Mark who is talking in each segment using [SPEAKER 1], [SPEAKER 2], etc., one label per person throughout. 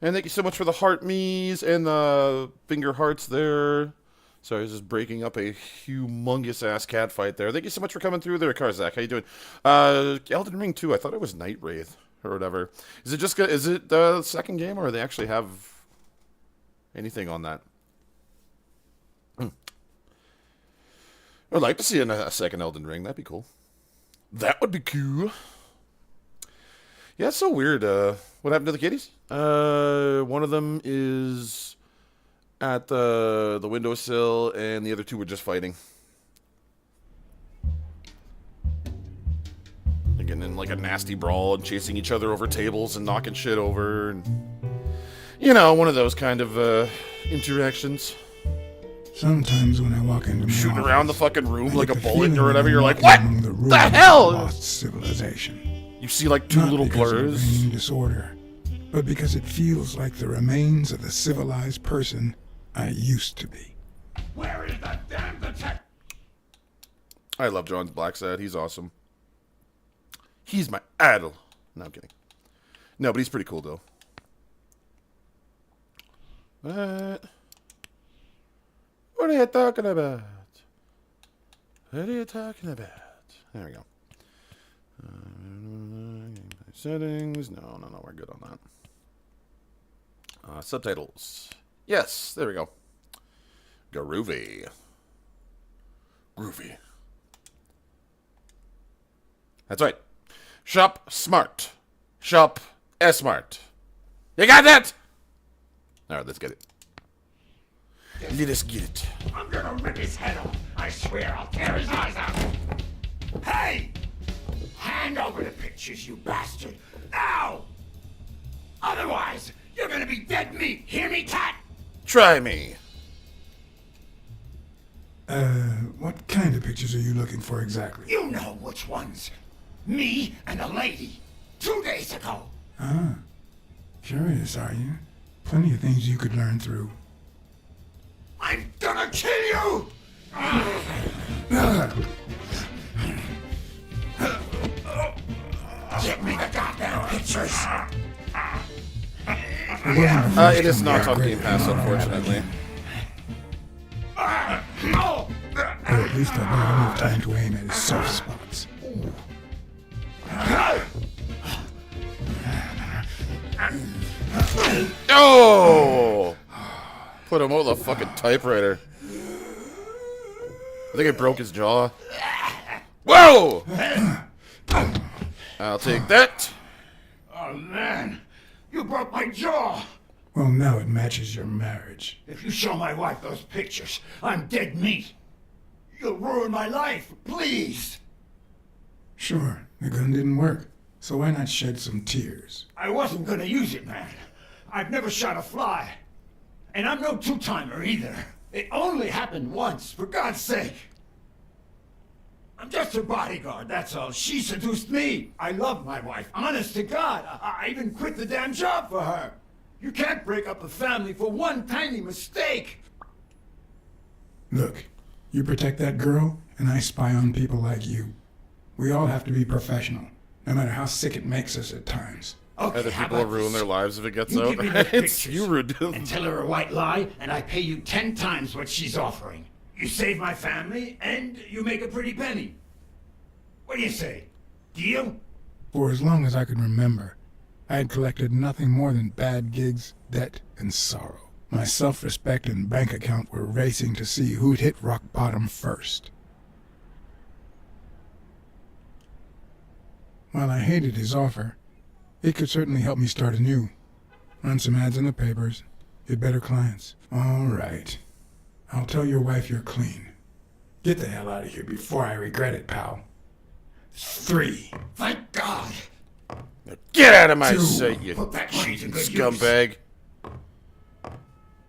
[SPEAKER 1] And thank you so much for the heart me's and the finger hearts there. Sorry, I was just breaking up a humongous ass cat fight there. Thank you so much for coming through there, Karzak. How you doing? Elden Ring 2, I thought it was Night Wraith or whatever. Is it just is it the second game, or do they actually have anything on that? I'd like to see a second Elden Ring. That'd be cool. That would be cool. Yeah, it's so weird. What happened to the kitties? One of them is at the windowsill, and the other two were just fighting. Getting in like a nasty brawl and chasing each other over tables and knocking shit over. And, you know, one of those kind of interactions.
[SPEAKER 2] Sometimes when I walk into my
[SPEAKER 1] shooting
[SPEAKER 2] office,
[SPEAKER 1] around the fucking room like a bullet or
[SPEAKER 2] I'm
[SPEAKER 1] whatever, you're like,
[SPEAKER 2] walking
[SPEAKER 1] what
[SPEAKER 2] among
[SPEAKER 1] the
[SPEAKER 2] ruins
[SPEAKER 1] hell?
[SPEAKER 2] of lost civilization.
[SPEAKER 1] You see like two
[SPEAKER 2] Not
[SPEAKER 1] little
[SPEAKER 2] because of
[SPEAKER 1] blurs.
[SPEAKER 2] brain disorder, but because it feels like the remains of the civilized person I used to be.
[SPEAKER 3] Where is the damn detective?
[SPEAKER 1] I love John Blacksad. He's awesome. He's my idol. No, I'm kidding. No, but he's pretty cool though. What are you talking about? What are you talking about? There we go. Settings. No, we're good on that. Subtitles. Yes, there we go. Groovy. Groovy. That's right. Shop smart. Shop smart. You got that? All right, let's get it. Let us get it.
[SPEAKER 3] I'm gonna rip his head off. I swear I'll tear his eyes out. Hey! Hand over the pictures, you bastard. Now! Otherwise, you're gonna be dead meat. Hear me, cat?
[SPEAKER 1] Try me.
[SPEAKER 2] What kind of pictures are you looking for exactly?
[SPEAKER 3] You know which ones. Me and a lady. 2 days ago.
[SPEAKER 2] Ah, curious, are you? Plenty of things you could learn through.
[SPEAKER 3] I'm gonna kill you! Get me the goddamn pictures!
[SPEAKER 1] It is not on Game Pass, unfortunately.
[SPEAKER 3] No!
[SPEAKER 2] Or at least I'll have enough time to aim at his soft spots.
[SPEAKER 1] Oh! Put him over the fucking typewriter. I think I broke his jaw. Whoa! I'll take that.
[SPEAKER 3] Oh, man. You broke my jaw.
[SPEAKER 2] Well, now it matches your marriage.
[SPEAKER 3] If you show my wife those pictures, I'm dead meat. You'll ruin my life. Please.
[SPEAKER 2] Sure, the gun didn't work, so why not shed some tears?
[SPEAKER 3] I wasn't gonna use it, man. I've never shot a fly. And I'm no two-timer either. It only happened once, for God's sake. I'm just her bodyguard, that's all. She seduced me. I love my wife, honest to God. I even quit the damn job for her. You can't break up a family for one tiny mistake.
[SPEAKER 2] Look, you protect that girl, and I spy on people like you. We all have to be professional, no matter how sick it makes us at times.
[SPEAKER 3] Okay,
[SPEAKER 1] Other
[SPEAKER 3] how
[SPEAKER 1] people will
[SPEAKER 3] about
[SPEAKER 1] ruin
[SPEAKER 3] this?
[SPEAKER 1] their lives if it gets
[SPEAKER 3] You
[SPEAKER 1] out.
[SPEAKER 3] give me the
[SPEAKER 1] It's
[SPEAKER 3] pictures
[SPEAKER 1] you, Rude.
[SPEAKER 3] and tell her a white lie, and I pay you 10 times what she's offering. You save my family, and you make a pretty penny. What do you say? Deal?
[SPEAKER 2] For as long as I could remember, I had collected nothing more than bad gigs, debt, and sorrow. My self-respect and bank account were racing to see who'd hit rock bottom first. While I hated his offer, it could certainly help me start anew. Run some ads in the papers, get better clients. All right. I'll tell your wife you're clean. Get the hell out of here before I regret it, pal. 3.
[SPEAKER 3] Thank God.
[SPEAKER 1] Get out of my
[SPEAKER 2] 2.
[SPEAKER 1] sight, you
[SPEAKER 3] Put that money to
[SPEAKER 1] cheating
[SPEAKER 3] good use.
[SPEAKER 1] scumbag.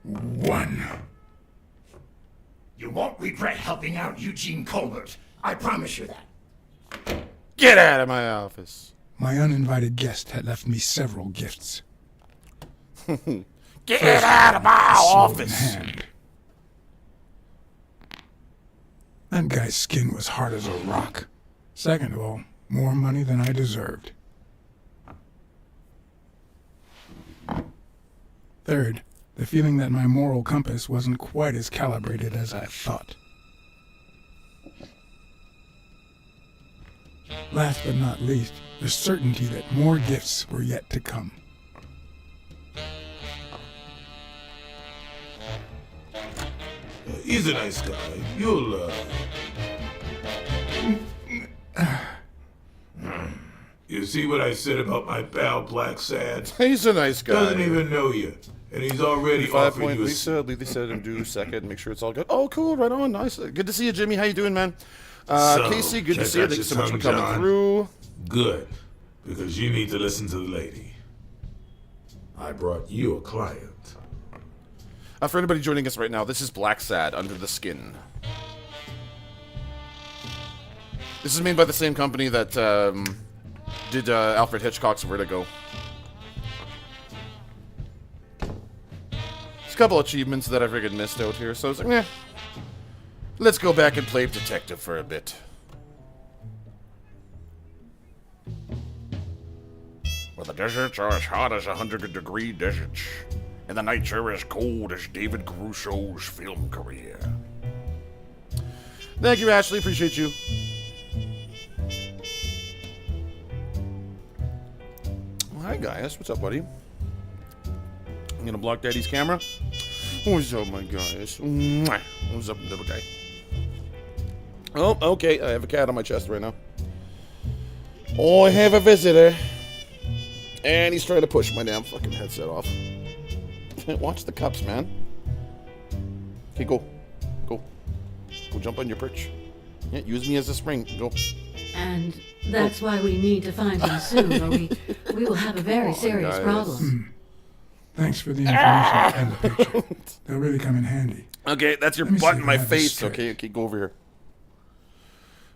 [SPEAKER 2] 1.
[SPEAKER 3] You won't regret helping out Eugene Colbert. I promise you that.
[SPEAKER 1] Get out of my office.
[SPEAKER 2] My uninvited guest had left me several gifts.
[SPEAKER 1] Get out of my
[SPEAKER 2] Sword in
[SPEAKER 1] office.
[SPEAKER 2] hand. That guy's skin was hard as a rock. Second of all, more money than I deserved. Third, the feeling that my moral compass wasn't quite as calibrated as I thought. Last but not least, the certainty that more gifts were yet to come.
[SPEAKER 4] He's a nice guy. You'll, You see what I said about my pal Black Sad?
[SPEAKER 1] He's a nice guy.
[SPEAKER 4] Doesn't even know you, and he's already
[SPEAKER 1] 5
[SPEAKER 4] offered
[SPEAKER 1] point
[SPEAKER 4] you a...
[SPEAKER 1] Lisa. Lisa said and do second. Make sure it's all good. Oh, cool. Right on. Nice. Good to see you, Jimmy. How you doing, man? Casey, good to
[SPEAKER 4] check
[SPEAKER 1] see you.
[SPEAKER 4] out
[SPEAKER 1] Thank you
[SPEAKER 4] your
[SPEAKER 1] so much for
[SPEAKER 4] tongue,
[SPEAKER 1] coming
[SPEAKER 4] John.
[SPEAKER 1] through.
[SPEAKER 4] Good, because you need to listen to the lady. I brought you a client.
[SPEAKER 1] For anybody joining us right now, this is Black Sad, Under the Skin. This is made by the same company that did Alfred Hitchcock's Vertigo. There's a couple achievements that I friggin' missed out here, so I was like, let's go back and play detective for a bit. Well, the deserts are as hot as 100-degree deserts, and the nights are as cold as David Crusoe's film career. Thank you, Ashley. Appreciate you. Well, hi, guys. What's up, buddy? I'm gonna block Daddy's camera. What's up, my guys? Mwah. What's up, little guy? Oh, okay. I have a cat on my chest right now. Oh, I have a visitor. And he's trying to push my damn fucking headset off. Watch the cups, man. Okay, go. Go. Go jump on your perch. Yeah, use me as a spring. Go.
[SPEAKER 5] And that's why we need to find him soon, or we will have a very serious
[SPEAKER 1] guys.
[SPEAKER 5] problem.
[SPEAKER 2] Thanks for the information and the picture. They'll really come in handy.
[SPEAKER 1] Okay, that's your
[SPEAKER 2] Let me
[SPEAKER 1] butt
[SPEAKER 2] see
[SPEAKER 1] in
[SPEAKER 2] if
[SPEAKER 1] my
[SPEAKER 2] I have this
[SPEAKER 1] face.
[SPEAKER 2] straight.
[SPEAKER 1] Okay, okay, go over here.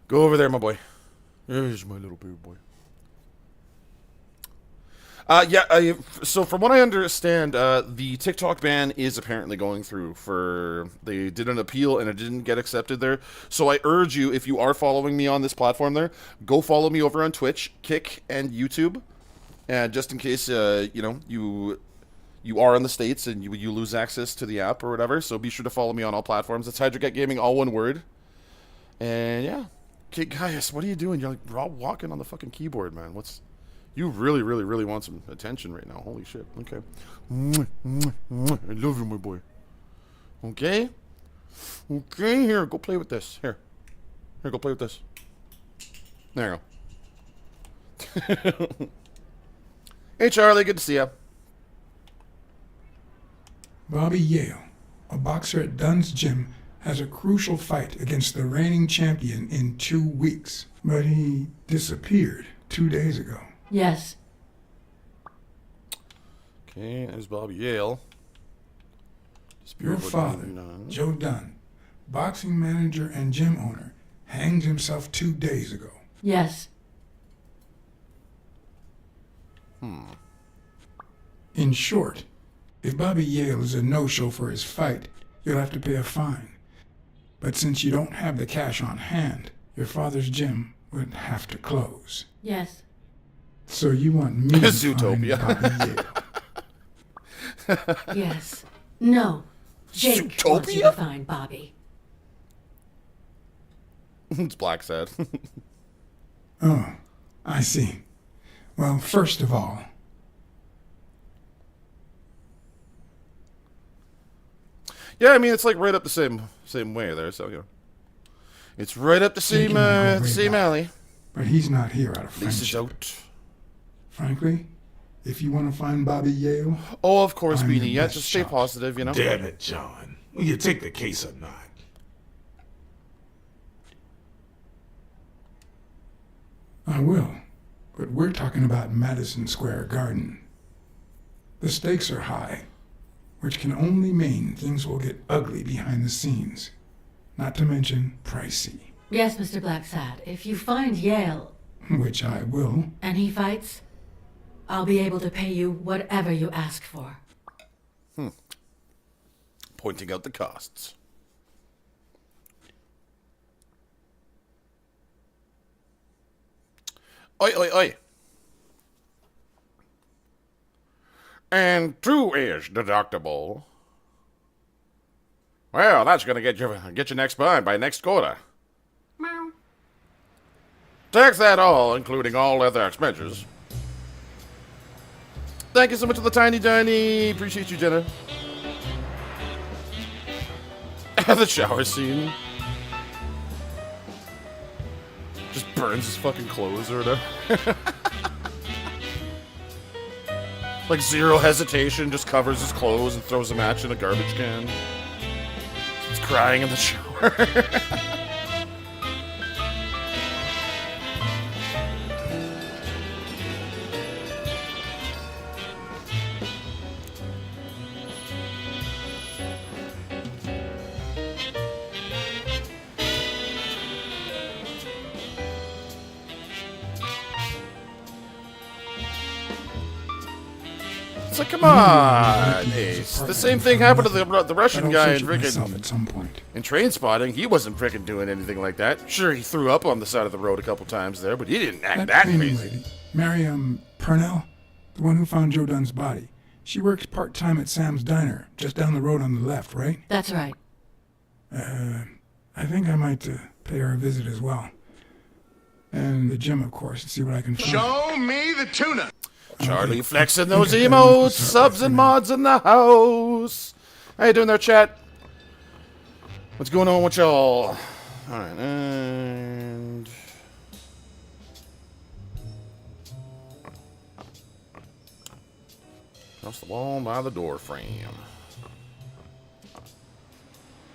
[SPEAKER 1] Go over there, my boy. There's my little baby boy. So from what I understand, the TikTok ban is apparently going through for... They did an appeal and it didn't get accepted there. So I urge you, if you are following me on this platform there, go follow me over on Twitch, Kick, and YouTube. And just in case, you are in the States and you lose access to the app or whatever. So be sure to follow me on all platforms. It's Hydra Cat Gaming, all one word. And yeah. Okay, guys, what are you doing? You're like walking on the fucking keyboard, man. You really, really, really want some attention right now. Holy shit. Okay. I love you, my boy. Okay? Okay, here, go play with this. Here, go play with this. There you go. Hey, Charlie, good to see ya.
[SPEAKER 2] Bobby Yale, a boxer at Dunn's gym, has a crucial fight against the reigning champion in 2 weeks. But he disappeared 2 days ago.
[SPEAKER 5] Yes.
[SPEAKER 1] Okay, there's Bobby Yale.
[SPEAKER 2] Your father, Joe Dunn, boxing manager and gym owner, hanged himself 2 days ago.
[SPEAKER 5] Yes.
[SPEAKER 2] In short, if Bobby Yale is a no-show for his fight, you'll have to pay a fine. But since you don't have the cash on hand, your father's gym would have to close.
[SPEAKER 5] Yes.
[SPEAKER 2] So you want me to find
[SPEAKER 1] Zootopia.
[SPEAKER 2] Bobby Yale.
[SPEAKER 5] Yes. No. Jake wants you to find Bobby.
[SPEAKER 1] It's Black Sad.
[SPEAKER 2] Oh, I see. Well, first of all,
[SPEAKER 1] Yeah, I mean, it's like right up the same way there, so, it's right up the
[SPEAKER 2] Jake
[SPEAKER 1] same,
[SPEAKER 2] and I go way
[SPEAKER 1] same
[SPEAKER 2] back.
[SPEAKER 1] alley.
[SPEAKER 2] but he's not here out of
[SPEAKER 1] Lisa's
[SPEAKER 2] friendship.
[SPEAKER 1] out.
[SPEAKER 2] Frankly, if you want to find Bobby Yale,
[SPEAKER 1] Oh, of course,
[SPEAKER 2] I'm your
[SPEAKER 1] Beanie. Yeah,
[SPEAKER 2] best
[SPEAKER 1] just stay
[SPEAKER 2] shot.
[SPEAKER 1] positive,
[SPEAKER 4] Damn it, John. Will you take the case or not?
[SPEAKER 2] I will. But we're talking about Madison Square Garden. The stakes are high, which can only mean things will get ugly behind the scenes. Not to mention pricey,
[SPEAKER 5] Yes, Mr. Blacksad. If you find Yale
[SPEAKER 2] which I will.
[SPEAKER 5] and he fights, I'll be able to pay you whatever you ask for.
[SPEAKER 1] Pointing out the costs. Oi, oi, oi. And 2 is deductible. Well, that's gonna get you next by next quarter. Meow. Tax that all, including all other expenses. Thank you so much for the tiny. Appreciate you, Jenna. The shower scene. Just burns his fucking clothes or whatever. Like zero hesitation, just covers his clothes and throws a match in a garbage can. He's crying in the shower. It's like, come on, Ace. The same thing happened to the Russian guy in
[SPEAKER 2] myself at some point.
[SPEAKER 1] in Train Spotting. He wasn't freaking doing anything like that. Sure, he threw up on the side of the road a couple times there, but he didn't act that
[SPEAKER 2] cleaning
[SPEAKER 1] crazy.
[SPEAKER 2] lady, Mary Purnell, the one who found Joe Dunn's body. She works part-time at Sam's Diner, just down the road on the left, right?
[SPEAKER 5] That's right.
[SPEAKER 2] I think I might pay her a visit as well. And the gym, of course, and see what I can find.
[SPEAKER 3] Show me the tuna.
[SPEAKER 1] Charlie flexing those emotes, subs and mods in the house. How you doing there, chat? What's going on with y'all? Alright, and... across the wall by the door frame.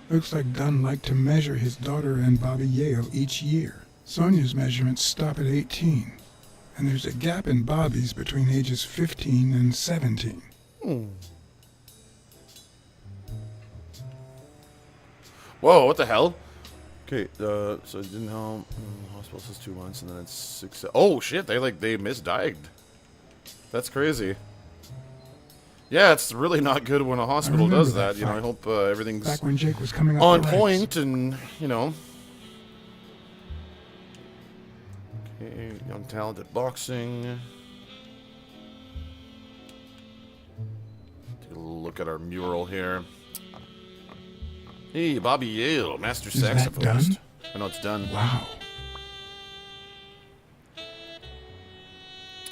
[SPEAKER 2] Looks like Dunn liked to measure his daughter and Bobby Yale each year. Sonia's measurements stop at 18. And there's a gap in Bobby's between ages 15 and 17.
[SPEAKER 1] Whoa, what the hell? Okay, so it didn't help. Hospital says 2 months, and then it's 6. Oh shit! They misdiaged. That's crazy. Yeah, it's really not good when a hospital does that. You know, I hope everything's
[SPEAKER 2] back when Jake was coming up
[SPEAKER 1] on
[SPEAKER 2] the ranks.
[SPEAKER 1] point, and you know. Okay, young talented boxing. Take a look at our mural here. Hey, Bobby Yale, master
[SPEAKER 2] Is that
[SPEAKER 1] saxophonist.
[SPEAKER 2] done?
[SPEAKER 1] I know it's done.
[SPEAKER 2] Wow.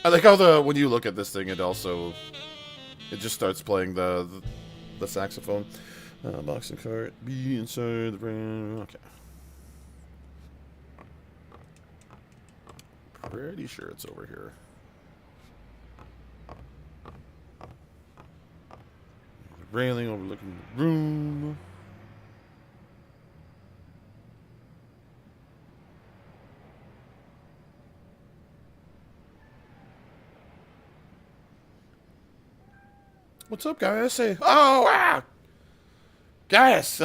[SPEAKER 1] I like how when you look at this thing, it just starts playing the saxophone. Boxing cart, be inside the room. Okay. Pretty sure it's over here. Railing overlooking the room. What's up, guys? Say, oh, wow! Guys!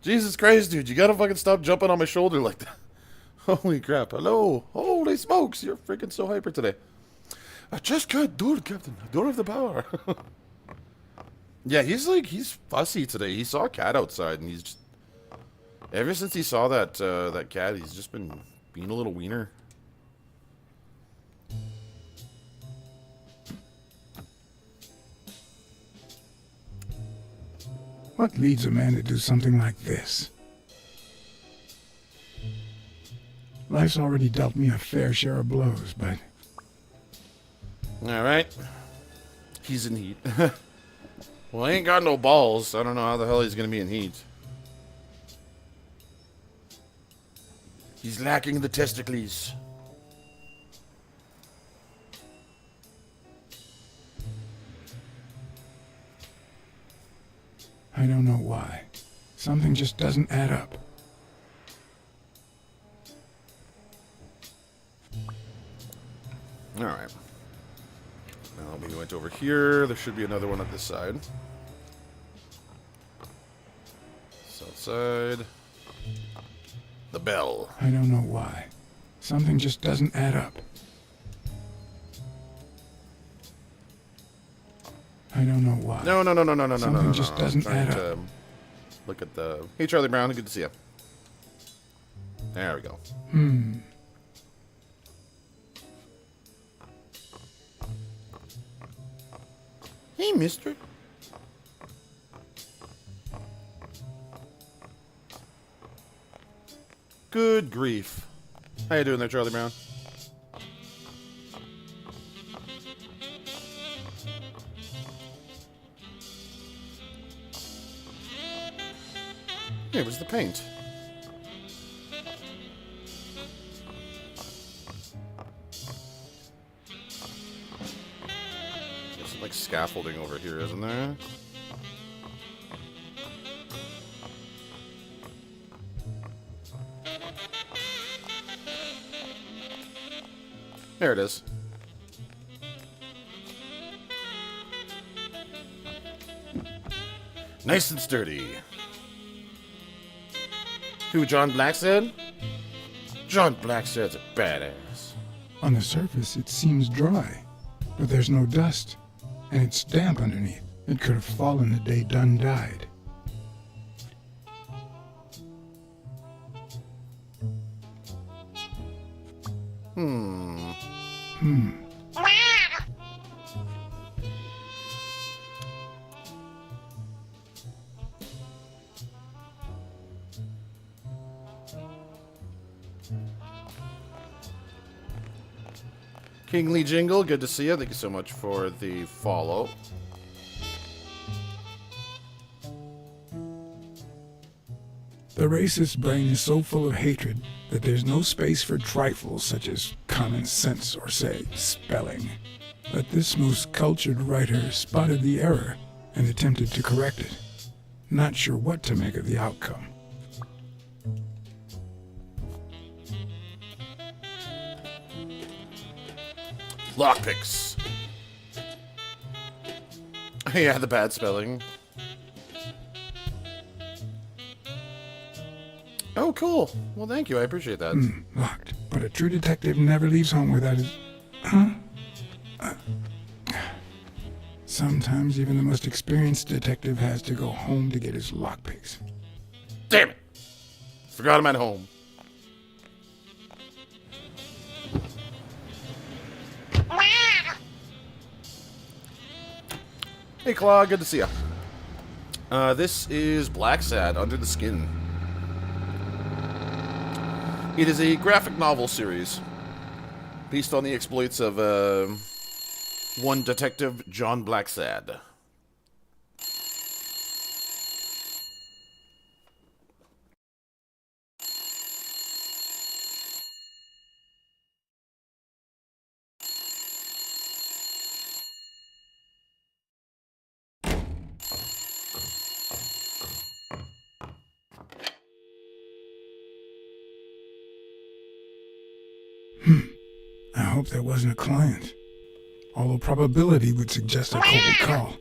[SPEAKER 1] Jesus Christ, dude, you gotta fucking stop jumping on my shoulder like that. Holy crap, hello! Holy smokes, you're freaking so hyper today. I just can't do it, Captain. I don't have the power. Yeah, he's fussy today. He saw a cat outside, and he's just... ever since he saw that cat, he's just been being a little wiener.
[SPEAKER 2] What leads a man to do something like this? Life's already dealt me a fair share of blows, but...
[SPEAKER 1] Alright. He's in heat. Well, he ain't got no balls. I don't know how the hell he's gonna be in heat. He's lacking the testicles.
[SPEAKER 2] I don't know why. Something just doesn't add up.
[SPEAKER 1] Alright. Now we went over here. There should be another one at this side. South side. The bell.
[SPEAKER 2] I don't know why. Something just doesn't add up. I don't know why.
[SPEAKER 1] No.
[SPEAKER 2] Something just doesn't add up.
[SPEAKER 1] Look at the... Hey, Charlie Brown. Good to see you. There we go. Hey, mister. Good grief. How you doing there, Charlie Brown? Hey, where's the paint? There's some, like, scaffolding over here, isn't there? There it is. Nice and sturdy. Who, John Blackstead? John Blackstead's a badass.
[SPEAKER 2] On the surface, it seems dry, but there's no dust, and it's damp underneath. It could have fallen the day Dunn died.
[SPEAKER 1] Kingly Jingle, good to see you. Thank you so much for the follow.
[SPEAKER 2] The racist brain is so full of hatred that there's no space for trifles such as common sense or, say, spelling. But this most cultured writer spotted the error and attempted to correct it. Not sure what to make of the outcome.
[SPEAKER 1] Lockpicks. Yeah, the bad spelling. Oh, cool. Well, thank you. I appreciate that.
[SPEAKER 2] Locked. But a true detective never leaves home without his... Huh? Sometimes even the most experienced detective has to go home to get his lockpicks.
[SPEAKER 1] Damn it! Forgot him at home. Hey, Claw. Good to see ya. This is Black Sad, Under the Skin. It is a graphic novel series based on the exploits of one detective, John Blacksad.
[SPEAKER 2] I hope that wasn't a client. Although probability would suggest a cold call.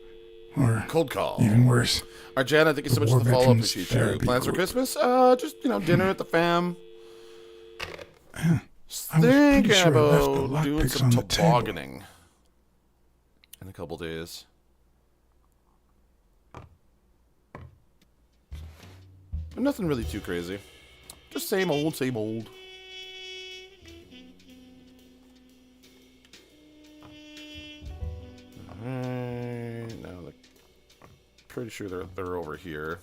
[SPEAKER 2] Or
[SPEAKER 1] Cold call.
[SPEAKER 2] even worse.
[SPEAKER 1] Arjana, thank you so much for the
[SPEAKER 2] War
[SPEAKER 1] follow-up.
[SPEAKER 2] Veterans
[SPEAKER 1] Appreciate you.
[SPEAKER 2] Therapy
[SPEAKER 1] Plans for
[SPEAKER 2] Group.
[SPEAKER 1] Christmas? Just, dinner at the fam.
[SPEAKER 2] I was pretty
[SPEAKER 1] Think
[SPEAKER 2] sure I left the
[SPEAKER 1] about doing
[SPEAKER 2] lockpicks
[SPEAKER 1] some
[SPEAKER 2] on the table.
[SPEAKER 1] tobogganing in a couple days. But nothing really too crazy. Just same old, same old. Alright, now like, pretty sure they're over here.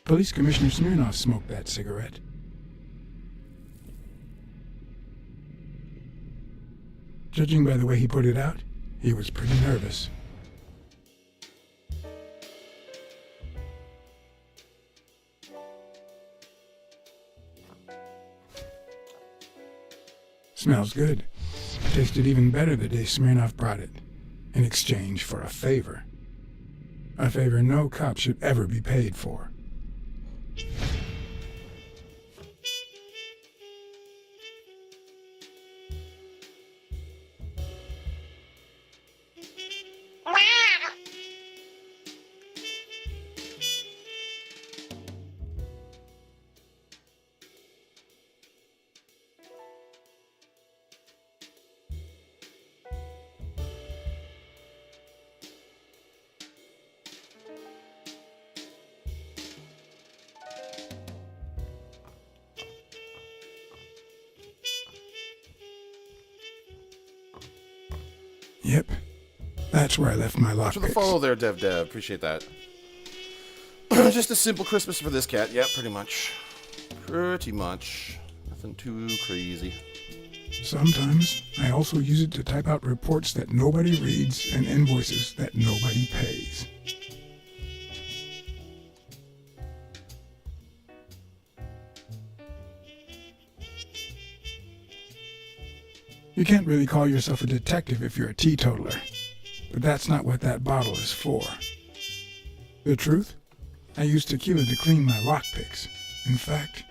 [SPEAKER 2] Police Commissioner Smirnoff smoked that cigarette. Judging by the way he put it out, he was pretty nervous. Smells good. Tasted even better the day Smirnoff brought it, in exchange for a favor. A favor no cop should ever be paid for. Yep. That's where I left my
[SPEAKER 1] For the follow
[SPEAKER 2] lockpicks.
[SPEAKER 1] there, Dev. Appreciate that. Just a simple Christmas for this cat. Yeah, pretty much. Pretty much. Nothing too crazy.
[SPEAKER 2] Sometimes I also use it to type out reports that nobody reads and invoices that nobody pays. You can't really call yourself a detective if you're a teetotaler, but that's not what that bottle is for. The truth? I used tequila to clean my lockpicks. In fact,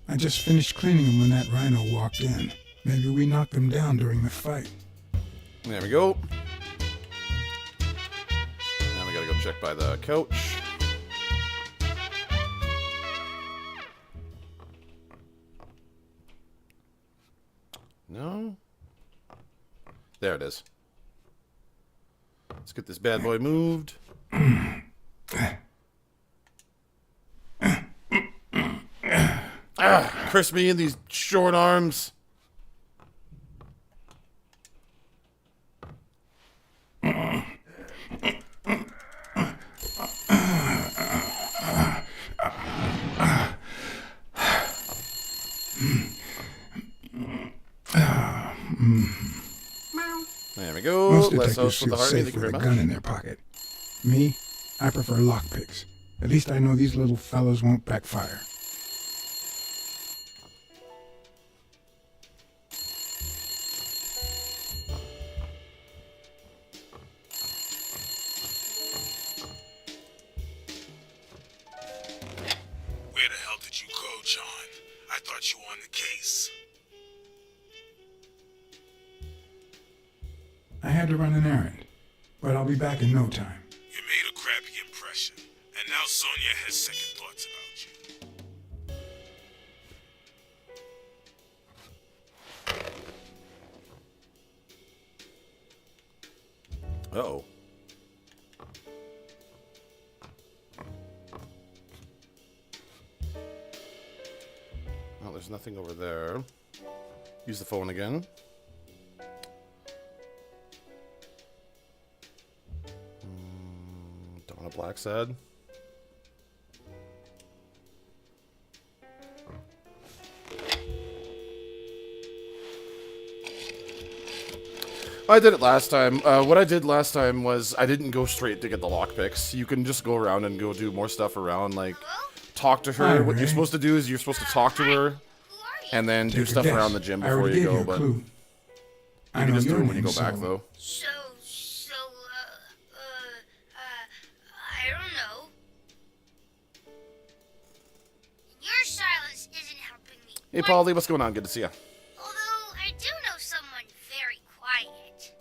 [SPEAKER 2] I just finished cleaning them when that rhino walked in. Maybe we knocked them down during the fight.
[SPEAKER 1] There we go. Now we gotta go check by the couch. No? There it is. Let's get this bad boy moved. Curse me in these short arms. There we go.
[SPEAKER 2] Most
[SPEAKER 1] Less
[SPEAKER 2] detectives
[SPEAKER 1] house for the
[SPEAKER 2] feel
[SPEAKER 1] heart.
[SPEAKER 2] safe
[SPEAKER 1] Thank you
[SPEAKER 2] with
[SPEAKER 1] very
[SPEAKER 2] a gun
[SPEAKER 1] much.
[SPEAKER 2] in their pocket. Me, I prefer lockpicks. At least I know these little fellows won't backfire.
[SPEAKER 4] Where the hell did you go, John? I thought you were on the case.
[SPEAKER 2] I had to run an errand, but I'll be back in no time.
[SPEAKER 4] You made a crappy impression, and now Sonia has second thoughts about you.
[SPEAKER 1] Uh-oh. Well, there's nothing over there. Use the phone again. Donna Blacksad. I did it last time. What I did last time was I didn't go straight to get the lockpicks. You can just go around and go do more stuff around, like talk to her.
[SPEAKER 2] Hi,
[SPEAKER 1] What you're
[SPEAKER 2] Ray.
[SPEAKER 1] supposed to do is you're supposed to talk to her and then do
[SPEAKER 2] Take a
[SPEAKER 1] stuff
[SPEAKER 2] guess.
[SPEAKER 1] around the gym
[SPEAKER 2] I
[SPEAKER 1] before
[SPEAKER 2] already
[SPEAKER 1] you
[SPEAKER 2] gave
[SPEAKER 1] go.
[SPEAKER 2] you a
[SPEAKER 1] But
[SPEAKER 2] clue.
[SPEAKER 1] you
[SPEAKER 2] I
[SPEAKER 1] can
[SPEAKER 2] know
[SPEAKER 1] just do
[SPEAKER 2] your
[SPEAKER 1] it when you
[SPEAKER 2] name,
[SPEAKER 1] go back,
[SPEAKER 2] so-
[SPEAKER 1] though.
[SPEAKER 6] I don't know. Your silence isn't helping me.
[SPEAKER 1] Hey, Paulie, what's going on? Good to see you.
[SPEAKER 6] Although I do know someone very quiet.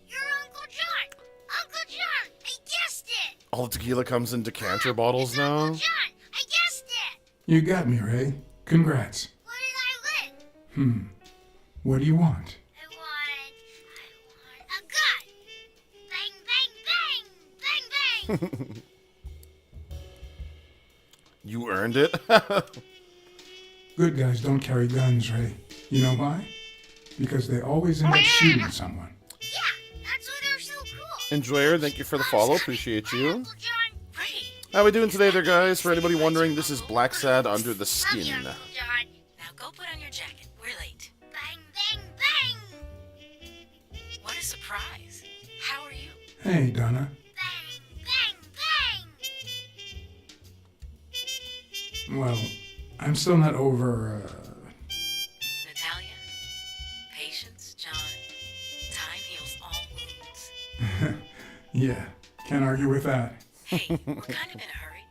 [SPEAKER 6] You're Uncle John. Uncle John, I guessed it.
[SPEAKER 1] All the tequila comes in decanter bottles
[SPEAKER 6] It's Uncle
[SPEAKER 1] now.
[SPEAKER 6] John, I guessed it.
[SPEAKER 2] You got me, Ray. Congrats.
[SPEAKER 6] What did I win?
[SPEAKER 2] What do you want?
[SPEAKER 6] I want a gun. Bang, bang, bang, bang, bang.
[SPEAKER 1] You earned it.
[SPEAKER 2] Good guys don't carry guns, Ray. You know why? Because they always end up shooting someone.
[SPEAKER 6] Yeah, that's why they're so cool.
[SPEAKER 1] Enjoyer, thank you for the follow. Appreciate
[SPEAKER 6] Bye,
[SPEAKER 1] you.
[SPEAKER 6] Uncle John.
[SPEAKER 7] Ray,
[SPEAKER 1] How we doing today there, guys? For anybody wondering, this is Blacksad Under the
[SPEAKER 6] Love you,
[SPEAKER 1] Skin.
[SPEAKER 6] Uncle John.
[SPEAKER 7] now go put on your jacket. We're late.
[SPEAKER 6] Bang, bang, bang.
[SPEAKER 7] What a surprise. How are you?
[SPEAKER 2] Hey, Donna.
[SPEAKER 6] Bang, bang, bang.
[SPEAKER 2] Well, I'm still not over,
[SPEAKER 7] Natalia? Patience, John. Time heals all wounds.
[SPEAKER 2] Yeah, can't argue with that.
[SPEAKER 7] Hey, we're kind of in a hurry.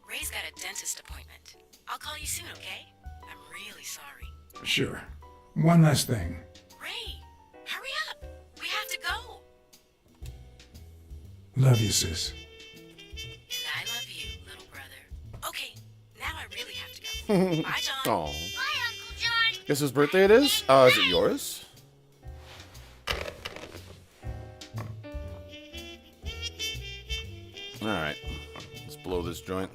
[SPEAKER 7] Ray's got a dentist appointment. I'll call you soon, okay? I'm really sorry.
[SPEAKER 2] Sure. One last thing.
[SPEAKER 7] Ray, hurry up. We have to go.
[SPEAKER 2] Love you, sis.
[SPEAKER 7] And I love you, little brother. Okay, now I really have to go. Bye, John.
[SPEAKER 1] Oh,
[SPEAKER 6] Bye, Uncle John.
[SPEAKER 1] guess whose birthday it is? Is it yours? All right, let's blow this joint.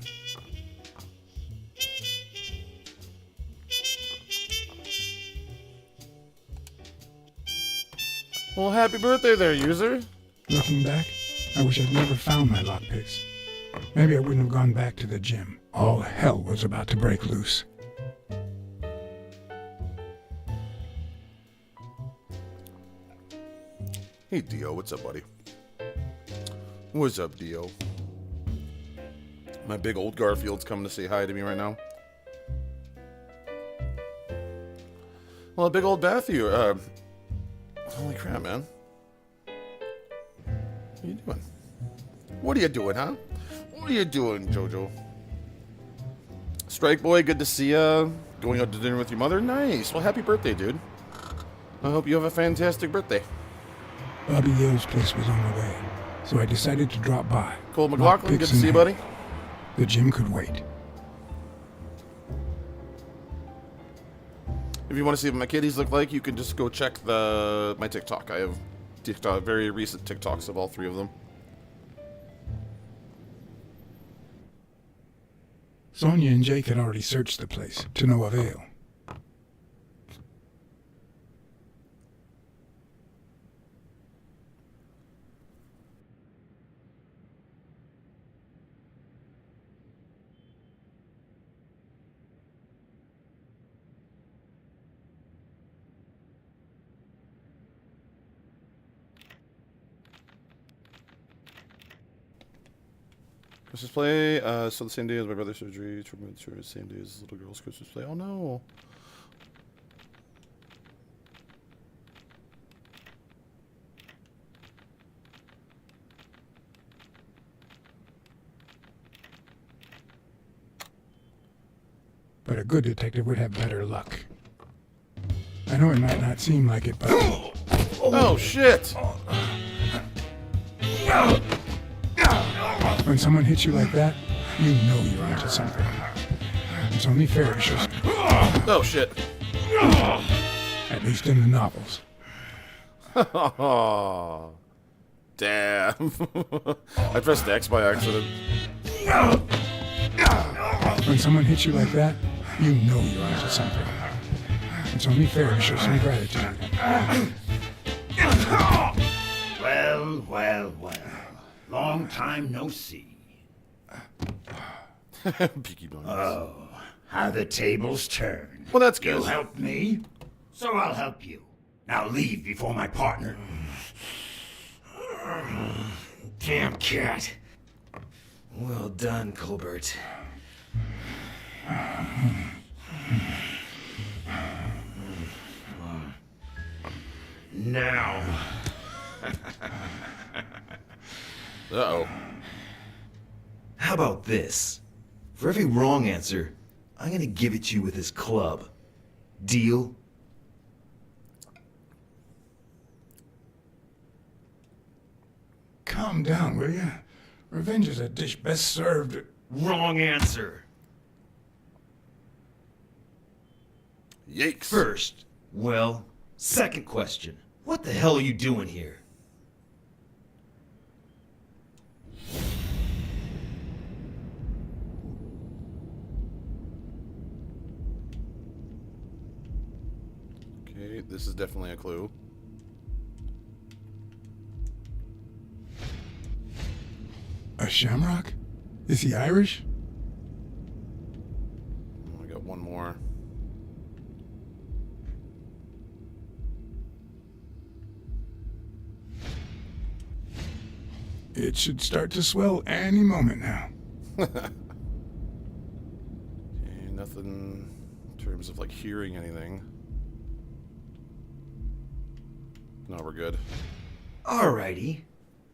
[SPEAKER 1] Well, happy birthday there, user.
[SPEAKER 2] Looking back, I wish I'd never found my lockpicks. Maybe I wouldn't have gone back to the gym. All hell was about to break loose.
[SPEAKER 1] Hey, Dio, what's up, buddy? What's up, Dio? My big old Garfield's coming to say hi to me right now. Well, big old Matthew, holy crap, man. What are you doing? What are you doing, huh? What are you doing, Jojo? Strike Boy, good to see ya. Going out to dinner with your mother? Nice. Well, happy birthday, dude. I hope you have a fantastic birthday.
[SPEAKER 2] Bobby Yale's place was on the way, so I decided to drop by.
[SPEAKER 1] Cole McLaughlin,
[SPEAKER 2] Lockpicks
[SPEAKER 1] good to
[SPEAKER 2] in
[SPEAKER 1] see you,
[SPEAKER 2] hand.
[SPEAKER 1] buddy.
[SPEAKER 2] The gym could wait.
[SPEAKER 1] If you want to see what my kitties look like, you can just go check my TikTok. I have TikTok, very recent TikToks of all three of them.
[SPEAKER 2] Sonia and Jake had already searched the place, to no avail.
[SPEAKER 1] Christmas play, so the same day as my brother's surgery, same day as little girl's Christmas play. Oh no.
[SPEAKER 2] But a good detective would have better luck. I know it might not seem like it, but
[SPEAKER 1] Oh shit!
[SPEAKER 2] when someone hits you like that, you know you're onto something. It's only fair to show some,
[SPEAKER 1] Oh shit!
[SPEAKER 2] at least in the novels.
[SPEAKER 1] Oh, damn! I pressed X by accident.
[SPEAKER 2] When someone hits you like that, you know you're onto something. It's only fair to show some gratitude.
[SPEAKER 3] Well, well, well. Long time no see.
[SPEAKER 1] Peaky Blinders.
[SPEAKER 3] Oh, how the tables turn.
[SPEAKER 1] Well, that's
[SPEAKER 3] You
[SPEAKER 1] good.
[SPEAKER 3] helped me, so I'll help you. Now leave before my partner.
[SPEAKER 8] Damn cat. Well done, Colbert.
[SPEAKER 3] Now.
[SPEAKER 1] Uh-oh.
[SPEAKER 8] How about this? For every wrong answer, I'm gonna give it to you with this club. Deal?
[SPEAKER 2] Calm down, will you? Revenge is a dish best served.
[SPEAKER 8] Wrong answer.
[SPEAKER 1] Yikes.
[SPEAKER 8] First, well, second question. What the hell are you doing here?
[SPEAKER 1] Okay, this is definitely a clue.
[SPEAKER 2] A shamrock? Is he Irish?
[SPEAKER 1] Oh, I got one more.
[SPEAKER 2] It should start to swell any moment now.
[SPEAKER 1] Okay, nothing in terms of like hearing anything. No, we're good.
[SPEAKER 8] Alrighty.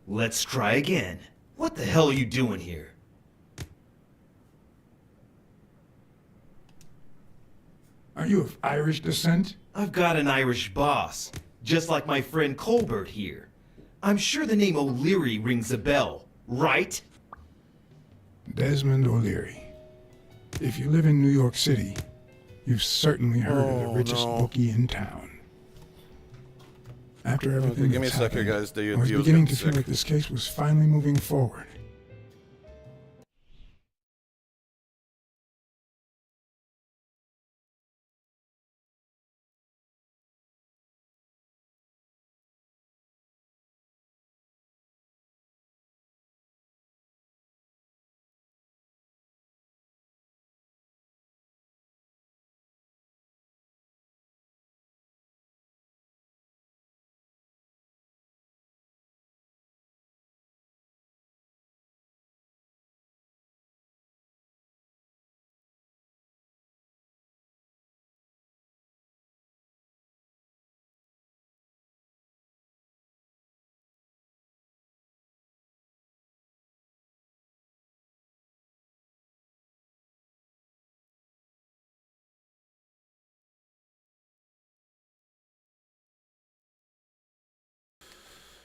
[SPEAKER 8] Let's try again. What the hell are you doing here?
[SPEAKER 2] Are you of Irish descent?
[SPEAKER 8] I've got an Irish boss, just like my friend Colbert here. I'm sure the name O'Leary rings a bell, right?
[SPEAKER 2] Desmond O'Leary. If you live in New York City, you've certainly heard of the
[SPEAKER 1] Oh,
[SPEAKER 2] richest
[SPEAKER 1] no.
[SPEAKER 2] bookie in town. After everything
[SPEAKER 1] give me a
[SPEAKER 2] that's
[SPEAKER 1] sec here,
[SPEAKER 2] happened,
[SPEAKER 1] guys. Dio's
[SPEAKER 2] I was
[SPEAKER 1] getting
[SPEAKER 2] beginning to
[SPEAKER 1] sick.
[SPEAKER 2] feel like this case was finally moving forward.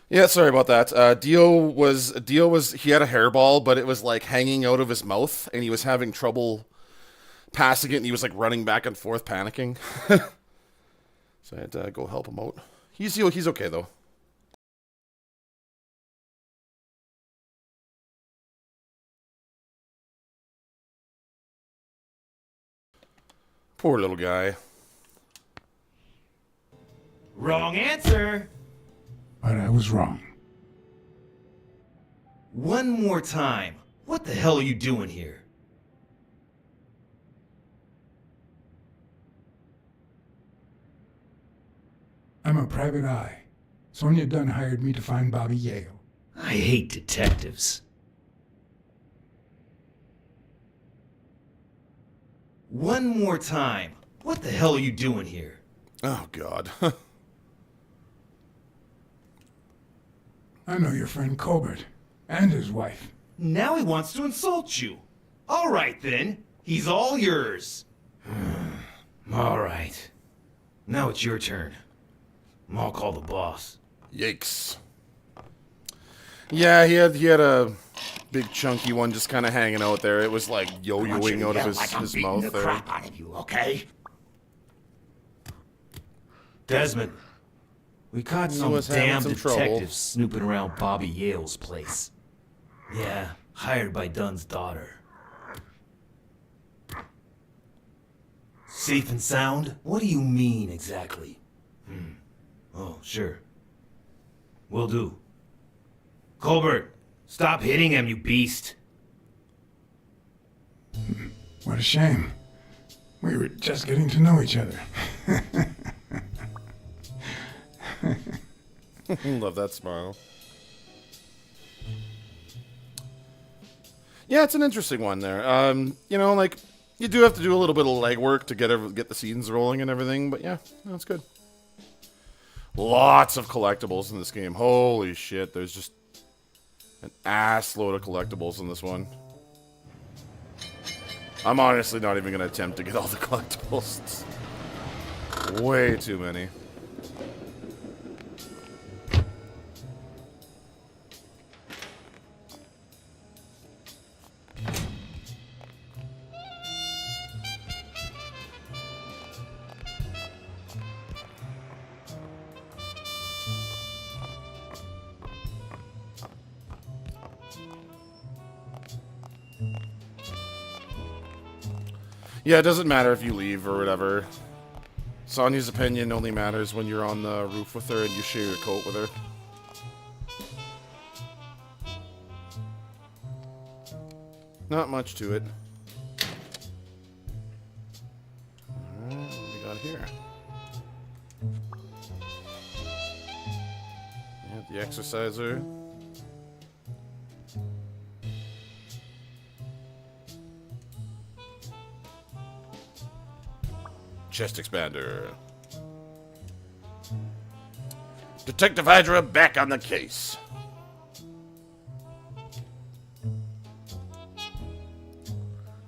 [SPEAKER 1] Yeah, sorry about that. Dio was he had a hairball, but it was like hanging out of his mouth, and he was having trouble passing it, and he was like running back and forth, panicking. So I had to go help him out. He's okay though. Poor little guy.
[SPEAKER 8] Wrong answer.
[SPEAKER 2] But I was wrong.
[SPEAKER 8] One more time. What the hell are you doing here?
[SPEAKER 2] I'm a private eye. Sonia Dunn hired me to find Bobby Yale.
[SPEAKER 8] I hate detectives. One more time. What the hell are you doing here?
[SPEAKER 1] Oh God.
[SPEAKER 2] I know your friend Colbert and his wife.
[SPEAKER 8] Now he wants to insult you. All right then. He's all yours. All right. Now it's your turn. I'll call the boss.
[SPEAKER 1] Yikes. Yeah, he had a big chunky one just kind of hanging out there. It was like yo-yoing out of his mouth
[SPEAKER 3] the
[SPEAKER 1] there.
[SPEAKER 3] crap out of you, okay?
[SPEAKER 8] Desmond, we caught some
[SPEAKER 1] was having
[SPEAKER 8] damn
[SPEAKER 1] some
[SPEAKER 8] detectives
[SPEAKER 1] trouble.
[SPEAKER 8] snooping around Bobby Yale's place. Yeah, hired by Dunn's daughter. Safe and sound? What do you mean exactly? Oh, sure. Will do. Colbert, stop hitting him, you beast.
[SPEAKER 2] What a shame. We were just getting to know each other.
[SPEAKER 1] Love that smile. Yeah, it's an interesting one there. Like you do have to do a little bit of legwork to get the scenes rolling and everything, but yeah, that's good. Lots of collectibles in this game. Holy shit, there's just an ass load of collectibles in this one. I'm honestly not even going to attempt to get all the collectibles. It's way too many. Yeah, it doesn't matter if you leave or whatever. Sonia's opinion only matters when you're on the roof with her and you share your coat with her. Not much to it. Alright, what do we got here? Yeah, the exerciser. Chest expander. Detective Hydra back on the case.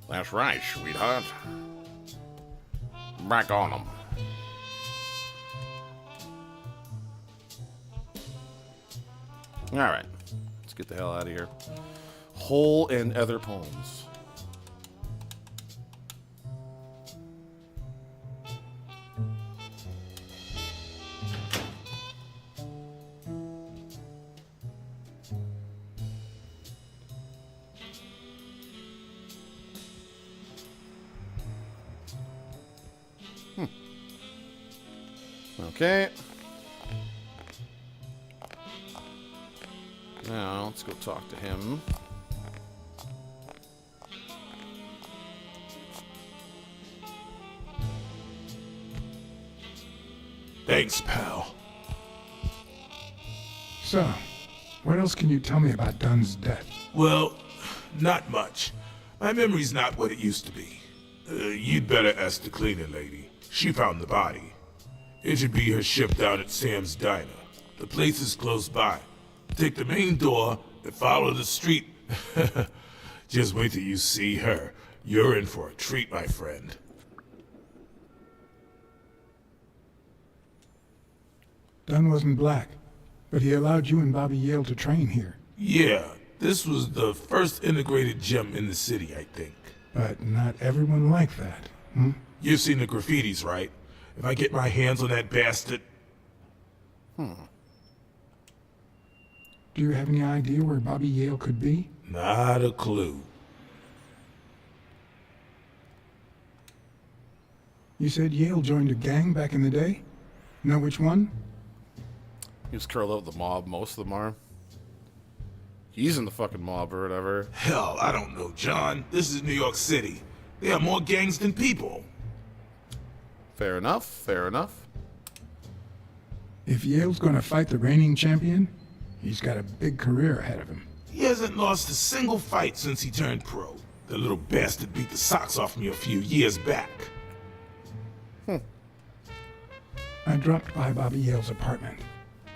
[SPEAKER 1] That's right, sweetheart. Back on them. Alright. Let's get the hell out of here. Hole and other poems. Okay. Now, let's go talk to him.
[SPEAKER 4] Thanks, pal.
[SPEAKER 2] So, what else can you tell me about Dunn's death?
[SPEAKER 4] Well, not much. My memory's not what it used to be. You'd better ask the cleaning lady. She found the body. It should be her ship down at Sam's Diner. The place is close by. Take the main door and follow the street. Just wait till you see her. You're in for a treat, my friend.
[SPEAKER 2] Dunn wasn't black. But he allowed you and Bobby Yale to train here.
[SPEAKER 4] Yeah, this was the first integrated gym in the city, I think.
[SPEAKER 2] But not everyone liked that, hmm?
[SPEAKER 4] You've seen the graffitis, right? If I get my hands on that bastard...
[SPEAKER 2] Do you have any idea where Bobby Yale could be?
[SPEAKER 4] Not a clue.
[SPEAKER 2] You said Yale joined a gang back in the day? Know which one?
[SPEAKER 1] He was curled out with the mob. Most of them are. He's in the fucking mob or whatever.
[SPEAKER 4] Hell, I don't know, John. This is New York City. They have more gangs than people.
[SPEAKER 1] Fair enough. Fair enough.
[SPEAKER 2] If Yale's gonna fight the reigning champion, he's got a big career ahead of him.
[SPEAKER 4] He hasn't lost a single fight since he turned pro. The little bastard beat the socks off me a few years back.
[SPEAKER 2] I dropped by Bobby Yale's apartment.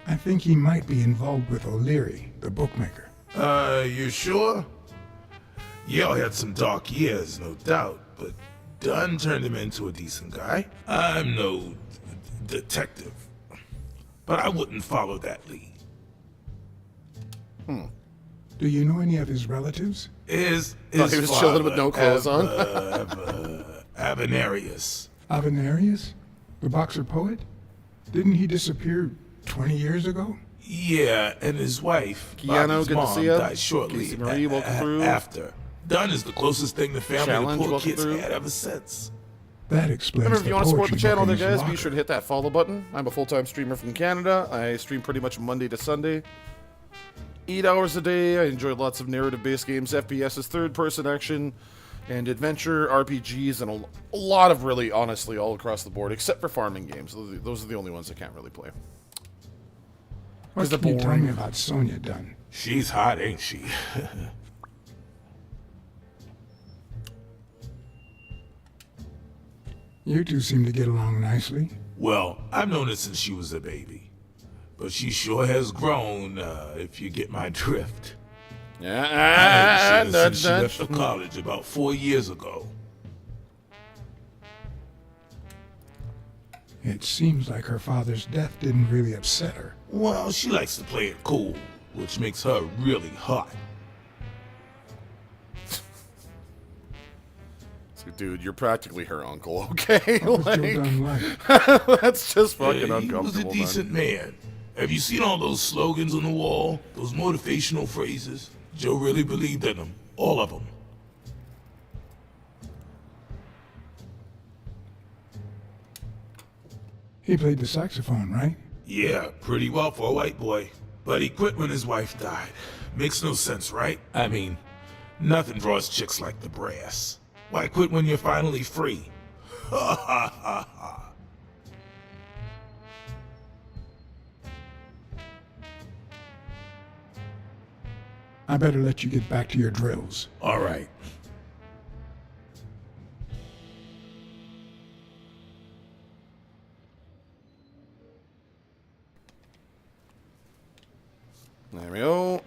[SPEAKER 2] I think he might be involved with O'Leary, the bookmaker.
[SPEAKER 4] You sure? Yale had some dark years, no doubt, but Dunn turned him into a decent guy. I'm no detective, but I wouldn't follow that lead.
[SPEAKER 2] Do you know any of his relatives?
[SPEAKER 4] His
[SPEAKER 1] Thought he was
[SPEAKER 4] father,
[SPEAKER 1] chilling with no clothes on.
[SPEAKER 4] Avenarius.
[SPEAKER 2] Avenarius? The boxer poet? Didn't he disappear 20 years ago?
[SPEAKER 4] Yeah, and his wife,
[SPEAKER 1] Keanu,
[SPEAKER 4] Bobby's
[SPEAKER 1] good to
[SPEAKER 4] mom,
[SPEAKER 1] see ya.
[SPEAKER 4] died shortly
[SPEAKER 1] Casey Marie, welcome through.
[SPEAKER 4] after. Dunn is the closest thing the family
[SPEAKER 1] Challenge,
[SPEAKER 4] to poor
[SPEAKER 1] welcome
[SPEAKER 4] kids
[SPEAKER 1] through.
[SPEAKER 4] had ever since.
[SPEAKER 2] That explains
[SPEAKER 1] Remember, if
[SPEAKER 2] the
[SPEAKER 1] you want to support the
[SPEAKER 2] poetry
[SPEAKER 1] channel
[SPEAKER 2] book
[SPEAKER 1] there,
[SPEAKER 2] in his
[SPEAKER 1] guys, be
[SPEAKER 2] locker.
[SPEAKER 1] sure to hit that follow button. I'm a full-time streamer from Canada. I stream pretty much Monday to Sunday. 8 hours a day. I enjoy lots of narrative-based games, FPSs, third-person action, and adventure, RPGs, and a lot of really, honestly, all across the board, except for farming games. Those are the only ones I can't really play.
[SPEAKER 2] What
[SPEAKER 1] they're
[SPEAKER 2] can you tell
[SPEAKER 1] boring.
[SPEAKER 2] me about Sonia Dunn?
[SPEAKER 4] She's hot, ain't she?
[SPEAKER 2] You two seem to get along nicely.
[SPEAKER 4] Well, I've known her since she was a baby. But she sure has grown, if you get my drift.
[SPEAKER 1] Yeah,
[SPEAKER 4] Since
[SPEAKER 1] nudge,
[SPEAKER 4] she left
[SPEAKER 1] nudge.
[SPEAKER 4] for college about 4 years ago.
[SPEAKER 2] It seems like her father's death didn't really upset her.
[SPEAKER 4] Well, she likes to play it cool, which makes her really hot.
[SPEAKER 1] So, dude, you're practically her uncle, okay?
[SPEAKER 2] What was Joe
[SPEAKER 1] Like,
[SPEAKER 2] Dunn like?
[SPEAKER 1] that's just fucking
[SPEAKER 4] He was a
[SPEAKER 1] uncomfortable,
[SPEAKER 4] decent man. Have you seen all those slogans on the wall? Those motivational phrases? Joe really believed in them. All of them.
[SPEAKER 2] He played the saxophone, right?
[SPEAKER 4] Yeah, pretty well for a white boy. But he quit when his wife died. Makes no sense, right? I mean, nothing draws chicks like the brass. Why quit when you're finally free? Ha ha ha ha.
[SPEAKER 2] I better let you get back to your drills.
[SPEAKER 4] All right.
[SPEAKER 1] There we go.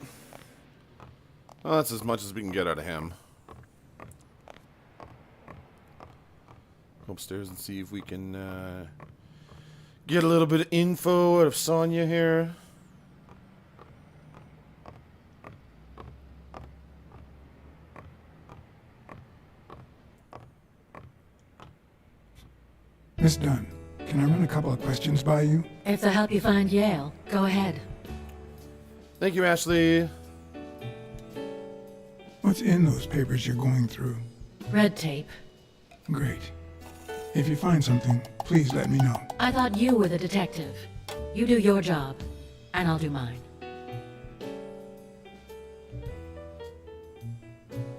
[SPEAKER 1] Well, that's as much as we can get out of him. Go upstairs and see if we can get a little bit of info out of Sonya here.
[SPEAKER 2] Miss Dunn, can I run a couple of questions by you?
[SPEAKER 5] If they'll help you find Yale, go ahead.
[SPEAKER 1] Thank you, Ashley.
[SPEAKER 2] What's in those papers you're going through?
[SPEAKER 5] Red tape.
[SPEAKER 2] Great. If you find something, please let me know.
[SPEAKER 5] I thought you were the detective. You do your job, and I'll do mine.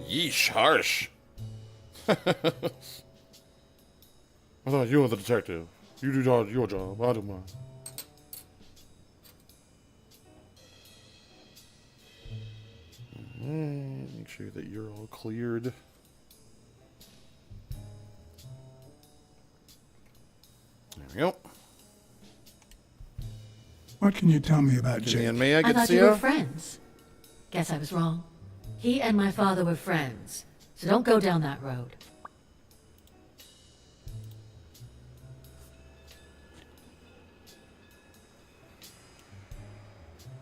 [SPEAKER 1] Yeesh, harsh. I thought you were the detective. You do your job, I do mine. Make sure that you're all cleared. There we go.
[SPEAKER 2] What can you tell me about
[SPEAKER 1] Jenny
[SPEAKER 2] Jake?
[SPEAKER 1] and May, I
[SPEAKER 5] I
[SPEAKER 1] get to
[SPEAKER 5] thought
[SPEAKER 1] see
[SPEAKER 5] you were
[SPEAKER 1] ya.
[SPEAKER 5] friends. Guess I was wrong. He and my father were friends, so don't go down that road.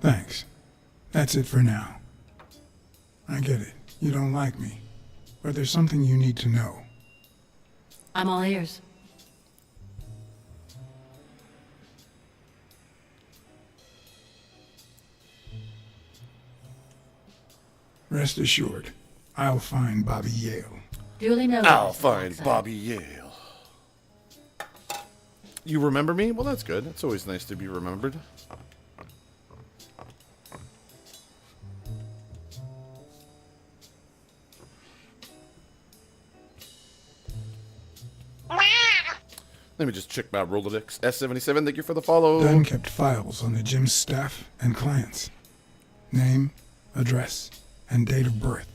[SPEAKER 2] Thanks. That's it for now. I get it. You don't like me. But there's something you need to know.
[SPEAKER 5] I'm all ears.
[SPEAKER 2] Rest assured, I'll find Bobby Yale.
[SPEAKER 5] Duly noted.
[SPEAKER 1] I'll
[SPEAKER 5] Mr.
[SPEAKER 1] find
[SPEAKER 5] Blackside.
[SPEAKER 1] Bobby Yale. You remember me? Well, that's good. It's always nice to be remembered. Let me just check my Rolodex. S77, thank you for the follow.
[SPEAKER 2] Dunn kept files on the gym's staff and clients. Name, address, and date of birth.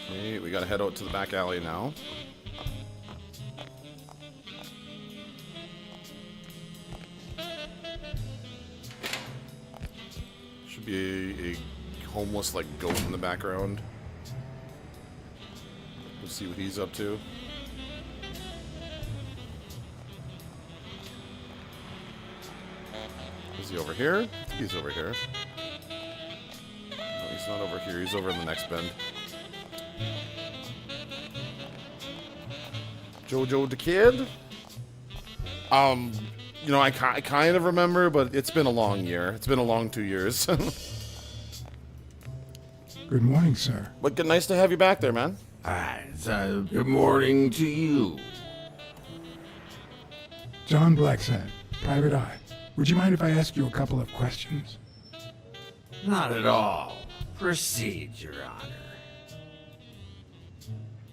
[SPEAKER 1] Okay, we gotta head out to the back alley now. Should be a homeless, like, goat in the background. Let's see what he's up to. Is he over here? He's over here. No, he's not over here. He's over in the next bend. Jojo the Kid? You know, I kind of remember, but it's been a long year. It's been a long 2 years.
[SPEAKER 2] Good morning, sir.
[SPEAKER 1] But good, nice to have you back there, man.
[SPEAKER 3] Good morning to you.
[SPEAKER 2] John Blacksad, Private Eye. Would you mind if I ask you a couple of questions?
[SPEAKER 3] Not at all. Proceed, Your Honor.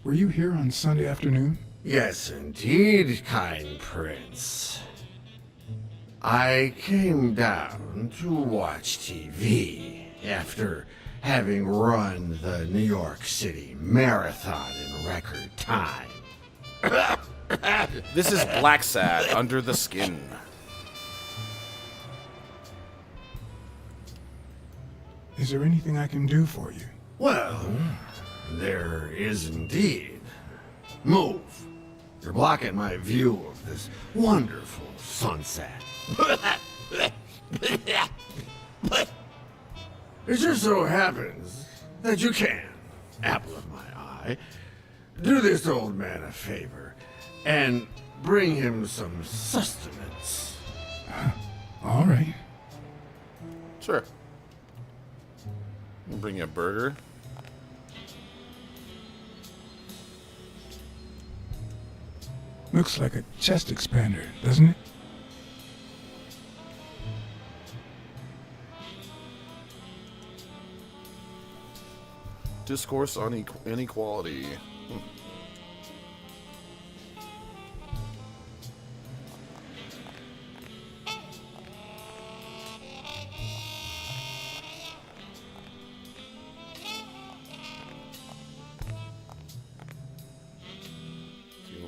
[SPEAKER 2] Were you here on Sunday afternoon?
[SPEAKER 3] Yes, indeed, kind prince. I came down to watch TV after having run the New York City Marathon in record time.
[SPEAKER 1] This is Blacksad, Under the Skin.
[SPEAKER 2] Is there anything I can do for you?
[SPEAKER 3] Well, there is indeed. Move. You're blocking my view of this wonderful sunset. It just so happens that you can, apple of my eye, do this old man a favor and bring him some sustenance.
[SPEAKER 2] All right.
[SPEAKER 1] Sure. I'll bring you a burger.
[SPEAKER 2] Looks like a chest expander, doesn't it?
[SPEAKER 1] Discourse on inequality.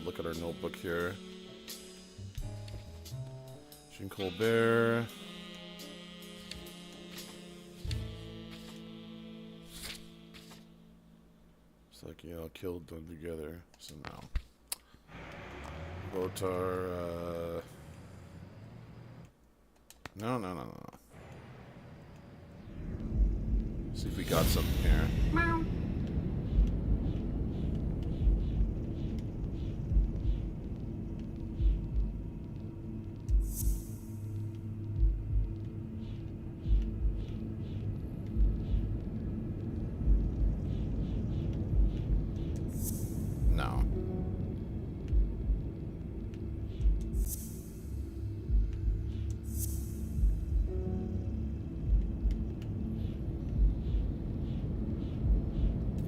[SPEAKER 1] Look at our notebook here. Jean Colbert. It's like, yeah, killed them together. So now. Botar, No. See if we got something here. No.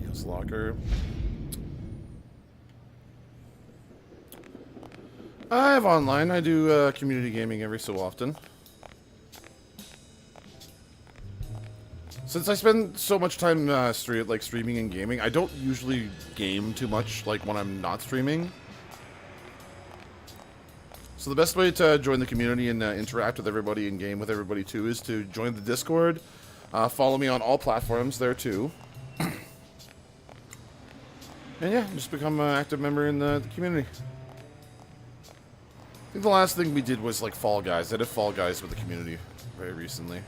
[SPEAKER 1] Yes, locker. I have online. I do community gaming every so often. Since I spend so much time streaming and gaming, I don't usually game too much like when I'm not streaming. So the best way to join the community and interact with everybody and game with everybody too is to join the Discord. Follow me on all platforms there too. And yeah, just become an active member in the community. I think the last thing we did was like Fall Guys. I did Fall Guys with the community very recently.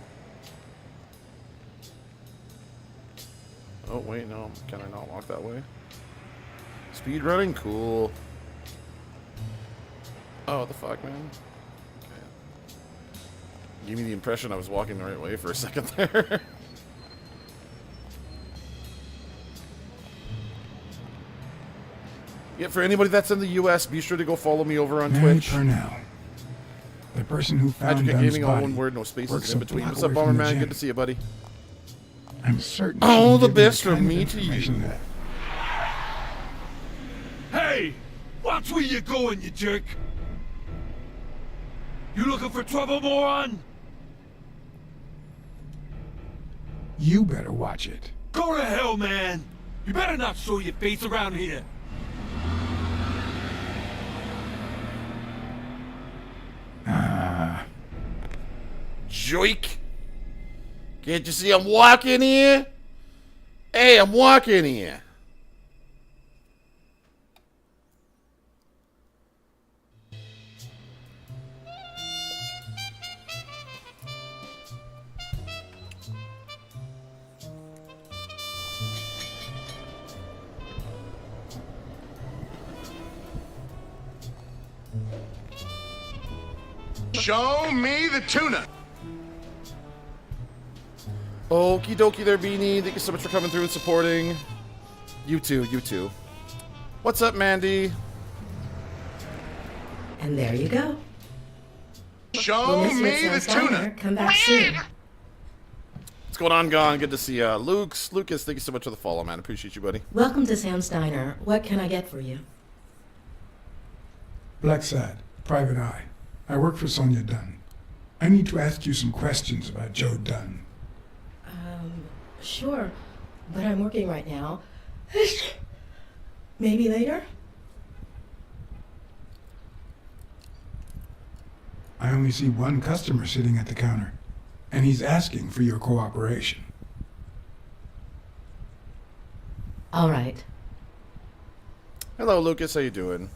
[SPEAKER 1] Oh wait, no, can I not walk that way? Speed running, cool. Oh, what the fuck, man? Okay. Gave me the impression I was walking the right way for a second there. Yeah, for anybody that's in the U.S., be sure to go follow me over on
[SPEAKER 2] Mary
[SPEAKER 1] Twitch.
[SPEAKER 2] Purnell, the person who found
[SPEAKER 1] Hydra Cat
[SPEAKER 2] Dunn's
[SPEAKER 1] Gaming, all
[SPEAKER 2] body,
[SPEAKER 1] one word, no spaces
[SPEAKER 2] works
[SPEAKER 1] in
[SPEAKER 2] a
[SPEAKER 1] between.
[SPEAKER 2] block
[SPEAKER 1] What's up,
[SPEAKER 2] away from
[SPEAKER 1] Bomberman?
[SPEAKER 2] the
[SPEAKER 1] Good
[SPEAKER 2] gym.
[SPEAKER 1] to see you, buddy.
[SPEAKER 2] I'm certain
[SPEAKER 1] All
[SPEAKER 2] she
[SPEAKER 1] the
[SPEAKER 2] can give
[SPEAKER 1] best
[SPEAKER 2] the
[SPEAKER 1] from
[SPEAKER 2] kind
[SPEAKER 1] me
[SPEAKER 2] of
[SPEAKER 1] to
[SPEAKER 2] information
[SPEAKER 1] you.
[SPEAKER 2] that-
[SPEAKER 3] Hey! Watch where you're going, you jerk! You looking for trouble, moron?
[SPEAKER 2] You better watch it.
[SPEAKER 3] Go to hell, man! You better not show your face around here!
[SPEAKER 1] Joik! Can't you see I'm walking here? Hey, I'm walking here.
[SPEAKER 9] Show me the tuna.
[SPEAKER 1] Okie dokie there, Beanie. Thank you so much for coming through and supporting. You too, you too. What's up, Mandy?
[SPEAKER 5] And there you go.
[SPEAKER 9] Show
[SPEAKER 5] Miss you
[SPEAKER 9] me
[SPEAKER 5] at
[SPEAKER 9] the
[SPEAKER 5] Sam's Diner.
[SPEAKER 9] tuna.
[SPEAKER 5] Come back soon.
[SPEAKER 1] What's going on, Gone? Good to see ya. Lucas, thank you so much for the follow, man. Appreciate you, buddy.
[SPEAKER 5] Welcome to Sam's Diner. What can I get for you?
[SPEAKER 2] Blacksad, Private Eye. I work for Sonia Dunn. I need to ask you some questions about Joe Dunn.
[SPEAKER 5] Sure, but I'm working right now. Maybe later?
[SPEAKER 2] I only see one customer sitting at the counter, and he's asking for your cooperation.
[SPEAKER 5] All right.
[SPEAKER 1] Hello, Lucas. How you doing?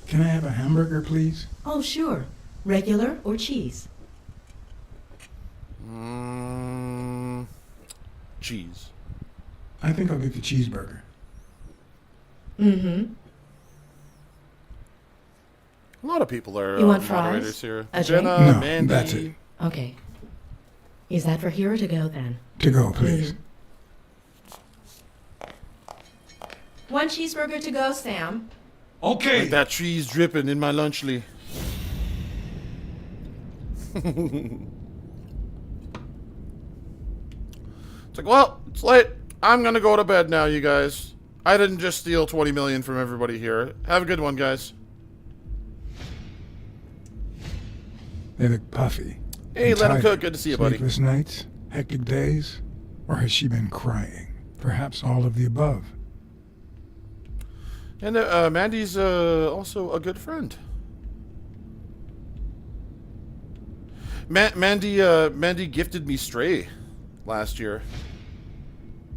[SPEAKER 2] Can I have a hamburger, please?
[SPEAKER 5] Oh, sure. Regular or cheese?
[SPEAKER 1] Cheese.
[SPEAKER 2] I think I'll get the cheeseburger.
[SPEAKER 5] Mm-hmm.
[SPEAKER 1] A lot of people are
[SPEAKER 5] You want
[SPEAKER 1] moderators
[SPEAKER 5] fries?
[SPEAKER 1] here.
[SPEAKER 5] A
[SPEAKER 1] Jenna,
[SPEAKER 5] drink?
[SPEAKER 2] No,
[SPEAKER 1] Mandy.
[SPEAKER 2] that's it.
[SPEAKER 5] Okay. Is that for here or to go then?
[SPEAKER 2] To go, please.
[SPEAKER 5] One cheeseburger to go, Sam.
[SPEAKER 3] Okay!
[SPEAKER 1] Like that cheese dripping in my lunchly. It's like, well, it's late. I'm gonna go to bed now, you guys. I didn't just steal 20 million from everybody here. Have a good one, guys.
[SPEAKER 2] They look puffy.
[SPEAKER 1] Hey,
[SPEAKER 2] and
[SPEAKER 1] let 'em
[SPEAKER 2] tired.
[SPEAKER 1] cook. Good to see you, buddy.
[SPEAKER 2] Sleepless nights? Hectic days? Or has she been crying? Perhaps all of the above.
[SPEAKER 1] And Mandy's also a good friend. Mandy gifted me Stray last year.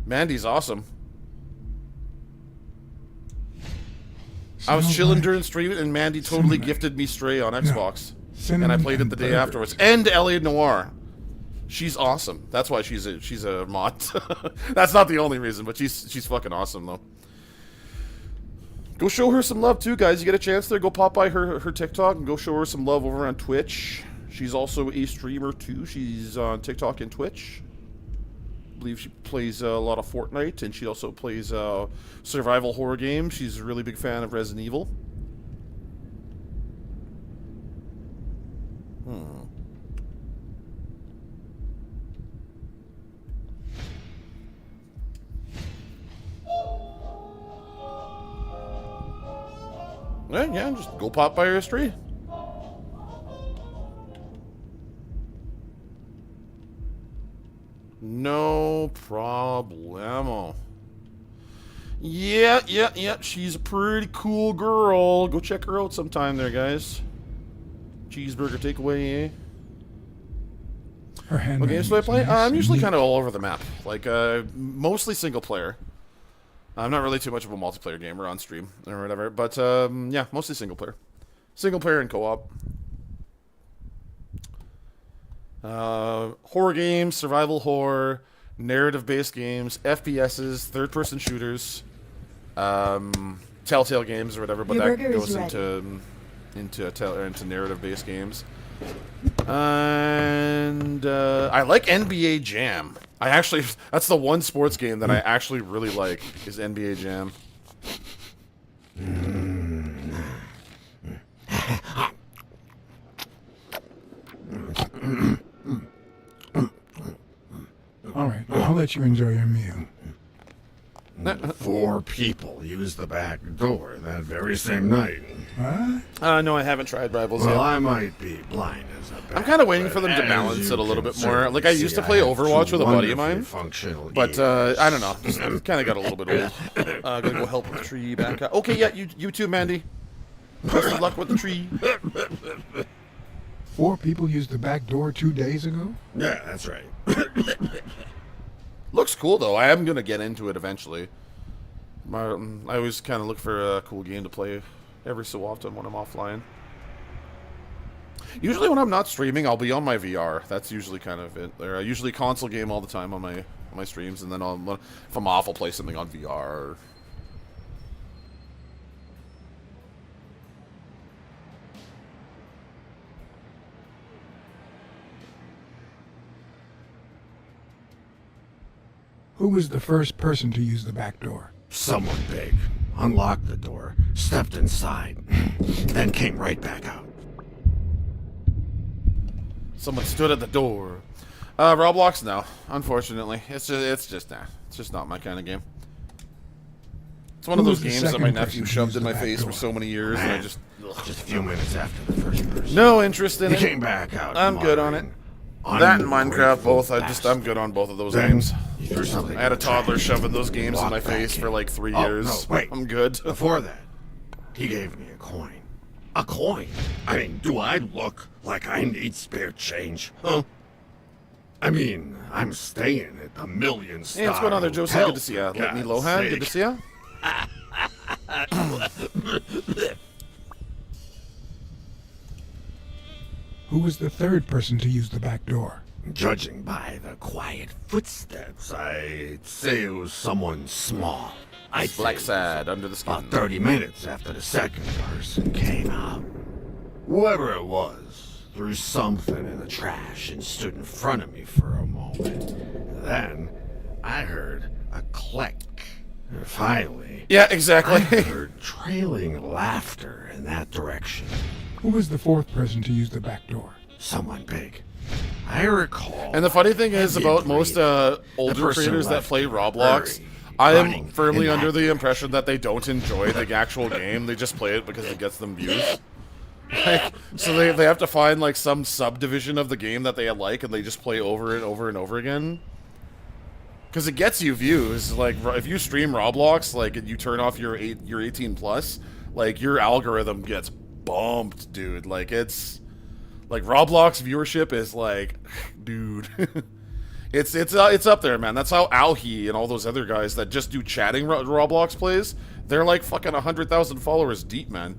[SPEAKER 1] Mandy's awesome. I was
[SPEAKER 2] Smells
[SPEAKER 1] chilling
[SPEAKER 2] like
[SPEAKER 1] during stream, and Mandy totally
[SPEAKER 2] cinnamon.
[SPEAKER 1] gifted me Stray on Xbox. And I
[SPEAKER 2] cinnamon
[SPEAKER 1] played it the day
[SPEAKER 2] burgers.
[SPEAKER 1] afterwards. And Elliot Noir. She's awesome. That's why she's a mod. That's not the only reason, but she's fucking awesome though. Go show her some love too, guys. You get a chance there, go pop by her TikTok and go show her some love over on Twitch. She's also a streamer too. She's on TikTok and Twitch. I believe she plays a lot of Fortnite, and she also plays survival horror games. She's a really big fan of Resident Evil. Yeah, just go pop by her stream. No problemo. Yeah. She's a pretty cool girl. Go check her out sometime there, guys. Cheeseburger takeaway, eh?
[SPEAKER 2] Her
[SPEAKER 1] What
[SPEAKER 2] handwriting
[SPEAKER 1] games do I
[SPEAKER 2] is
[SPEAKER 1] play?
[SPEAKER 2] nice
[SPEAKER 1] I'm
[SPEAKER 2] and
[SPEAKER 1] usually
[SPEAKER 2] neat.
[SPEAKER 1] kind of all over the map. Like, mostly single player. I'm not really too much of a multiplayer gamer on stream or whatever, but yeah, mostly single player. Single player and co-op. Horror games, survival horror, narrative-based games, FPSs, third-person shooters, Telltale games or whatever, but
[SPEAKER 5] Your
[SPEAKER 1] that
[SPEAKER 5] burger is
[SPEAKER 1] goes
[SPEAKER 5] ready.
[SPEAKER 1] into narrative-based games. And I like NBA Jam. That's the one sports game that I actually really like is NBA Jam.
[SPEAKER 2] All right, I'll let you enjoy your meal.
[SPEAKER 9] 4 people used the back door that very same night.
[SPEAKER 2] What?
[SPEAKER 1] No, I haven't tried Rivals
[SPEAKER 9] Well,
[SPEAKER 1] yet.
[SPEAKER 9] I might be blind as a bat,
[SPEAKER 1] I'm kind of waiting
[SPEAKER 9] but
[SPEAKER 1] for them to
[SPEAKER 9] as
[SPEAKER 1] balance
[SPEAKER 9] you
[SPEAKER 1] it a little
[SPEAKER 9] can
[SPEAKER 1] bit more.
[SPEAKER 9] certainly
[SPEAKER 1] Like, I used
[SPEAKER 9] see,
[SPEAKER 1] to play
[SPEAKER 9] I have
[SPEAKER 1] Overwatch
[SPEAKER 9] two
[SPEAKER 1] with a buddy of
[SPEAKER 9] wonderfully
[SPEAKER 1] mine,
[SPEAKER 9] functional
[SPEAKER 1] but
[SPEAKER 9] ears.
[SPEAKER 1] I don't know. Just kind of got a little bit old. Gonna go help with the tree back up. Okay, yeah, you too, Mandy. Best of luck with the tree.
[SPEAKER 2] 4 people used the back door 2 days ago?
[SPEAKER 9] Yeah, that's right.
[SPEAKER 1] Looks cool though. I am gonna get into it eventually. I always kind of look for a cool game to play every so often when I'm offline. Usually when I'm not streaming, I'll be on my VR. That's usually kind of it. I usually console game all the time on my streams, and then if I'm off, I'll play something on VR.
[SPEAKER 2] Who was the first person to use the back door?
[SPEAKER 9] Someone big unlocked the door, stepped inside, then came right back out.
[SPEAKER 1] Someone stood at the door. Roblox, no. Unfortunately, it's just not my kind of game. It's one of
[SPEAKER 2] Who
[SPEAKER 1] those
[SPEAKER 2] was the
[SPEAKER 1] games that
[SPEAKER 2] second
[SPEAKER 1] my
[SPEAKER 2] person
[SPEAKER 1] nephew
[SPEAKER 2] to
[SPEAKER 1] shoved
[SPEAKER 2] use
[SPEAKER 1] in
[SPEAKER 2] the
[SPEAKER 1] my
[SPEAKER 2] back
[SPEAKER 1] face for
[SPEAKER 2] door?
[SPEAKER 1] so many years, and I just
[SPEAKER 9] Just a few minutes after the first person.
[SPEAKER 1] no interest in
[SPEAKER 9] He
[SPEAKER 1] it.
[SPEAKER 9] came back out.
[SPEAKER 1] I'm good on it.
[SPEAKER 9] muttering,
[SPEAKER 1] That and Minecraft,
[SPEAKER 9] "Ungrateful
[SPEAKER 1] both. I'm
[SPEAKER 9] bastard."
[SPEAKER 1] good on both of those
[SPEAKER 9] Then
[SPEAKER 1] games.
[SPEAKER 9] he threw something
[SPEAKER 1] I had a
[SPEAKER 9] in the
[SPEAKER 1] toddler
[SPEAKER 9] trash.
[SPEAKER 1] shoving those games in
[SPEAKER 9] Walked
[SPEAKER 1] my
[SPEAKER 9] back
[SPEAKER 1] face for
[SPEAKER 9] in.
[SPEAKER 1] like 3
[SPEAKER 9] Oh,
[SPEAKER 1] years.
[SPEAKER 9] no, wait.
[SPEAKER 1] I'm good.
[SPEAKER 9] Before that, he gave me a coin. A coin? I mean, do I look like I need spare change? Huh? I mean, I'm staying at the Million Star.
[SPEAKER 1] Hey, what's going on there, Josie?
[SPEAKER 9] Hotel,
[SPEAKER 1] Good to see ya.
[SPEAKER 9] for
[SPEAKER 1] Let me
[SPEAKER 9] God's
[SPEAKER 1] Lohan. Good to
[SPEAKER 9] sake.
[SPEAKER 1] see ya.
[SPEAKER 2] Who was the third person to use the back door?
[SPEAKER 9] Judging by the quiet footsteps, I'd say it was someone small. I'd say
[SPEAKER 1] Black
[SPEAKER 9] it was
[SPEAKER 1] sad under the skin.
[SPEAKER 9] about 30 minutes after the second person came out. Whoever it was threw something in the trash and stood in front of me for a moment. Then I heard a click. And finally,
[SPEAKER 1] Yeah,
[SPEAKER 9] I
[SPEAKER 1] exactly.
[SPEAKER 9] heard trailing laughter in that direction.
[SPEAKER 2] Who was the fourth person to use the back door?
[SPEAKER 9] Someone big. I recall.
[SPEAKER 1] And the funny thing is
[SPEAKER 9] heavy
[SPEAKER 1] about most
[SPEAKER 9] breathing.
[SPEAKER 1] older
[SPEAKER 9] The person
[SPEAKER 1] creators that
[SPEAKER 9] left
[SPEAKER 1] play
[SPEAKER 9] in a
[SPEAKER 1] Roblox,
[SPEAKER 9] hurry,
[SPEAKER 1] I am
[SPEAKER 9] running
[SPEAKER 1] firmly
[SPEAKER 9] in
[SPEAKER 1] under
[SPEAKER 9] that
[SPEAKER 1] the impression that they don't enjoy the actual game. They just play it because it gets them views. So they have to find like some subdivision of the game that they like, and they just play over and over and over again. Because it gets you views. Like if you stream Roblox, like and you turn off your 18 plus, like your algorithm gets bumped, dude. Like it's like Roblox viewership is like, dude, it's up there, man. That's how Alhi and all those other guys that just do chatting Roblox plays. They're like fucking 100,000 followers deep, man.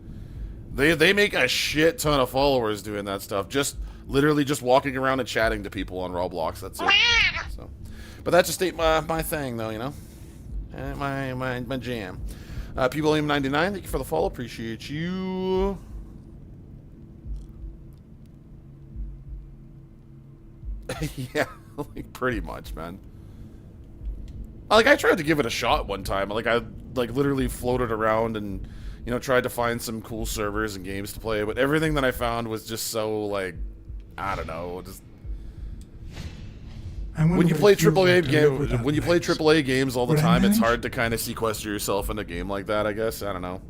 [SPEAKER 1] They make a shit ton of followers doing that stuff. Just literally just walking around and chatting to people on Roblox. That's it. So, but that just ain't my thing, though, you know. My jam. People 99, thank you for the follow. Appreciate you. Yeah, like pretty much, man. Like I tried to give it a shot one time. Like I literally floated around and tried to find some cool servers and games to play, but everything that I found was just so like I don't know, just when you play AAA games all the
[SPEAKER 2] Would I
[SPEAKER 1] time, it's
[SPEAKER 2] manage?
[SPEAKER 1] hard to kind of sequester yourself in a game like that, I guess. I don't know.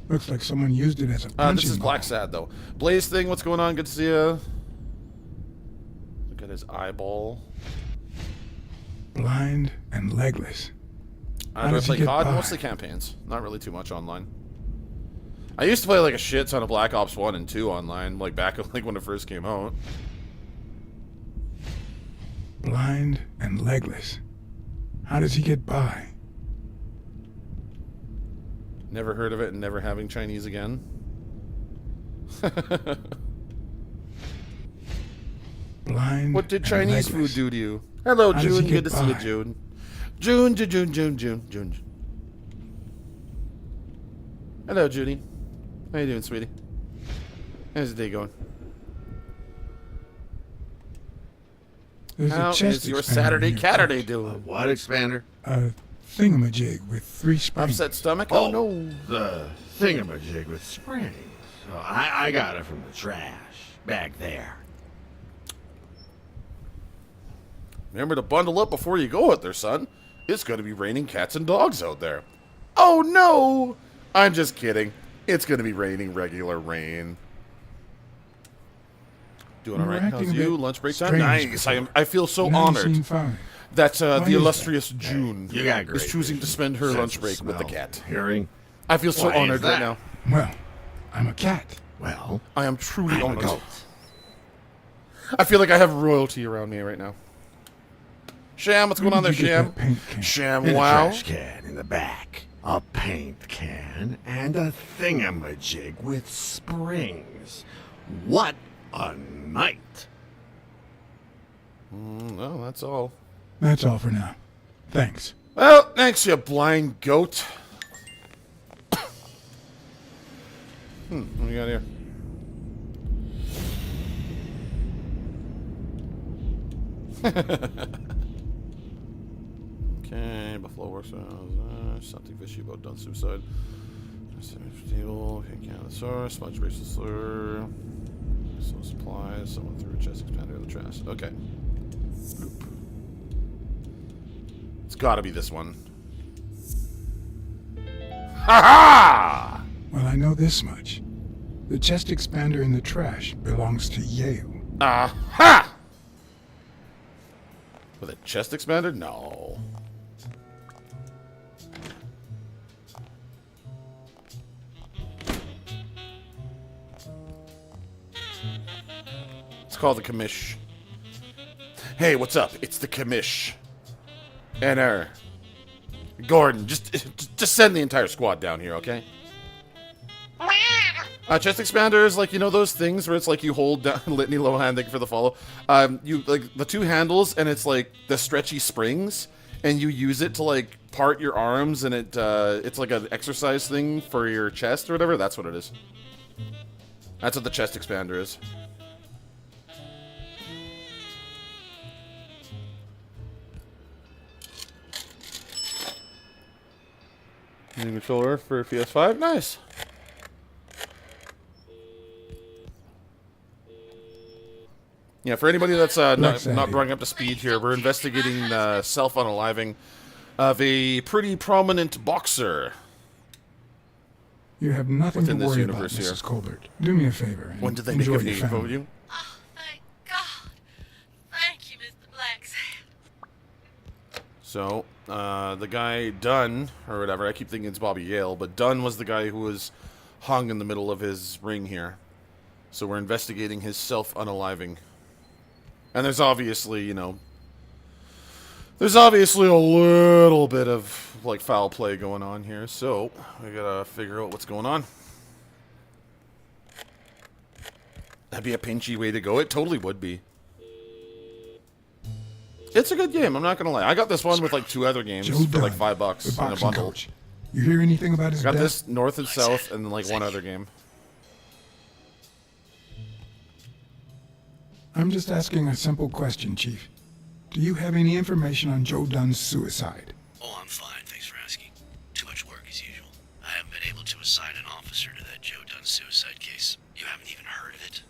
[SPEAKER 2] Looks like someone used it as a punching
[SPEAKER 1] This is Black
[SPEAKER 2] ball.
[SPEAKER 1] Sad though. Blaze thing, what's going on? Good to see ya. Look at his eyeball.
[SPEAKER 2] Blind and legless.
[SPEAKER 1] I
[SPEAKER 2] does he
[SPEAKER 1] play
[SPEAKER 2] get
[SPEAKER 1] COD,
[SPEAKER 2] by?
[SPEAKER 1] mostly campaigns. Not really too much online. I used to play like a shit ton of Black Ops 1 and 2 online, like back like when it first came out.
[SPEAKER 2] Blind and legless. How does he get by?
[SPEAKER 1] Never heard of it and never having Chinese again.
[SPEAKER 2] Blind.
[SPEAKER 1] What did
[SPEAKER 2] and
[SPEAKER 1] Chinese food
[SPEAKER 2] legless.
[SPEAKER 1] do to you? Hello,
[SPEAKER 2] How does he
[SPEAKER 1] June. Good
[SPEAKER 2] get
[SPEAKER 1] to see you,
[SPEAKER 2] by?
[SPEAKER 1] June. June. Hello, Judy. How you doing, sweetie? How's the day going?
[SPEAKER 2] There's
[SPEAKER 1] How
[SPEAKER 2] a chest
[SPEAKER 1] is your
[SPEAKER 2] expander
[SPEAKER 1] Saturday
[SPEAKER 2] in your
[SPEAKER 1] Catterday
[SPEAKER 2] coat.
[SPEAKER 1] doing?
[SPEAKER 9] What expander?
[SPEAKER 2] A thingamajig with 3 springs.
[SPEAKER 1] Upset stomach? Oh, no.
[SPEAKER 9] The thingamajig with springs. Oh, I got it from the trash. Back there.
[SPEAKER 1] Remember to bundle up before you go out there, son. It's going to be raining cats and dogs out there. Oh, no. I'm just kidding. It's going to be raining regular rain. Doing all
[SPEAKER 2] You were
[SPEAKER 1] right? How's
[SPEAKER 2] acting a
[SPEAKER 1] you?
[SPEAKER 2] bit
[SPEAKER 1] Lunch break time?
[SPEAKER 2] strange
[SPEAKER 1] Nice.
[SPEAKER 2] before.
[SPEAKER 1] I feel so
[SPEAKER 2] Now you
[SPEAKER 1] honored
[SPEAKER 2] seem fine.
[SPEAKER 1] that
[SPEAKER 2] Why
[SPEAKER 1] the
[SPEAKER 2] is
[SPEAKER 1] illustrious June
[SPEAKER 9] You got great
[SPEAKER 1] is choosing to
[SPEAKER 9] vision,
[SPEAKER 1] spend her
[SPEAKER 9] sense
[SPEAKER 1] lunch
[SPEAKER 9] of
[SPEAKER 1] break with the
[SPEAKER 9] smell,
[SPEAKER 1] cat.
[SPEAKER 9] Hearing.
[SPEAKER 1] I feel so
[SPEAKER 9] Why is
[SPEAKER 1] honored right
[SPEAKER 9] that?
[SPEAKER 1] now.
[SPEAKER 2] Well, I'm a cat.
[SPEAKER 9] Well,
[SPEAKER 1] I am truly
[SPEAKER 9] I'm a
[SPEAKER 1] honored.
[SPEAKER 9] goat.
[SPEAKER 1] I feel like I have royalty around me right now. Sham, what's
[SPEAKER 2] Where
[SPEAKER 1] going on there,
[SPEAKER 2] did you get
[SPEAKER 1] Sham?
[SPEAKER 2] that paint can?
[SPEAKER 1] Sham,
[SPEAKER 9] In a
[SPEAKER 1] wow.
[SPEAKER 9] trash can in the back. A paint can and a thingamajig with springs. What a night.
[SPEAKER 1] No, that's all.
[SPEAKER 2] That's all for now. Thanks.
[SPEAKER 1] Well, thanks, you blind goat. What do you got here? Okay, Buffalo works. Something fishy about done suicide. Table, can't count the source. Smudge bracelet slur. So supplies. Someone threw a chest expander in the trash. Okay. Bloop. It's got to be this one. Ha ha!
[SPEAKER 2] Well, I know this much. The chest expander in the trash belongs to Yale.
[SPEAKER 1] Aha! With a chest expander? No. It's called the commish. Hey, what's up? It's the commish. And Gordon, just send the entire squad down here, okay? Chest expander is like, you know those things where it's like you hold down Litany Lohan, thank you for the follow. You like the two handles and it's like the stretchy springs and you use it to like part your arms and it's like an exercise thing for your chest or whatever. That's what it is. That's what the chest expander is. New controller for PS5. Nice. Yeah, for anybody that's not brought up to speed here, we're investigating the self-unaliving of a pretty prominent boxer.
[SPEAKER 2] You have nothing
[SPEAKER 1] Within
[SPEAKER 2] to
[SPEAKER 1] this
[SPEAKER 2] worry about,
[SPEAKER 1] universe here.
[SPEAKER 2] Mrs. Colbert. Do me a favor. And
[SPEAKER 1] When did they make
[SPEAKER 2] enjoy
[SPEAKER 1] a
[SPEAKER 2] your
[SPEAKER 1] name for
[SPEAKER 2] family.
[SPEAKER 1] you?
[SPEAKER 7] Oh, thank God. Thank you, Mr. Blacksad.
[SPEAKER 1] So, the guy Dunn, or whatever, I keep thinking it's Bobby Yale, but Dunn was the guy who was hung in the middle of his ring here. So we're investigating his self-unaliving. And there's obviously, there's obviously a little bit of, like, foul play going on here. So, we gotta figure out what's going on. That'd be a pinchy way to go. It totally would be. It's a good game, I'm not gonna lie. I got this one with, like, 2 other games
[SPEAKER 2] Joe
[SPEAKER 1] for, like,
[SPEAKER 2] Dunn,
[SPEAKER 1] $5
[SPEAKER 2] the
[SPEAKER 1] in a
[SPEAKER 2] boxing
[SPEAKER 1] bundle.
[SPEAKER 2] coach. You hear anything about his
[SPEAKER 1] Got
[SPEAKER 2] death?
[SPEAKER 1] this North and South and, like, one other game.
[SPEAKER 2] I'm just asking a simple question, Chief. Do you have any information on Joe Dunn's suicide?
[SPEAKER 10] Oh, I'm fine, thanks for asking. Too much work as usual. I haven't been able to assign an officer to that Joe Dunn suicide case. You haven't even heard of it?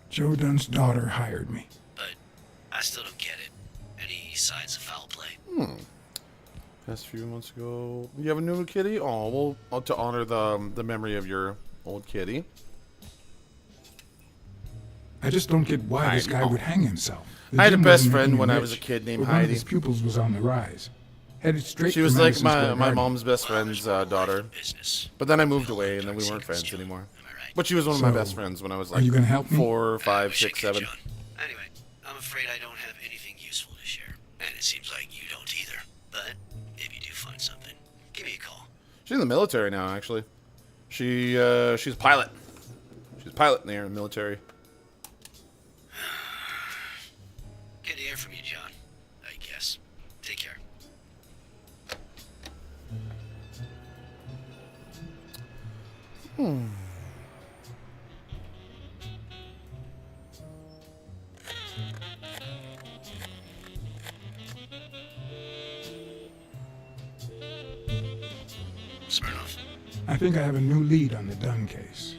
[SPEAKER 2] Joe Dunn's daughter hired me.
[SPEAKER 10] But I still don't get it. Any signs of foul play?
[SPEAKER 1] Past few months ago, you have a new kitty? Oh, well, to honor the memory of your old kitty.
[SPEAKER 2] I just don't get why this guy
[SPEAKER 1] know.
[SPEAKER 2] would hang himself.
[SPEAKER 1] I had a
[SPEAKER 2] gym
[SPEAKER 1] best
[SPEAKER 2] wasn't
[SPEAKER 1] friend
[SPEAKER 2] making
[SPEAKER 1] when
[SPEAKER 2] him
[SPEAKER 1] I was a
[SPEAKER 2] rich,
[SPEAKER 1] kid named
[SPEAKER 2] but one of
[SPEAKER 1] Heidi.
[SPEAKER 2] his pupils was on the rise. Headed straight
[SPEAKER 1] She
[SPEAKER 2] for
[SPEAKER 1] was like
[SPEAKER 2] Madison Square
[SPEAKER 1] my
[SPEAKER 2] Garden.
[SPEAKER 1] mom's best friend's daughter.
[SPEAKER 10] Business.
[SPEAKER 1] But then I moved away, and then we weren't friends anymore.
[SPEAKER 10] Am I right?
[SPEAKER 1] But she was one of my
[SPEAKER 2] So,
[SPEAKER 1] best friends when I was
[SPEAKER 2] are
[SPEAKER 1] like
[SPEAKER 2] you gonna help me?
[SPEAKER 1] 4,
[SPEAKER 10] I
[SPEAKER 1] 5,
[SPEAKER 10] wish I
[SPEAKER 1] 6,
[SPEAKER 10] could,
[SPEAKER 1] 7.
[SPEAKER 10] John. Anyway, I'm afraid I don't have anything useful to share. And it seems like you don't either. But if you do find something, give me a call.
[SPEAKER 1] She's in the military now, actually. She's a pilot. She's a pilot in the air in the military.
[SPEAKER 10] Good to hear from you, John. I guess. Take care. Smirnoff.
[SPEAKER 2] I think I have a new lead on the Dunn case.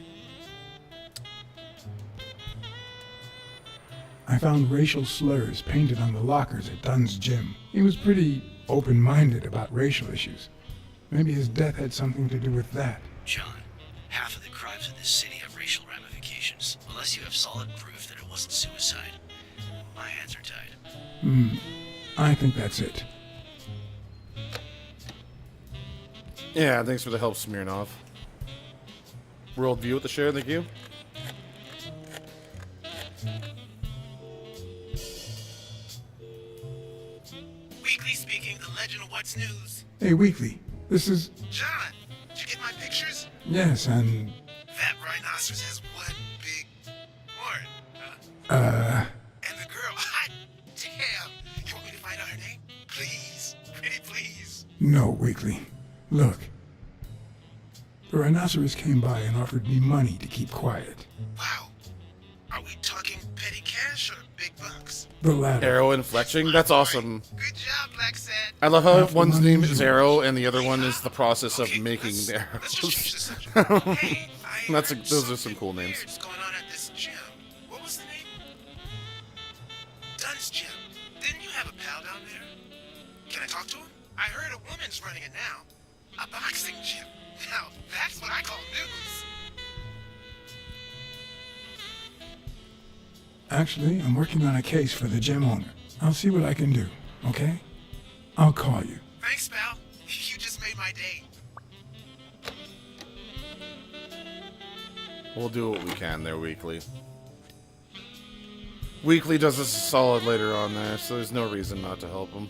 [SPEAKER 2] I found racial slurs painted on the lockers at Dunn's gym. He was pretty open-minded about racial issues. Maybe his death had something to do with that.
[SPEAKER 10] John, half of the crimes in this city have racial ramifications. Unless you have solid proof that it wasn't suicide, my hands are tied.
[SPEAKER 2] I think that's it.
[SPEAKER 1] Yeah, thanks for the help, Smirnov. Worldview with the share, thank you.
[SPEAKER 4] Weekly speaking, the legend of what's news.
[SPEAKER 2] Hey, Weekly, this is...
[SPEAKER 4] John, did you get my pictures?
[SPEAKER 2] Yes, and...
[SPEAKER 4] That rhinoceros has one big horn. And the girl, hot damn. You want me to find out her name? Please, pretty please.
[SPEAKER 2] No, Weekly. Look. The rhinoceros came by and offered me money to keep quiet.
[SPEAKER 4] Wow. Are we talking petty cash or big bucks?
[SPEAKER 2] The latter.
[SPEAKER 1] Arrow and fletching, that's awesome.
[SPEAKER 4] Good job, Black Sad.
[SPEAKER 1] I love how
[SPEAKER 2] Half the
[SPEAKER 1] one's
[SPEAKER 2] money
[SPEAKER 1] name
[SPEAKER 2] is
[SPEAKER 1] is
[SPEAKER 2] yours.
[SPEAKER 1] Arrow and the other one is the process of
[SPEAKER 4] Okay,
[SPEAKER 1] making
[SPEAKER 4] let's-
[SPEAKER 1] the
[SPEAKER 4] let's just change the
[SPEAKER 1] arrows.
[SPEAKER 4] subject. Hey, I
[SPEAKER 1] That's
[SPEAKER 4] heard
[SPEAKER 1] those are some
[SPEAKER 4] something
[SPEAKER 1] cool names.
[SPEAKER 4] weird's going on at this gym. What was the name? Dunn's gym. Didn't you have a pal down there? Can I talk to him? I heard a woman's running it now. A boxing gym. Now, that's what I call news.
[SPEAKER 2] Actually, I'm working on a case for the gym owner. I'll see what I can do, okay? I'll call you.
[SPEAKER 4] Thanks, pal. You just made my day.
[SPEAKER 1] We'll do what we can there, Weekly. Weekly does us a solid later on there, so there's no reason not to help him.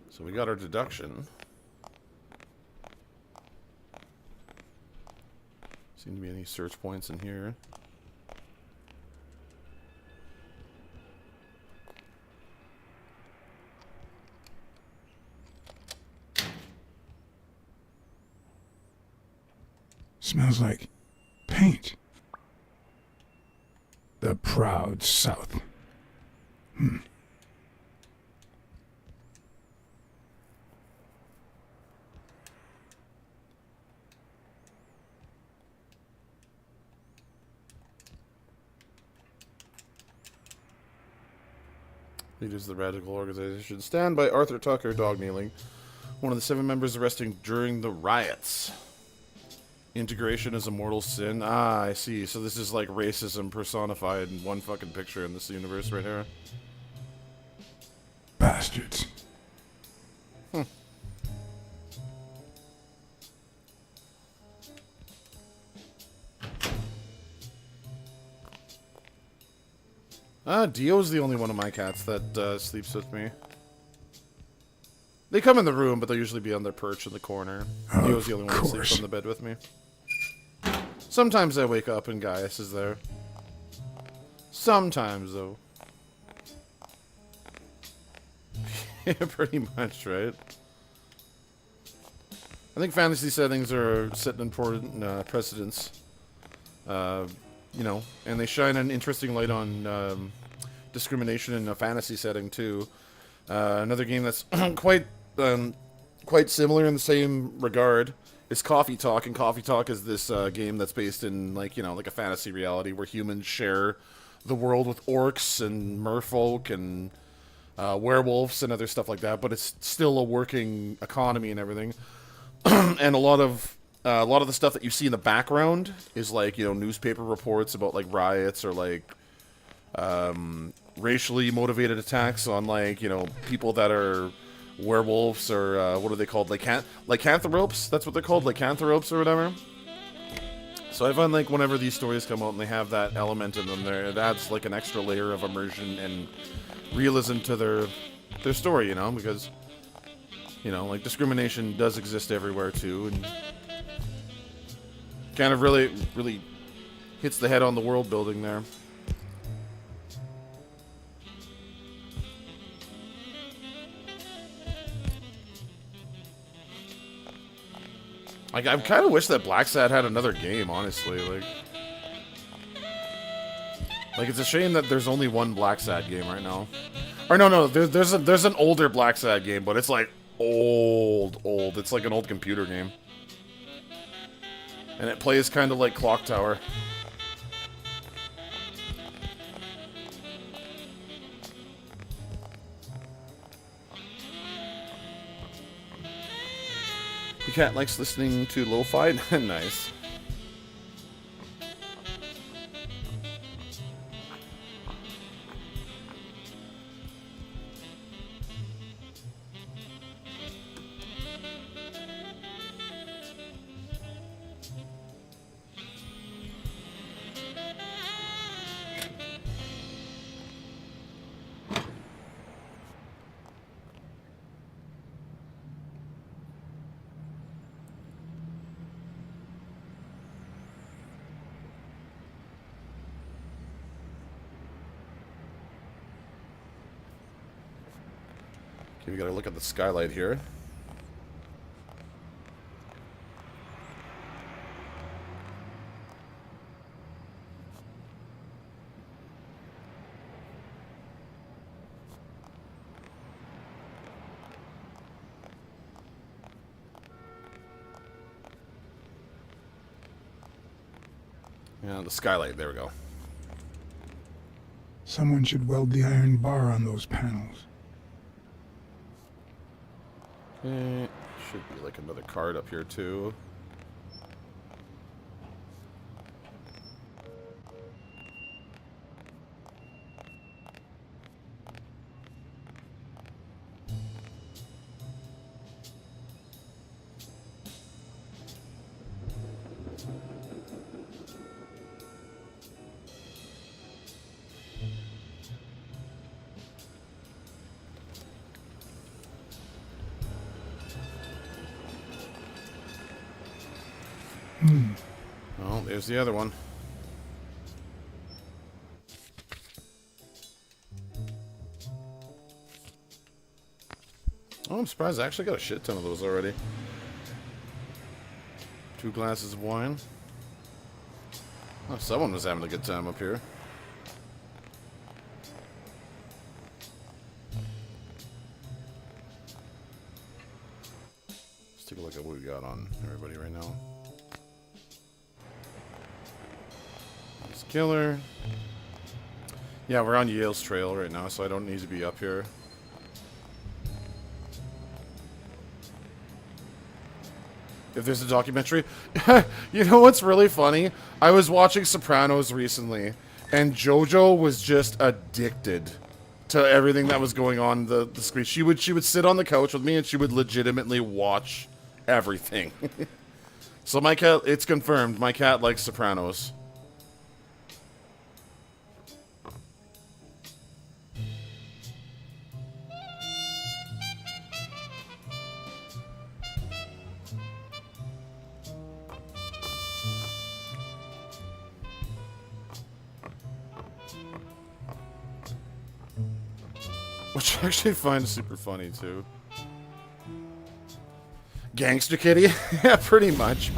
[SPEAKER 1] So we got our deduction. Seem to be any search points in here.
[SPEAKER 2] Smells like paint. The proud South.
[SPEAKER 1] Leaders of the radical organization stand by Arthur Tucker, dog kneeling. One of the 7 members arrested during the riots. Integration is a mortal sin. Ah, I see. So this is like racism personified in one fucking picture in this universe right here.
[SPEAKER 2] Bastards.
[SPEAKER 1] Dio's the only one of my cats that sleeps with me. They come in the room, but they'll usually be on their perch in the corner. Dio's the only one that sleeps
[SPEAKER 2] course.
[SPEAKER 1] on the bed with me. Sometimes I wake up and Gaius is there. Sometimes, though. Yeah, pretty much, right? I think fantasy settings are setting important precedents. You know, and they shine an interesting light on discrimination in a fantasy setting too. Another game that's quite similar in the same regard is Coffee Talk, and Coffee Talk is this game that's based in like a fantasy reality where humans share the world with orcs and merfolk and werewolves and other stuff like that, but it's still a working economy and everything. And a lot of A lot of the stuff that you see in the background is like, you know, newspaper reports about like riots or like racially motivated attacks on like, you know, people that are werewolves or what are they called? Lycanthropes? That's what they're called, lycanthropes or whatever. So I find like whenever these stories come out and they have that element in them, there it adds like an extra layer of immersion and realism to their story, you know, because you know, like discrimination does exist everywhere too, and kind of really hits the head on the world building there. Like, I kind of wish that Black Sad had another game, honestly. Like it's a shame that there's only one Black Sad game right now. Or no, there's an older Black Sad game, but it's like old. It's like an old computer game, and it plays kind of like Clock Tower. The cat likes listening to lo-fi. Nice. Okay, we gotta look at the skylight here. Yeah, the skylight, there we go.
[SPEAKER 2] Someone should weld the iron bar on those panels.
[SPEAKER 1] Should be like another card up here too. Oh, there's the other one. Oh, I'm surprised I actually got a shit ton of those already. 2 glasses of wine. Oh, someone was having a good time up here. Let's take a look at what we got on everybody right now. Killer. Yeah, we're on Yale's trail right now, so I don't need to be up here. If there's a documentary. You know what's really funny? I was watching Sopranos recently, and JoJo was just addicted to everything that was going on the screen. She would sit on the couch with me, and she would legitimately watch everything. So my cat, it's confirmed, my cat likes Sopranos. Which I actually find super funny, too. Gangster Kitty? Yeah, pretty much.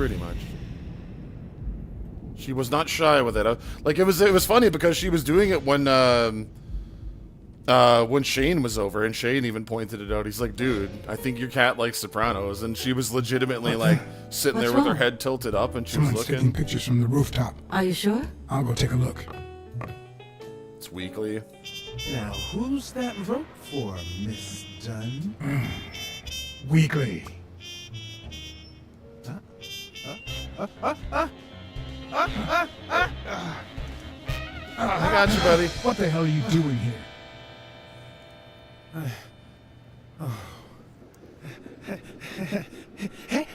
[SPEAKER 1] She was not shy with it. Like, it was funny because she was doing it when Shane was over, and Shane even pointed it out. He's like, dude, I think your cat likes Sopranos. And she was legitimately, like, sitting there with her head tilted up, and she was
[SPEAKER 2] Someone's
[SPEAKER 1] looking.
[SPEAKER 2] taking pictures from the rooftop.
[SPEAKER 5] Are you sure?
[SPEAKER 2] I'll go take a look.
[SPEAKER 1] It's weekly.
[SPEAKER 3] Now, who's that rope for, Miss Dunn?
[SPEAKER 2] Weekly.
[SPEAKER 3] Huh? Huh?
[SPEAKER 1] I got you, buddy.
[SPEAKER 2] What the hell are you doing here?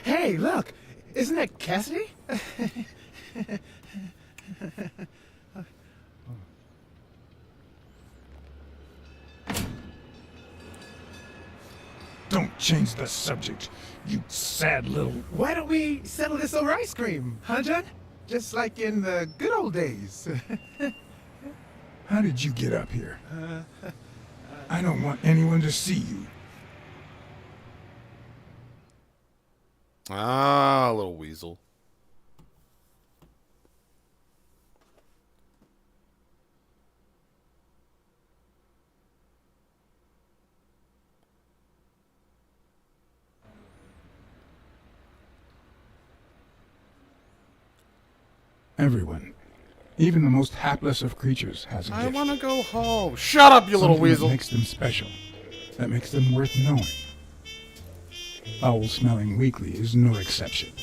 [SPEAKER 8] Hey, look! Isn't that Cassidy?
[SPEAKER 2] Don't change the subject, you sad little...
[SPEAKER 8] Why don't we settle this over ice cream, huh, John? Just like in the good old days.
[SPEAKER 2] How did you get up here? I don't want anyone to see you.
[SPEAKER 1] Ah, little weasel.
[SPEAKER 2] Everyone, even the most hapless of creatures, has a
[SPEAKER 1] I
[SPEAKER 2] gift.
[SPEAKER 1] want to go home. Shut up, you little
[SPEAKER 2] Something
[SPEAKER 1] weasel.
[SPEAKER 2] that makes them special. That makes them worth knowing. Foul-smelling Weekly is no exception.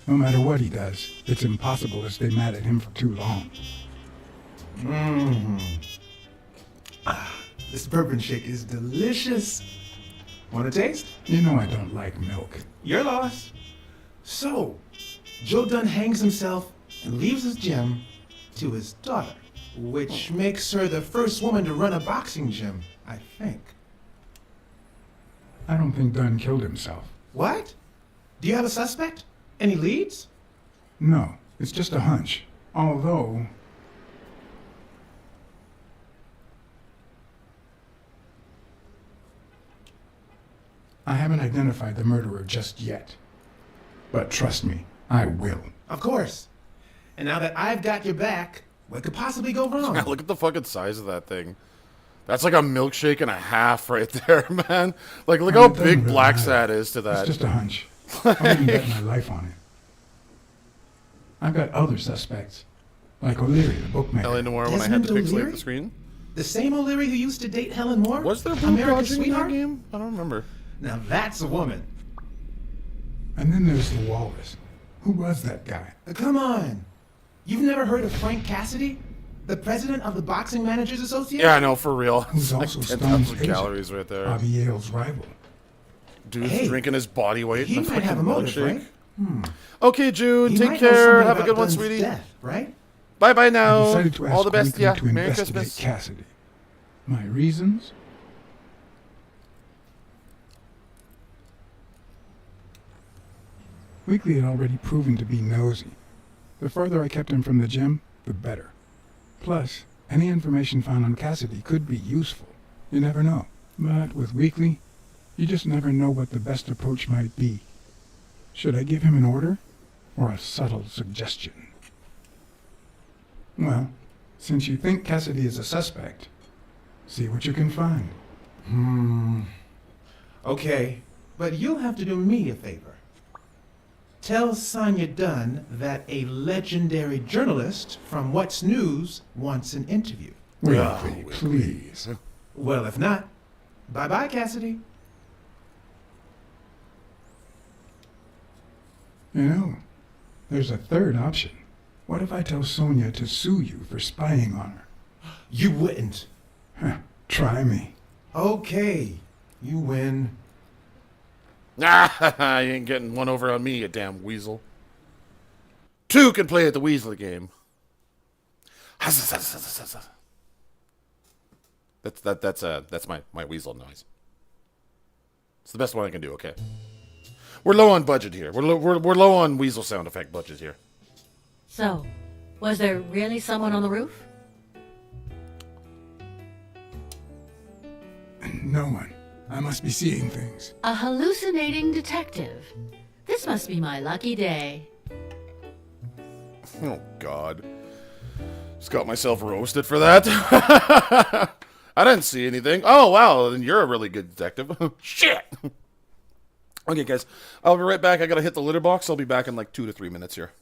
[SPEAKER 2] No matter what he does, it's impossible to stay mad at him for too long.
[SPEAKER 8] This bourbon shake is delicious. Want a taste?
[SPEAKER 2] You know I don't like milk.
[SPEAKER 8] Your loss. So, Joe Dunn hangs himself and leaves his gym to his daughter, which makes her the first woman to run a boxing gym, I think.
[SPEAKER 2] I don't think Dunn killed himself.
[SPEAKER 8] What? Do you have a suspect? Any leads?
[SPEAKER 2] No, it's just a hunch. Although... I haven't identified the murderer just yet. But trust me, I will.
[SPEAKER 8] Of course. And now that I've got your back, what could possibly go wrong?
[SPEAKER 1] Look at the fucking size of that thing. That's like a milkshake and a half right there, man. Like, look
[SPEAKER 2] Well,
[SPEAKER 1] how
[SPEAKER 2] it doesn't
[SPEAKER 1] big
[SPEAKER 2] really
[SPEAKER 1] Black
[SPEAKER 2] matter.
[SPEAKER 1] Sad is to that.
[SPEAKER 2] It's just a hunch. I wouldn't bet my life on it. I've got other suspects, like O'Leary, the bookmaker.
[SPEAKER 1] Ellie Noir when I had to
[SPEAKER 8] Desmond
[SPEAKER 1] pixelate
[SPEAKER 8] O'Leary?
[SPEAKER 1] the screen.
[SPEAKER 8] The same O'Leary who used to date Helen Moore?
[SPEAKER 1] Was there blue
[SPEAKER 8] America's
[SPEAKER 1] dodging in that
[SPEAKER 8] sweetheart?
[SPEAKER 1] game? I don't remember.
[SPEAKER 8] Now that's a woman.
[SPEAKER 2] And then there's the Walrus. Who was that guy?
[SPEAKER 8] Come on. You've never heard of Frank Cassidy? The president of the Boxing Managers Association?
[SPEAKER 1] Yeah, I know, for real.
[SPEAKER 2] Who's
[SPEAKER 1] It's like
[SPEAKER 2] also
[SPEAKER 1] 10,000
[SPEAKER 2] Stone's agent,
[SPEAKER 1] calories right there.
[SPEAKER 2] Bobby Yale's rival.
[SPEAKER 1] Dude's
[SPEAKER 8] Hey,
[SPEAKER 1] drinking his body weight
[SPEAKER 8] He
[SPEAKER 1] in a
[SPEAKER 8] might have a
[SPEAKER 1] fucking
[SPEAKER 8] motive,
[SPEAKER 1] milkshake.
[SPEAKER 8] right?
[SPEAKER 1] Okay, June,
[SPEAKER 8] He
[SPEAKER 1] take
[SPEAKER 8] might know
[SPEAKER 1] care.
[SPEAKER 8] something
[SPEAKER 1] Have a
[SPEAKER 8] about
[SPEAKER 1] good one,
[SPEAKER 8] Dunn's
[SPEAKER 1] sweetie.
[SPEAKER 8] death, right?
[SPEAKER 1] Bye-bye
[SPEAKER 2] I
[SPEAKER 1] now.
[SPEAKER 2] decided to ask
[SPEAKER 1] All the best.
[SPEAKER 2] Weekly
[SPEAKER 1] Yeah,
[SPEAKER 2] to
[SPEAKER 1] Merry
[SPEAKER 2] investigate
[SPEAKER 1] Christmas.
[SPEAKER 2] Cassidy. My reasons? Weekly had already proven to be nosy. The further I kept him from the gym, the better. Plus, any information found on Cassidy could be useful. You never know. But with Weekly, you just never know what the best approach might be. Should I give him an order, or a subtle suggestion? Well, since you think Cassidy is a suspect, see what you can find.
[SPEAKER 8] Okay, but you'll have to do me a favor. Tell Sonia Dunn that a legendary journalist from What's News wants an interview.
[SPEAKER 2] Weekly, please.
[SPEAKER 8] Well, if not, bye-bye, Cassidy.
[SPEAKER 2] You know, there's a third option. What if I tell Sonia to sue you for spying on her?
[SPEAKER 8] You wouldn't.
[SPEAKER 2] Try me.
[SPEAKER 8] Okay, you win.
[SPEAKER 1] Ah, you ain't getting one over on me, you damn weasel. Two can play at the weasel game. That's my weasel noise. It's the best one I can do. Okay, we're low on budget here. We're low on weasel sound effect budget here.
[SPEAKER 5] So, was there really someone on the roof?
[SPEAKER 2] No one. I must be seeing things.
[SPEAKER 5] A hallucinating detective. This must be my lucky day.
[SPEAKER 1] Oh God, just got myself roasted for that. I didn't see anything. Oh wow, then you're a really good detective. Shit. Okay, guys, I'll be right back. I gotta hit the litter box. I'll be back in like 2 to 3 minutes here.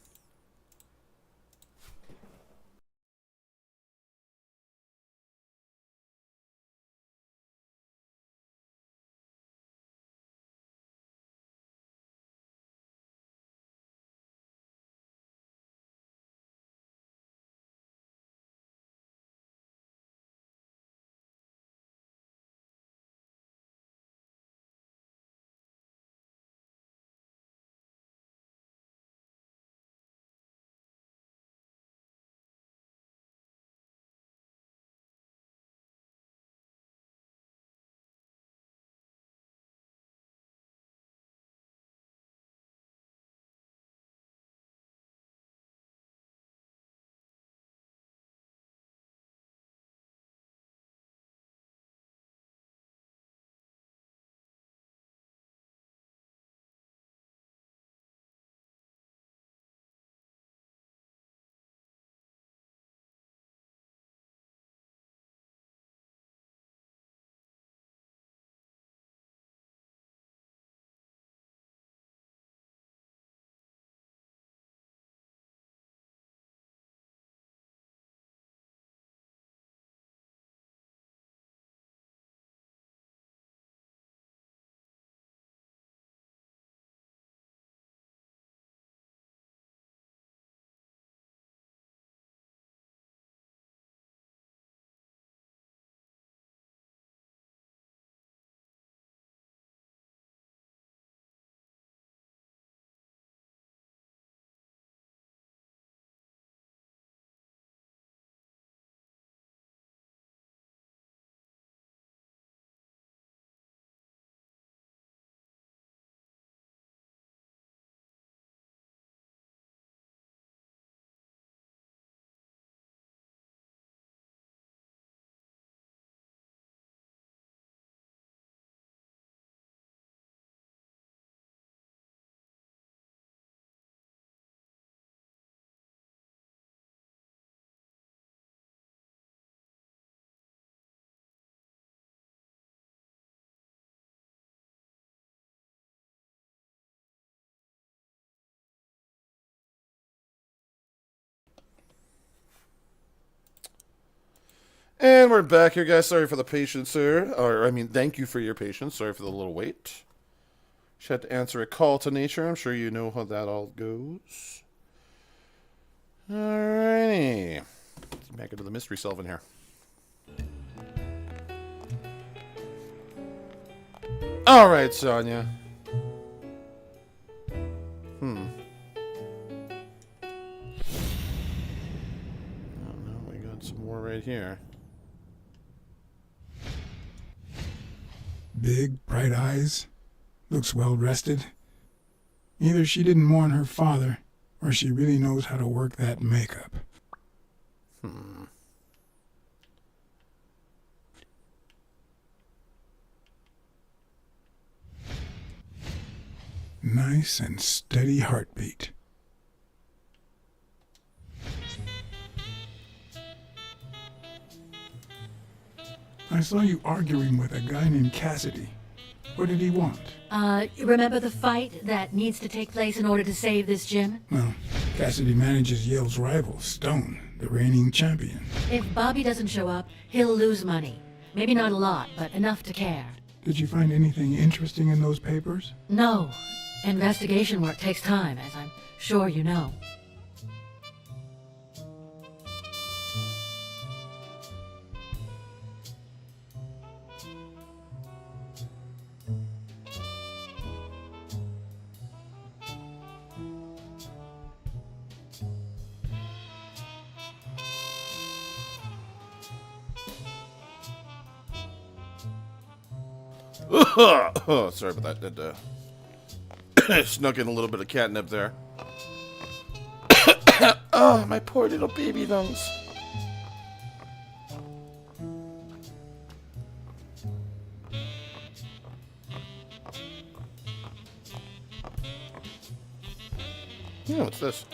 [SPEAKER 1] And we're back here, guys. Sorry for the patience, sir. Or, I mean, thank you for your patience. Sorry for the little wait. She had to answer a call to nature. I'm sure you know how that all goes. Alrighty. Let's get back into the mystery solving here. Alright, Sonya. Oh, no, we got some more right here.
[SPEAKER 2] Big, bright eyes. Looks well rested. Either she didn't mourn her father, or she really knows how to work that makeup. Nice and steady heartbeat. I saw you arguing with a guy named Cassidy. What did he want?
[SPEAKER 5] Remember the fight that needs to take place in order to save this gym?
[SPEAKER 2] Well, Cassidy manages Yale's rival, Stone, the reigning champion.
[SPEAKER 5] If Bobby doesn't show up, he'll lose money. Maybe not a lot, but enough to care.
[SPEAKER 2] Did you find anything interesting in those papers?
[SPEAKER 5] No. Investigation work takes time, as I'm sure you know.
[SPEAKER 1] Oh, sorry about that. Snuck in a little bit of catnip there. Oh, my poor little baby lungs. Yeah, what's this?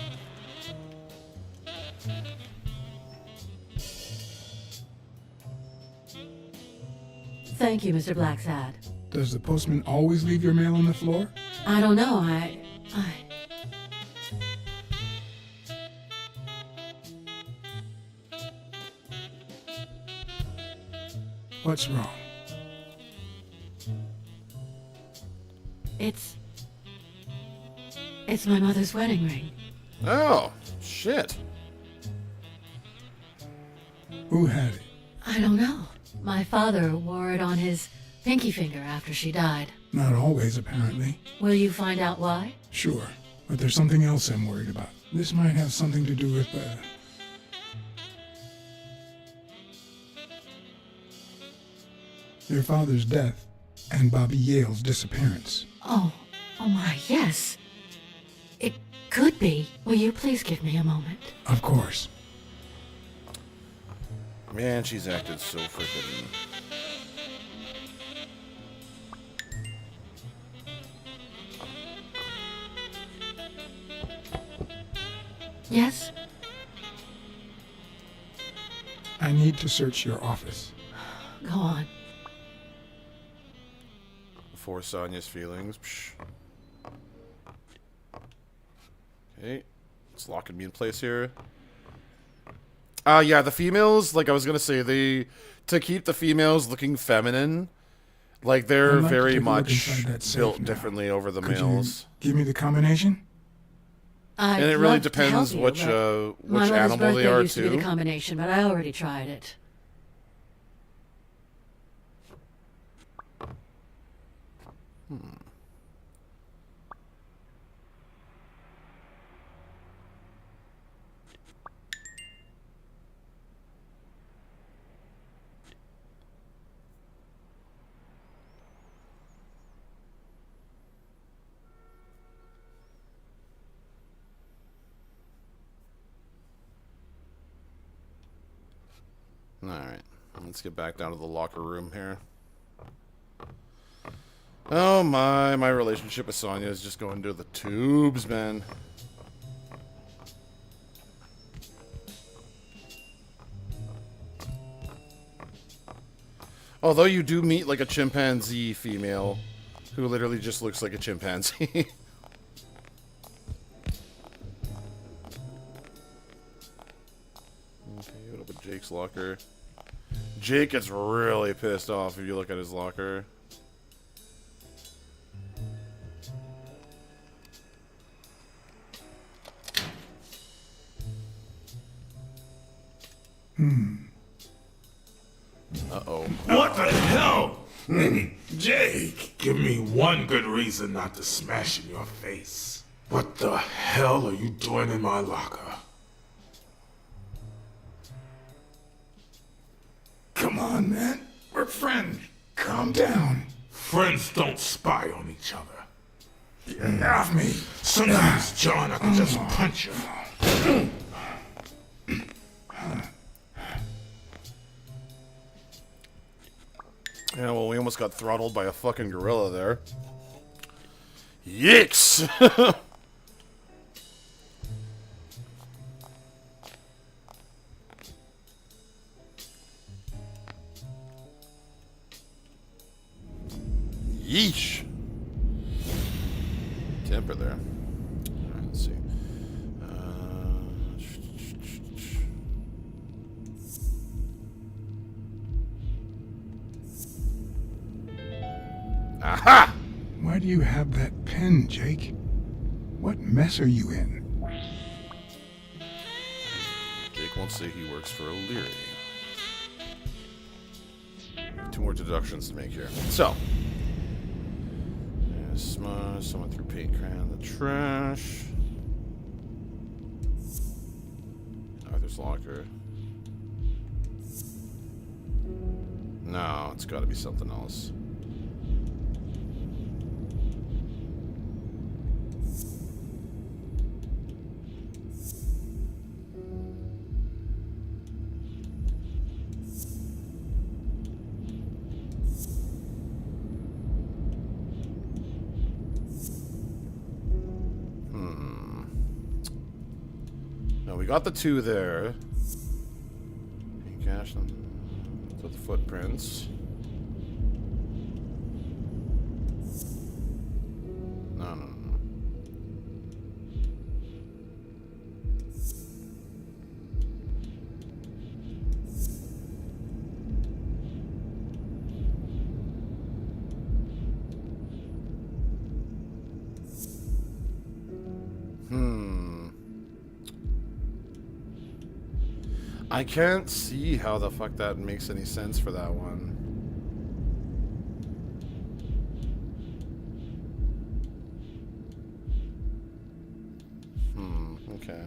[SPEAKER 5] Thank you, Mr. Blacksad.
[SPEAKER 2] Does the postman always leave your mail on the floor?
[SPEAKER 5] I don't know, I...
[SPEAKER 2] What's wrong?
[SPEAKER 5] It's my mother's wedding ring.
[SPEAKER 1] Oh, shit.
[SPEAKER 2] Who had it?
[SPEAKER 5] I don't know. My father wore it on his pinky finger after she died.
[SPEAKER 2] Not always, apparently.
[SPEAKER 5] Will you find out why?
[SPEAKER 2] Sure, but there's something else I'm worried about. This might have something to do with, your father's death and Bobby Yale's disappearance.
[SPEAKER 5] Oh my, yes. It could be. Will you please give me a moment?
[SPEAKER 2] Of course.
[SPEAKER 1] Man, she's acted so forbidden.
[SPEAKER 5] Yes?
[SPEAKER 2] I need to search your office.
[SPEAKER 5] Go on.
[SPEAKER 1] For Sonya's feelings. Psh. Okay. It's locking me in place here. Yeah, the females, like I was gonna say, to keep the females looking feminine, like they're
[SPEAKER 2] I'd like to
[SPEAKER 1] very
[SPEAKER 2] take a look
[SPEAKER 1] much
[SPEAKER 2] inside that safe
[SPEAKER 1] built
[SPEAKER 2] now.
[SPEAKER 1] differently over the
[SPEAKER 2] Could
[SPEAKER 1] males.
[SPEAKER 2] you give me the combination?
[SPEAKER 5] And
[SPEAKER 1] it really depends which animal they are
[SPEAKER 5] used to be
[SPEAKER 1] too.
[SPEAKER 5] the combination, but I already tried it.
[SPEAKER 1] Alright, let's get back down to the locker room here. Oh my relationship with Sonya is just going to the tubes, man. Although you do meet like a chimpanzee female who literally just looks like a chimpanzee. Okay, what up with Jake's locker? Jake gets really pissed off if you look at his locker. Uh-oh.
[SPEAKER 4] What the hell? Jake, give me one good reason not to smash in your face. What the hell are you doing in my locker?
[SPEAKER 2] Come on, man. We're friends. Calm down.
[SPEAKER 4] Friends don't spy on each other.
[SPEAKER 2] Get off me.
[SPEAKER 4] Sometimes, John, I can just punch you.
[SPEAKER 1] Yeah, well, we almost got throttled by a fucking gorilla there. Yikes! Yeesh! Temper there. Alright, let's see. Aha!
[SPEAKER 2] Why do you have that pen, Jake? What mess are you in?
[SPEAKER 1] Jake won't say he works for O'Leary. Two more deductions to make here. So. Someone threw paint crayon in the trash. Arthur's locker. No, it's gotta be something else. We got the two there. Cash them to the footprints. No. I can't see how the fuck that makes any sense for that one. Okay.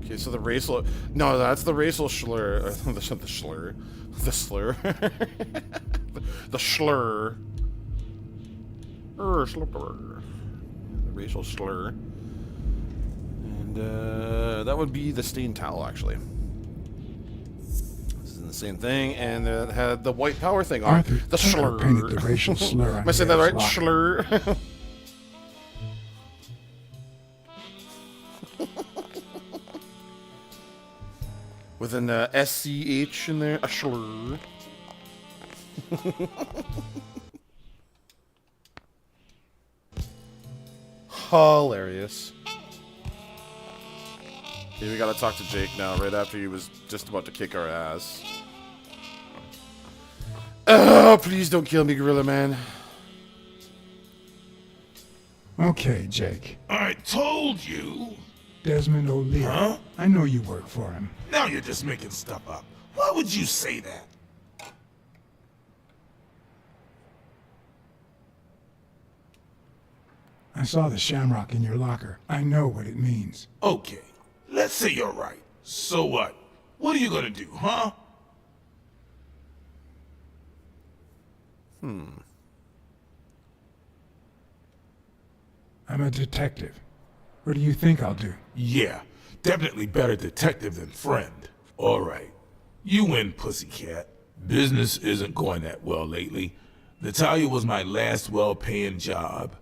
[SPEAKER 1] Okay, so the racial... No, that's the racial slur. The slur. The slur. The slur. Slur. Racial slur. And that would be the stained towel, actually. This is the same thing, and it had the white power thing on.
[SPEAKER 2] Arthur,
[SPEAKER 1] The slur.
[SPEAKER 2] painted the racial slur on
[SPEAKER 1] Am I saying that right?
[SPEAKER 2] Gail's
[SPEAKER 1] Slur. With an SCH in there. A slur. Hilarious. Okay, we gotta talk to Jake now, right after he was just about to kick our ass. Oh, please don't kill me, Gorilla Man.
[SPEAKER 2] Okay, Jake.
[SPEAKER 4] I told you.
[SPEAKER 2] Desmond O'Leary.
[SPEAKER 4] Huh?
[SPEAKER 2] I know you work for him.
[SPEAKER 4] Now you're just making stuff up. Why would you say that?
[SPEAKER 2] I saw the shamrock in your locker. I know what it means.
[SPEAKER 4] Okay, let's say you're right. So what? What are you gonna do, huh?
[SPEAKER 2] I'm a detective. What do you think I'll do?
[SPEAKER 4] Yeah, definitely better detective than friend. Alright, you win, pussycat. Business isn't going that well lately. Natalia was my last well-paying job.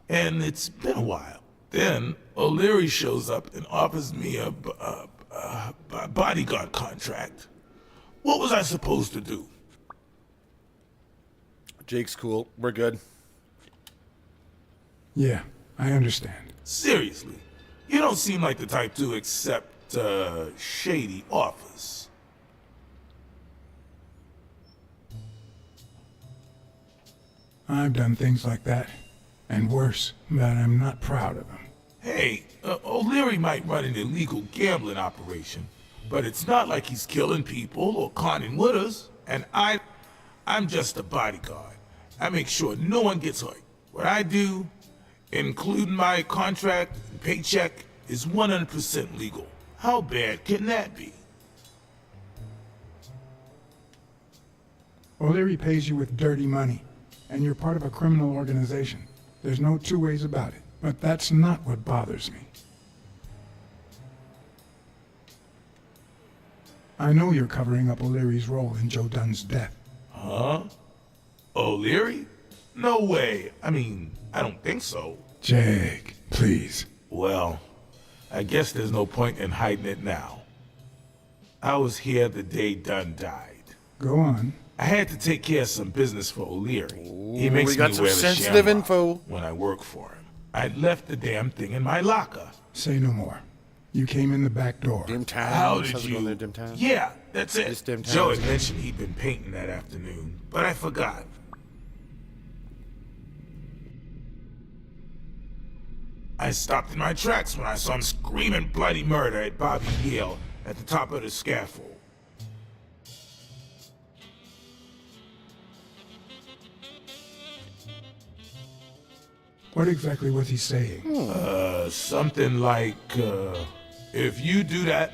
[SPEAKER 4] And it's been a while. Then O'Leary shows up and offers me a bodyguard contract. What was I supposed to do?
[SPEAKER 1] Jake's cool. We're good.
[SPEAKER 2] Yeah, I understand.
[SPEAKER 4] Seriously, You don't seem like the type to accept, shady offers.
[SPEAKER 2] I've done things like that, and worse, but I'm not proud of them.
[SPEAKER 4] Hey, O'Leary might run an illegal gambling operation, but it's not like he's killing people or conning with us. And I'm just a bodyguard. I make sure no one gets hurt. What I do, including my contract and paycheck, is 100% legal. How bad can that be?
[SPEAKER 2] O'Leary pays you with dirty money, and you're part of a criminal organization. There's no two ways about it. But that's not what bothers me. I know you're covering up O'Leary's role in Joe Dunn's death.
[SPEAKER 4] Huh? O'Leary? No way. I mean, I don't think so.
[SPEAKER 2] Jake, please.
[SPEAKER 4] Well, I guess there's no point in hiding it now. I was here the day Dunn died.
[SPEAKER 2] Go on.
[SPEAKER 4] I had to take care of some business for O'Leary. He makes
[SPEAKER 1] we got
[SPEAKER 4] me
[SPEAKER 1] some
[SPEAKER 4] wear the
[SPEAKER 1] sensitive
[SPEAKER 4] shamrock
[SPEAKER 1] info.
[SPEAKER 4] when I work for him. I'd left the damn thing in my locker.
[SPEAKER 2] Say no more. You came in the back door.
[SPEAKER 1] Dim Towns.
[SPEAKER 4] How did
[SPEAKER 1] How's it
[SPEAKER 4] you?
[SPEAKER 1] going there, Dim Towns?
[SPEAKER 4] Yeah, that's it.
[SPEAKER 1] It's Dim
[SPEAKER 4] Joe
[SPEAKER 1] Towns.
[SPEAKER 4] had mentioned he'd been painting that afternoon, but I forgot. I stopped in my tracks when I saw him screaming bloody murder at Bobby Yale at the top of the scaffold.
[SPEAKER 2] What exactly was he saying?
[SPEAKER 4] Something like, if you do that,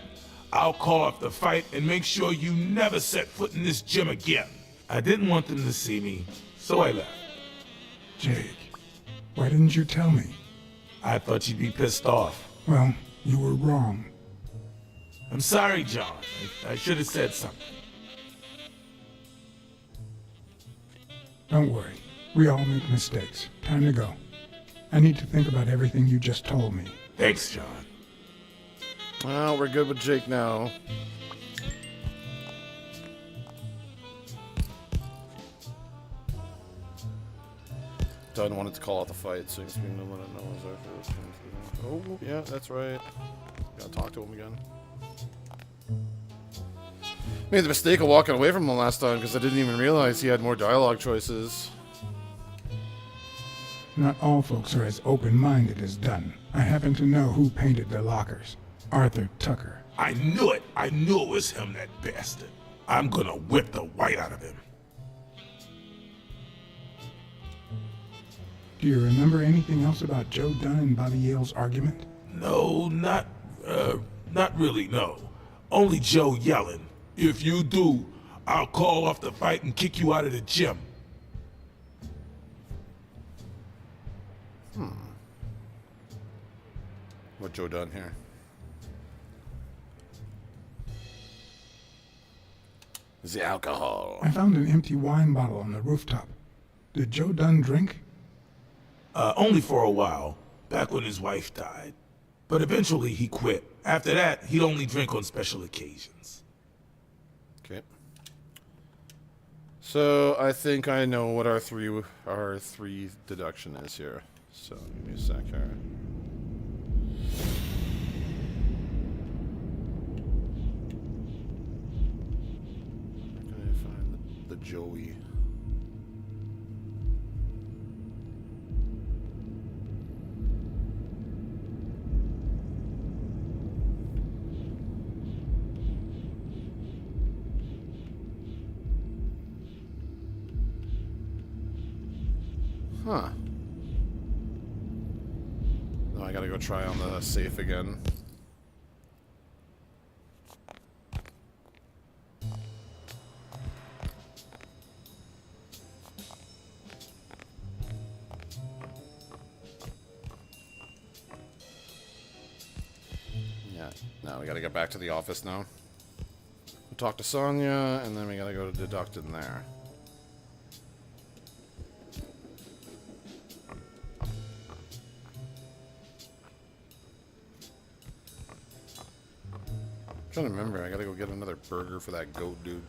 [SPEAKER 4] I'll call off the fight and make sure you never set foot in this gym again. I didn't want them to see me, so I left.
[SPEAKER 2] Jake, why didn't you tell me?
[SPEAKER 4] I thought you'd be pissed off.
[SPEAKER 2] Well, you were wrong.
[SPEAKER 4] I'm sorry, John. I should have said something.
[SPEAKER 2] Don't worry. We all make mistakes. Time to go. I need to think about everything you just told me.
[SPEAKER 4] Thanks, John.
[SPEAKER 1] Well, we're good with Jake now. Dunn wanted to call out the fight, so he's going to let him know as our first. Oh, yeah, that's right. Gotta talk to him again. Made the mistake of walking away from him last time because I didn't even realize he had more dialogue choices.
[SPEAKER 2] Not all folks are as open-minded as Dunn. I happen to know who painted the lockers. Arthur Tucker.
[SPEAKER 4] I knew it. I knew it was him, that bastard. I'm gonna whip the white out of him.
[SPEAKER 2] Do you remember anything else about Joe Dunn and Bobby Yale's argument?
[SPEAKER 4] No, not really, no. Only Joe yelling, "If you do, I'll call off the fight and kick you out of the gym."
[SPEAKER 1] What Joe done here? Is the alcohol.
[SPEAKER 2] I found an empty wine bottle on the rooftop. Did Joe Dunn drink?
[SPEAKER 4] Only for a while, back when his wife died. But eventually he quit. After that, he'd only drink on special occasions.
[SPEAKER 1] Okay. So I think I know what our three deduction is here. So give me a sec here. I'm gonna find the Joey. Huh. Now I gotta go try on the safe again. Yeah, now we gotta get back to the office now. We'll talk to Sonia, and then we gotta go to deduct in there. I'm trying to remember, I gotta go get another burger for that goat dude.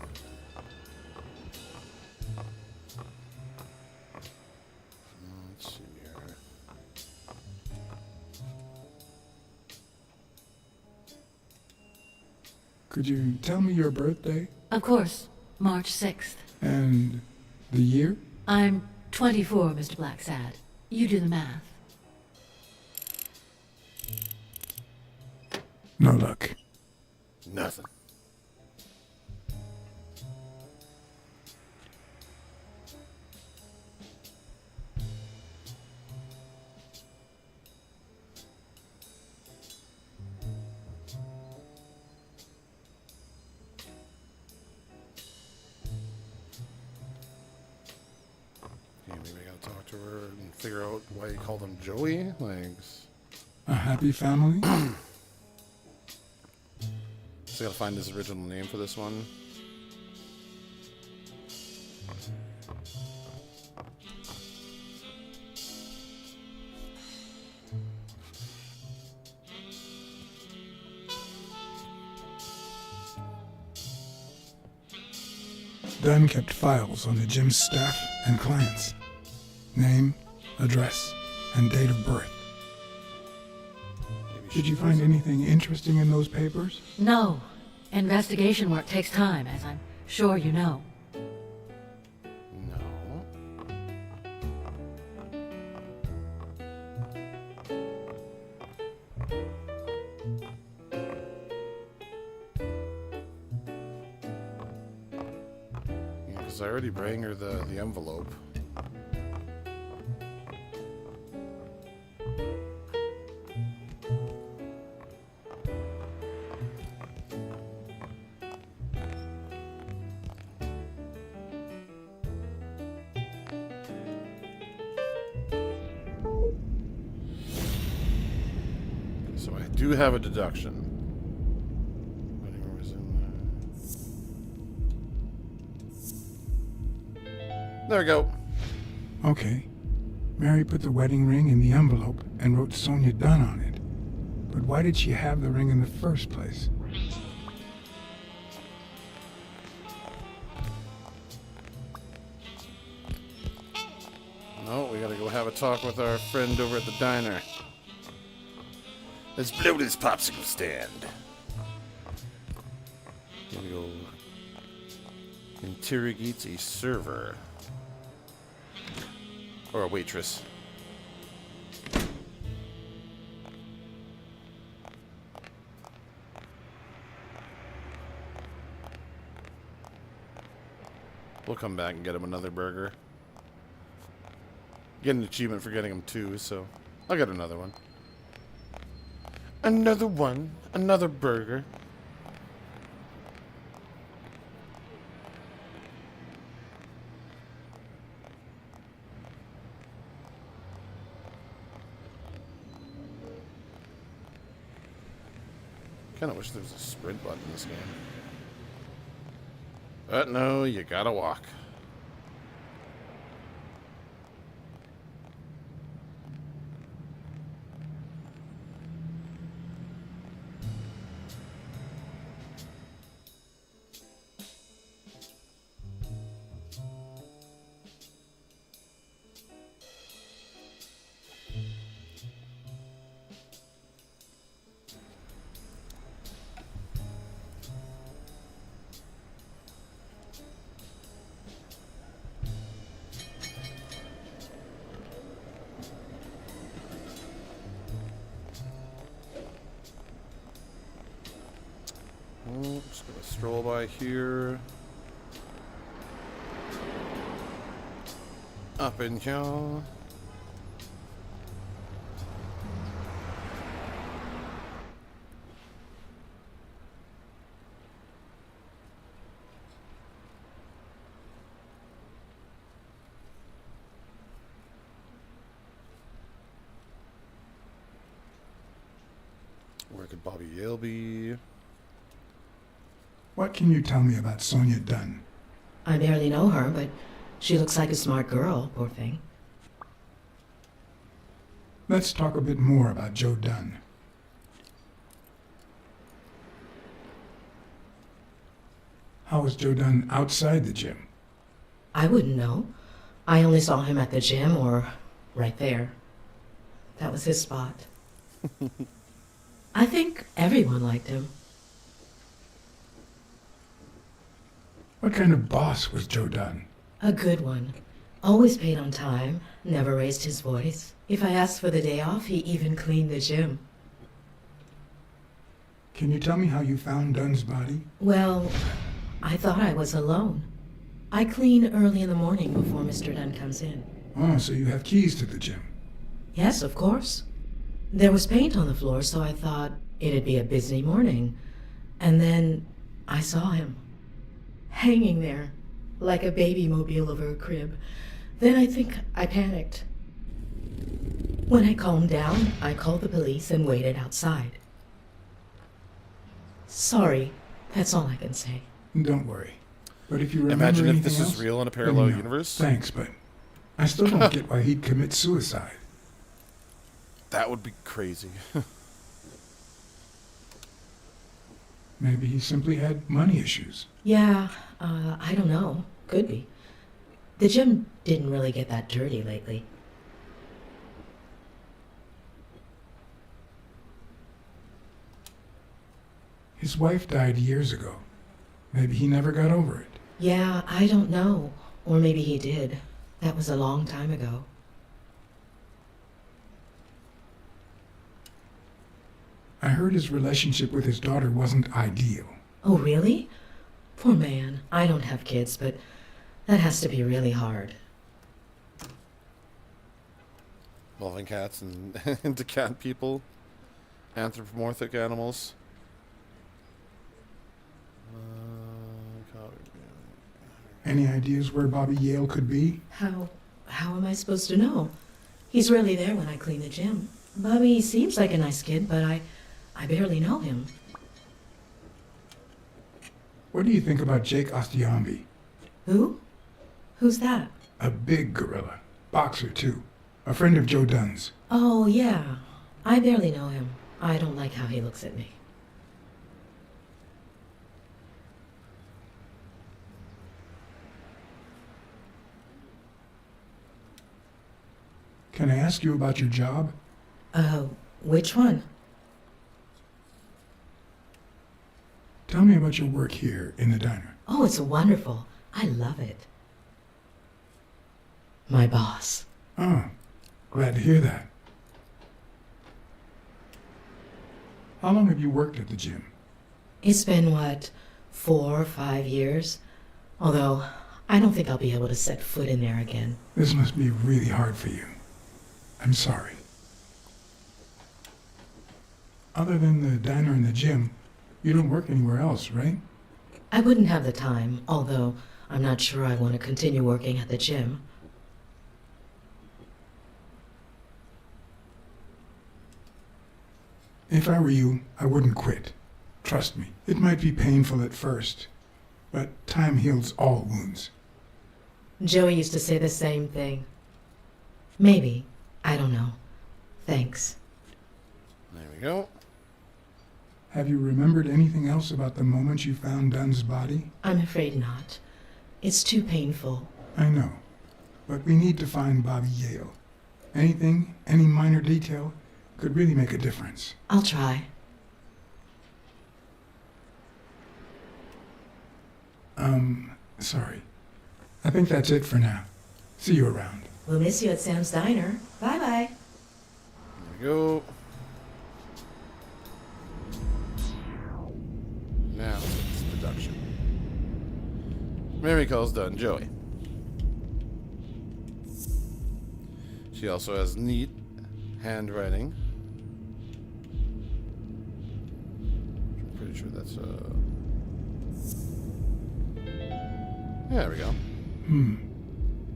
[SPEAKER 1] Let's see here.
[SPEAKER 2] Could you tell me your birthday
[SPEAKER 5] Of course, March 6th.
[SPEAKER 2] and the year?
[SPEAKER 5] I'm 24, Mr. Blacksad. You do the math.
[SPEAKER 2] No luck.
[SPEAKER 1] Nothing. Okay, maybe I gotta talk to her and figure out why you called him Joey. Like,
[SPEAKER 2] A happy family?
[SPEAKER 1] so I gotta find his original name for this one.
[SPEAKER 2] Dunn kept files on the gym's staff and clients. Name, address, and date of birth.
[SPEAKER 1] Maybe
[SPEAKER 2] Did
[SPEAKER 1] she
[SPEAKER 2] you find
[SPEAKER 1] knows it.
[SPEAKER 2] anything interesting in those papers?
[SPEAKER 5] No. Investigation work takes time, as I'm sure you know.
[SPEAKER 1] No. Yeah, because I already bring her the envelope. So I do have a deduction. Where was in there? There we go.
[SPEAKER 2] Okay. Mary put the wedding ring in the envelope and wrote Sonia Dunn on it. But why did she have the ring in the first place?
[SPEAKER 1] No, we gotta go have a talk with our friend over at the diner. Let's blow this popsicle stand. Here we go. Interrogates a server. Or a waitress. We'll come back and get him another burger. Get an achievement for getting him two, so I'll get another one. Another one. Another burger. Kinda wish there was a sprint button in this game. But no, you gotta walk. Just gonna stroll by here. Up in here. Where could Bobby Yale be?
[SPEAKER 2] What can you tell me about Sonia Dunn?
[SPEAKER 11] I barely know her, but she looks like a smart girl, poor thing.
[SPEAKER 2] Let's talk a bit more about Joe Dunn. How was Joe Dunn outside the gym?
[SPEAKER 11] I wouldn't know. I only saw him at the gym or right there. That was his spot. I think everyone liked him.
[SPEAKER 2] What kind of boss was Joe Dunn?
[SPEAKER 11] A good one. Always paid on time, never raised his voice. If I asked for the day off, he even cleaned the gym.
[SPEAKER 2] Can you tell me how you found Dunn's body?
[SPEAKER 11] Well, I thought I was alone. I clean early in the morning before Mr. Dunn comes in.
[SPEAKER 2] Oh, so you have keys to the gym.
[SPEAKER 11] Yes, of course. There was paint on the floor, so I thought it'd be a busy morning. And then I saw him, hanging there, like a baby mobile over a crib. Then I think I panicked. When I calmed down, I called the police and waited outside. Sorry, that's all I can say.
[SPEAKER 2] Don't worry. But if you remember
[SPEAKER 1] Imagine if
[SPEAKER 2] anything
[SPEAKER 1] this
[SPEAKER 2] else,
[SPEAKER 1] is real in a
[SPEAKER 2] let me
[SPEAKER 1] parallel
[SPEAKER 2] know.
[SPEAKER 1] universe.
[SPEAKER 2] Thanks, but I still don't get why he'd commit suicide.
[SPEAKER 1] That would be crazy.
[SPEAKER 2] Maybe he simply had money issues.
[SPEAKER 11] Yeah, I don't know. Could be. The gym didn't really get that dirty lately.
[SPEAKER 2] His wife died years ago. Maybe he never got over it.
[SPEAKER 11] Yeah, I don't know. Or maybe he did. That was a long time ago.
[SPEAKER 2] I heard his relationship with his daughter wasn't ideal.
[SPEAKER 11] Oh, really? Poor man. I don't have kids, but that has to be really hard.
[SPEAKER 1] Loving cats and into cat people. Anthropomorphic animals.
[SPEAKER 2] Any ideas where Bobby Yale could be?
[SPEAKER 11] How am I supposed to know? He's rarely there when I clean the gym. Bobby seems like a nice kid, but I barely know him.
[SPEAKER 2] What do you think about Jake Ostiambi?
[SPEAKER 11] Who? Who's that?
[SPEAKER 2] A big gorilla. Boxer, too. A friend of Joe Dunn's.
[SPEAKER 11] Oh, yeah. I barely know him. I don't like how he looks at me.
[SPEAKER 2] Can I ask you about your job?
[SPEAKER 11] Which one?
[SPEAKER 2] Tell me about your work here in the diner.
[SPEAKER 11] Oh, it's wonderful. I love it. My boss.
[SPEAKER 2] Oh, glad to hear that. How long have you worked at the gym?
[SPEAKER 11] It's been, 4 or 5 years? Although, I don't think I'll be able to set foot in there again.
[SPEAKER 2] This must be really hard for you. I'm sorry. Other than the diner and the gym, you don't work anywhere else, right?
[SPEAKER 11] I wouldn't have the time, although I'm not sure I want to continue working at the gym.
[SPEAKER 2] If I were you, I wouldn't quit. Trust me, it might be painful at first, but time heals all wounds.
[SPEAKER 11] Joey used to say the same thing. Maybe. I don't know. Thanks.
[SPEAKER 1] There we go.
[SPEAKER 2] Have you remembered anything else about the moment you found Dunn's body?
[SPEAKER 11] I'm afraid not. It's too painful.
[SPEAKER 2] I know, but we need to find Bobby Yale. Anything, any minor detail, could really make a difference.
[SPEAKER 11] I'll try.
[SPEAKER 2] Sorry. I think that's it for now. See you around.
[SPEAKER 11] We'll miss you at Sam's Diner. Bye-bye.
[SPEAKER 1] There we go. Now it's deduction. Mary calls done. Joey. She also has neat handwriting. I'm pretty sure that's There we go.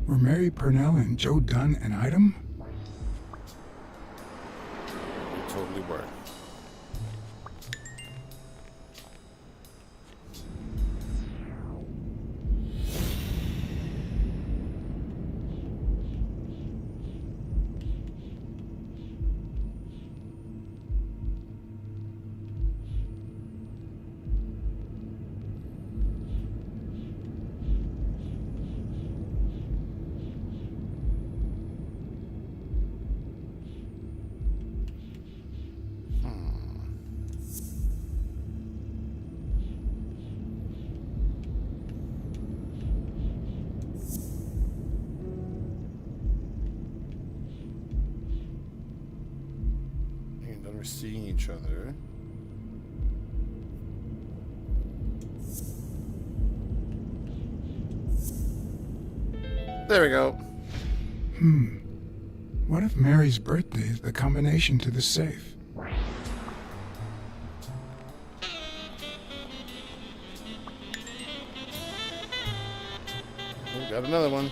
[SPEAKER 2] Were Mary Purnell and Joe Dunn an item?
[SPEAKER 1] They totally were. seeing each other. There we go.
[SPEAKER 2] What if Mary's birthday is the combination to the safe?
[SPEAKER 1] Oh, got another one.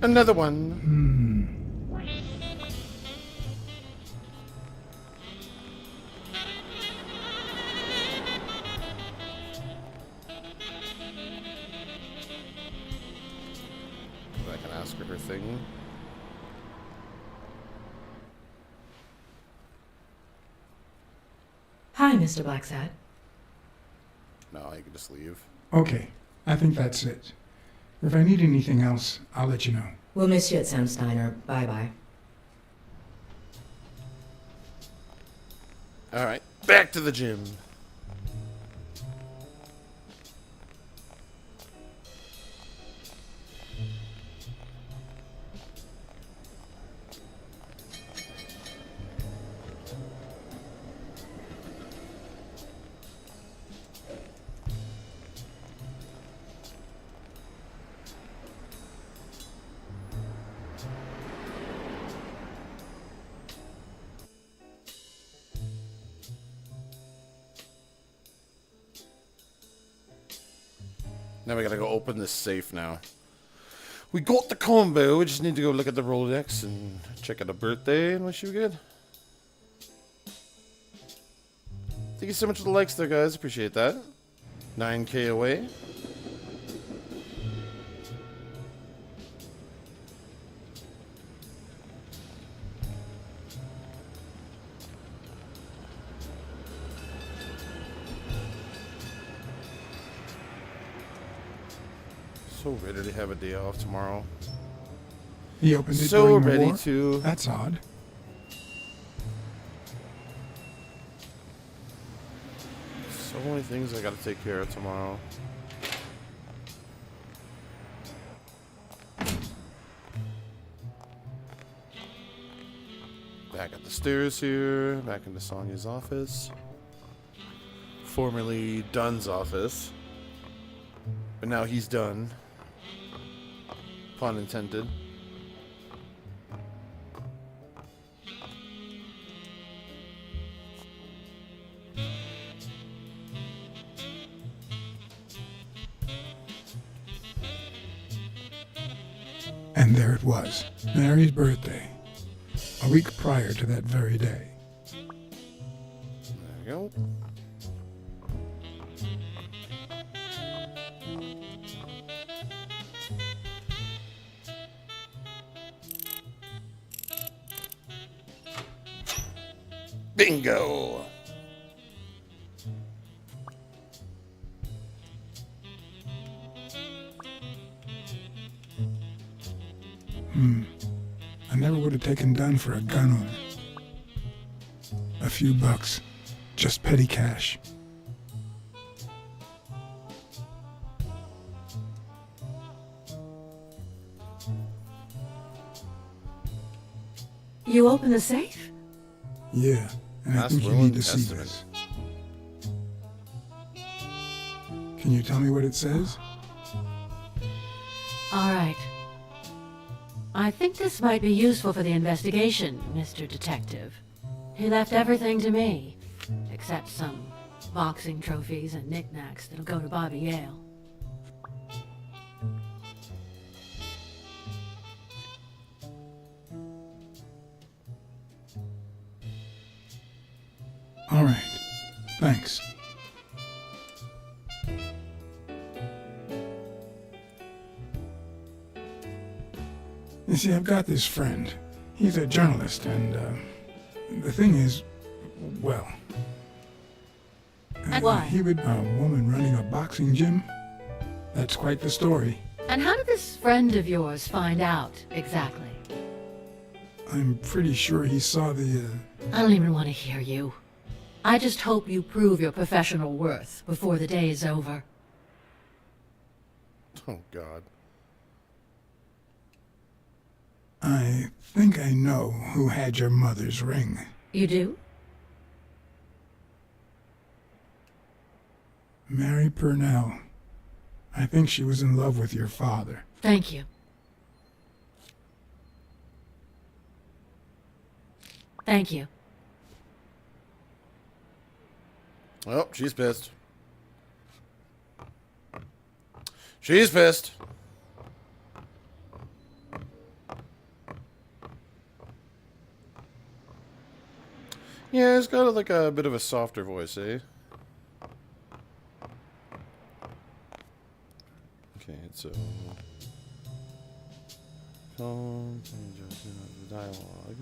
[SPEAKER 1] Another one. I can ask her thing.
[SPEAKER 11] Hi, Mr. Blacksad.
[SPEAKER 1] No, I can just leave.
[SPEAKER 2] Okay, I think that's it. If I need anything else, I'll let you know.
[SPEAKER 11] We'll miss you at Sam Steiner. Bye-bye.
[SPEAKER 1] Alright, back to the gym. Now we gotta go open this safe now. We got the combo, we just need to go look at the Rolodex and check out the birthday and wish you good. Thank you so much for the likes there, guys. Appreciate that. 9K away. So ready to have a day off tomorrow.
[SPEAKER 2] He opened it
[SPEAKER 1] So
[SPEAKER 2] during the
[SPEAKER 1] ready
[SPEAKER 2] war?
[SPEAKER 1] to.
[SPEAKER 2] That's odd.
[SPEAKER 1] So many things I gotta take care of tomorrow. Back at the stairs here, back into Sonia's office. Formerly Dunn's office. But now he's done. Pun intended.
[SPEAKER 2] And there it was, Mary's birthday. A week prior to that very day.
[SPEAKER 1] There we go. Bingo!
[SPEAKER 2] I never would have taken Dunn for a gun owner. A few bucks. Just petty cash.
[SPEAKER 5] You open the safe?
[SPEAKER 2] Yeah, and I
[SPEAKER 1] That's
[SPEAKER 2] think you
[SPEAKER 1] will
[SPEAKER 2] need
[SPEAKER 1] and
[SPEAKER 2] to see
[SPEAKER 1] testament.
[SPEAKER 2] this. Can you tell me what it says?
[SPEAKER 5] All right. I think this might be useful for the investigation, Mr. Detective. He left everything to me, except some boxing trophies and knickknacks that'll go to Bobby Yale.
[SPEAKER 2] All right. Thanks. You see, I've got this friend. He's a journalist, and the thing is, well...
[SPEAKER 5] And why?
[SPEAKER 2] He would... A woman running a boxing gym? That's quite the story.
[SPEAKER 5] And how did this friend of yours find out, exactly?
[SPEAKER 2] I'm pretty sure he saw
[SPEAKER 5] I don't even want to hear you. I just hope you prove your professional worth before the day is over.
[SPEAKER 1] Oh, God.
[SPEAKER 2] I think I know who had your mother's ring.
[SPEAKER 5] You do?
[SPEAKER 2] Mary Purnell. I think she was in love with your father.
[SPEAKER 5] Thank you. Thank you.
[SPEAKER 1] Oh, she's pissed. She's pissed. Yeah, it's got like a bit of a softer voice, eh? Okay, so the dialogue.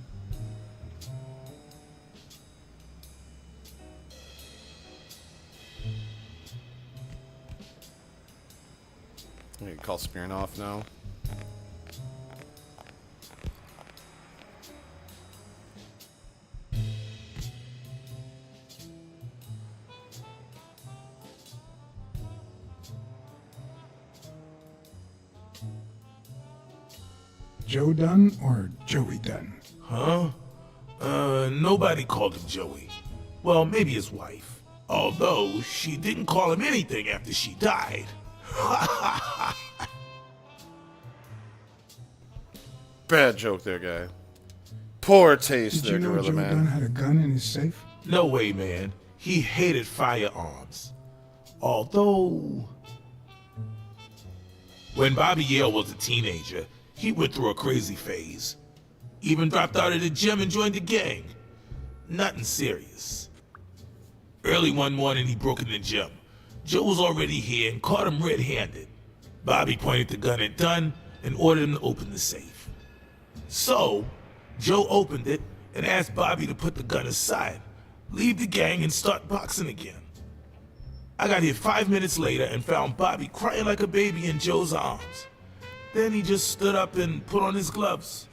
[SPEAKER 1] I'm gonna call Smirnoff now.
[SPEAKER 2] Joe Dunn or Joey Dunn?
[SPEAKER 4] Huh? Nobody called him Joey. Well, maybe his wife. Although, she didn't call him anything after she died.
[SPEAKER 1] Bad joke there, guy. Poor taste
[SPEAKER 2] Did
[SPEAKER 1] there,
[SPEAKER 2] you know
[SPEAKER 1] Gorilla
[SPEAKER 2] Joe
[SPEAKER 1] Man.
[SPEAKER 2] Dunn had a gun in his safe?
[SPEAKER 4] No way, man. He hated firearms. Although... When Bobby Yale was a teenager, he went through a crazy phase. Even dropped out of the gym and joined the gang. Nothing serious. Early one morning, he broke in the gym. Joe was already here and caught him red-handed. Bobby pointed the gun at Dunn and ordered him to open the safe. So, Joe opened it and asked Bobby to put the gun aside, leave the gang and start boxing again. I got here 5 minutes later and found Bobby crying like a baby in Joe's arms. Then he just stood up and put on his gloves.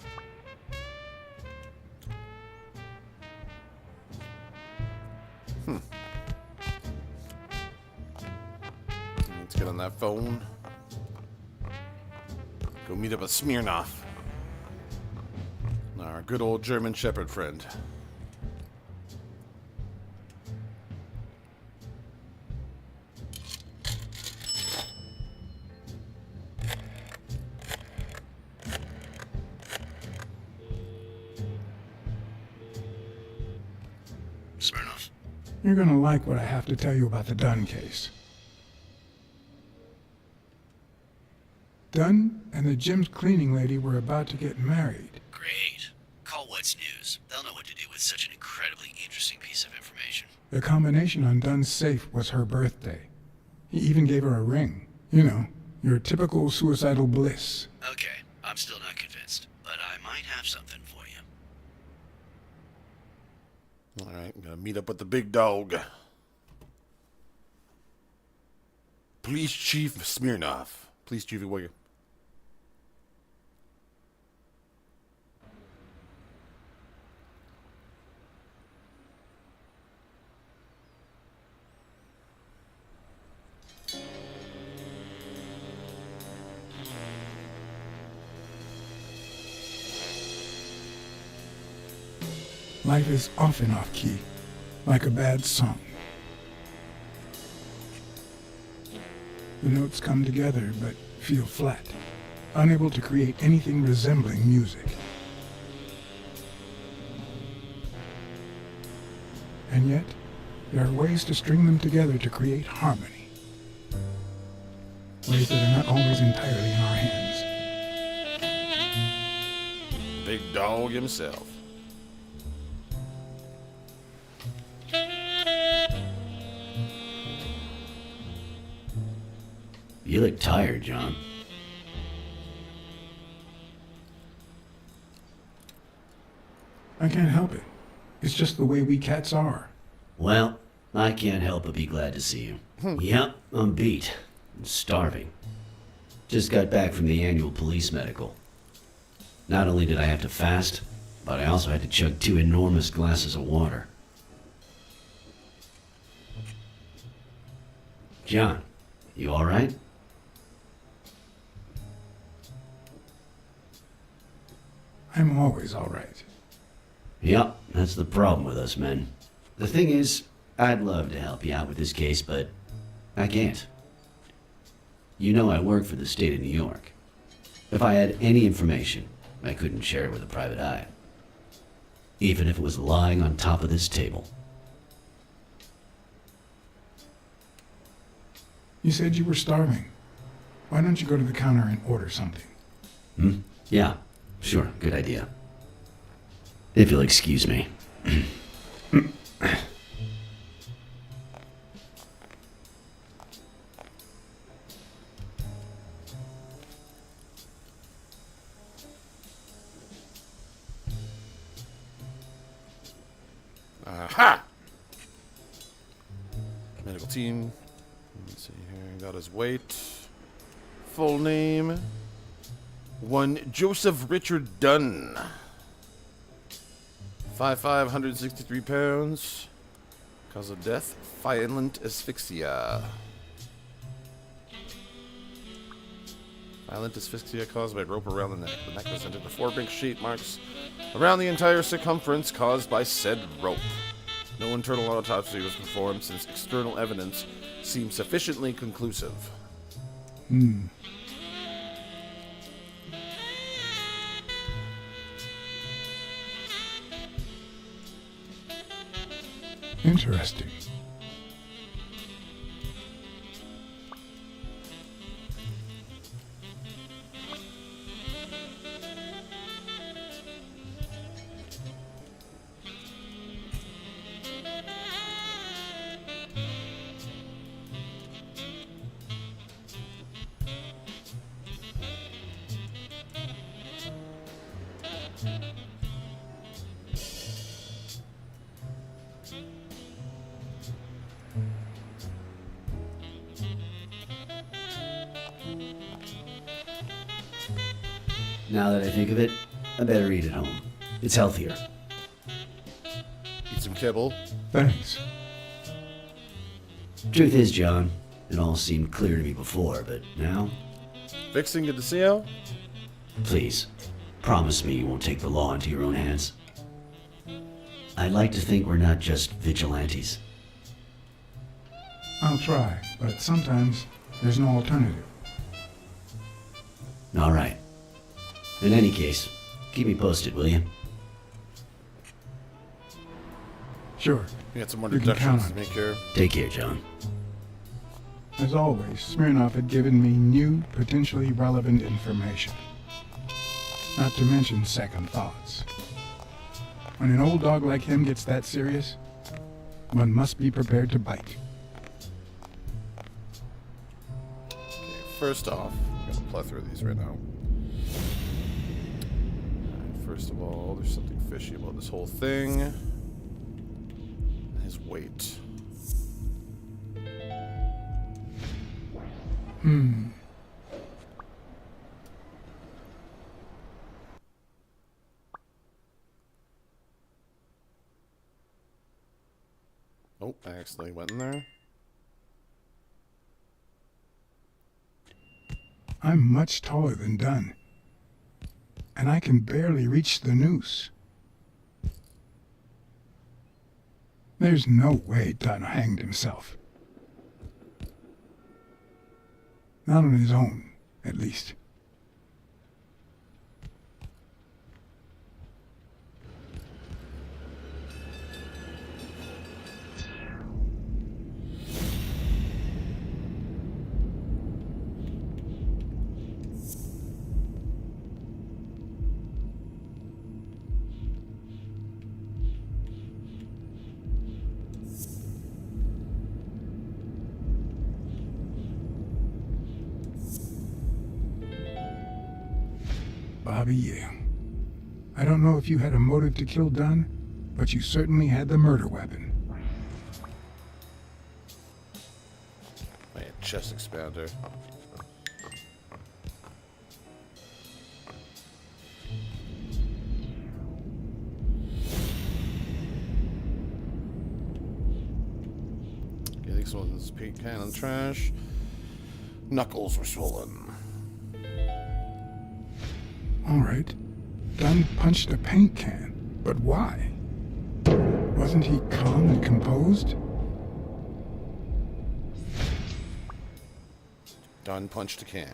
[SPEAKER 1] Let's get on that phone. Go meet up with Smirnoff. Our good old German Shepherd friend.
[SPEAKER 10] Smirnoff.
[SPEAKER 2] You're gonna like what I have to tell you about the Dunn case. Dunn and the gym's cleaning lady were about to get married.
[SPEAKER 10] Great. Call What's News. They'll know what to do with such an incredibly interesting piece of information.
[SPEAKER 2] The combination on Dunn's safe was her birthday. He even gave her a ring. You know, your typical suicidal bliss.
[SPEAKER 10] Okay, I'm still not convinced, but I might have something for you.
[SPEAKER 1] Alright, I'm gonna meet up with the big dog. Police Chief Smirnoff. Police Chief, what are you?
[SPEAKER 2] Life is often off key, like a bad song. The notes come together but feel flat, unable to create anything resembling music. And yet, there are ways to string them together to create harmony. Ways that are not always entirely in our hands.
[SPEAKER 1] Big dog himself.
[SPEAKER 10] You look tired, John.
[SPEAKER 2] I can't help it. It's just the way we cats are.
[SPEAKER 10] Well, I can't help but be glad to see you. Yep, I'm beat. I'm starving. Just got back from the annual police medical. Not only did I have to fast, but I also had to chug 2 enormous glasses of water. John, you alright?
[SPEAKER 2] I'm always all right.
[SPEAKER 10] Yep, that's the problem with us men. The thing is, I'd love to help you out with this case, but I can't. You know I work for the state of New York. If I had any information, I couldn't share it with a private eye. Even if it was lying on top of this table.
[SPEAKER 2] You said you were starving. Why don't you go to the counter and order something?
[SPEAKER 10] Yeah, sure, good idea. If you'll excuse me.
[SPEAKER 1] Aha! Medical team. Let's see here. Got his weight. Full name. One Joseph Richard Dunn. 5'5", 163 pounds. Cause of death, violent asphyxia. Violent asphyxia caused by rope around the neck. The neck presented the 4 big sheet marks around the entire circumference caused by said rope. No internal autopsy was performed since external evidence seemed sufficiently conclusive.
[SPEAKER 2] Interesting.
[SPEAKER 10] Now that I think of it, I better eat at home. It's healthier.
[SPEAKER 1] Eat some kibble.
[SPEAKER 2] Thanks.
[SPEAKER 10] Truth is, John, it all seemed clear to me before, but now,
[SPEAKER 1] Fixing, good to see you.
[SPEAKER 10] please, promise me you won't take the law into your own hands. I'd like to think we're not just vigilantes.
[SPEAKER 2] I'll try, but sometimes there's no alternative.
[SPEAKER 10] All right. In any case, keep me posted, will you?
[SPEAKER 2] Sure.
[SPEAKER 1] We got some more
[SPEAKER 2] You can count
[SPEAKER 1] deductions
[SPEAKER 2] on
[SPEAKER 1] to
[SPEAKER 2] it.
[SPEAKER 1] make here.
[SPEAKER 10] Take care, John.
[SPEAKER 2] As always, Smirnoff had given me new, potentially relevant information. Not to mention second thoughts. When an old dog like him gets that serious, one must be prepared to bite.
[SPEAKER 1] Okay, first off, we got a plethora of these right now. First of all, there's something fishy about this whole thing. His weight. Oh, I accidentally went in there.
[SPEAKER 2] I'm much taller than Dunn, and I can barely reach the noose. There's no way Dunn hanged himself. Not on his own, at least. Bobby, yeah. I don't know if you had a motive to kill Dunn, but you certainly had the murder weapon.
[SPEAKER 1] Man, chest expander. This one's paint can and trash. Knuckles were swollen.
[SPEAKER 2] Alright. Dunn punched a paint can. But why? Wasn't he calm and composed?
[SPEAKER 1] Dunn punched a can.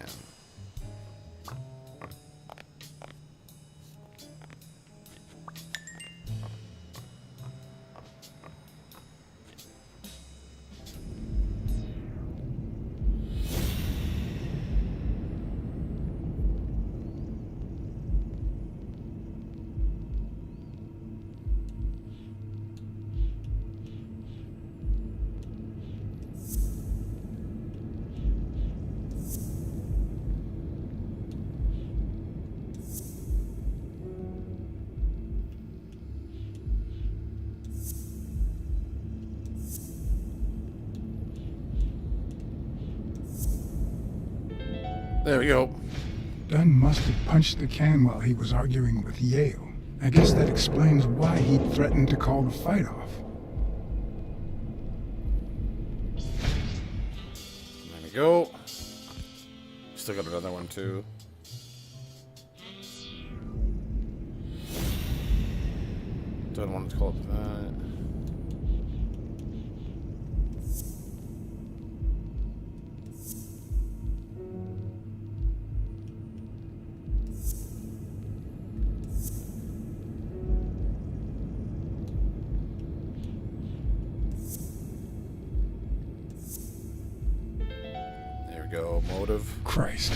[SPEAKER 1] There we go.
[SPEAKER 2] Dunn must have punched the can while he was arguing with Yale. I guess that explains why he threatened to call the fight off.
[SPEAKER 1] There we go. Still got another one too. Don't want to call it that. Go, motive.
[SPEAKER 2] Christ.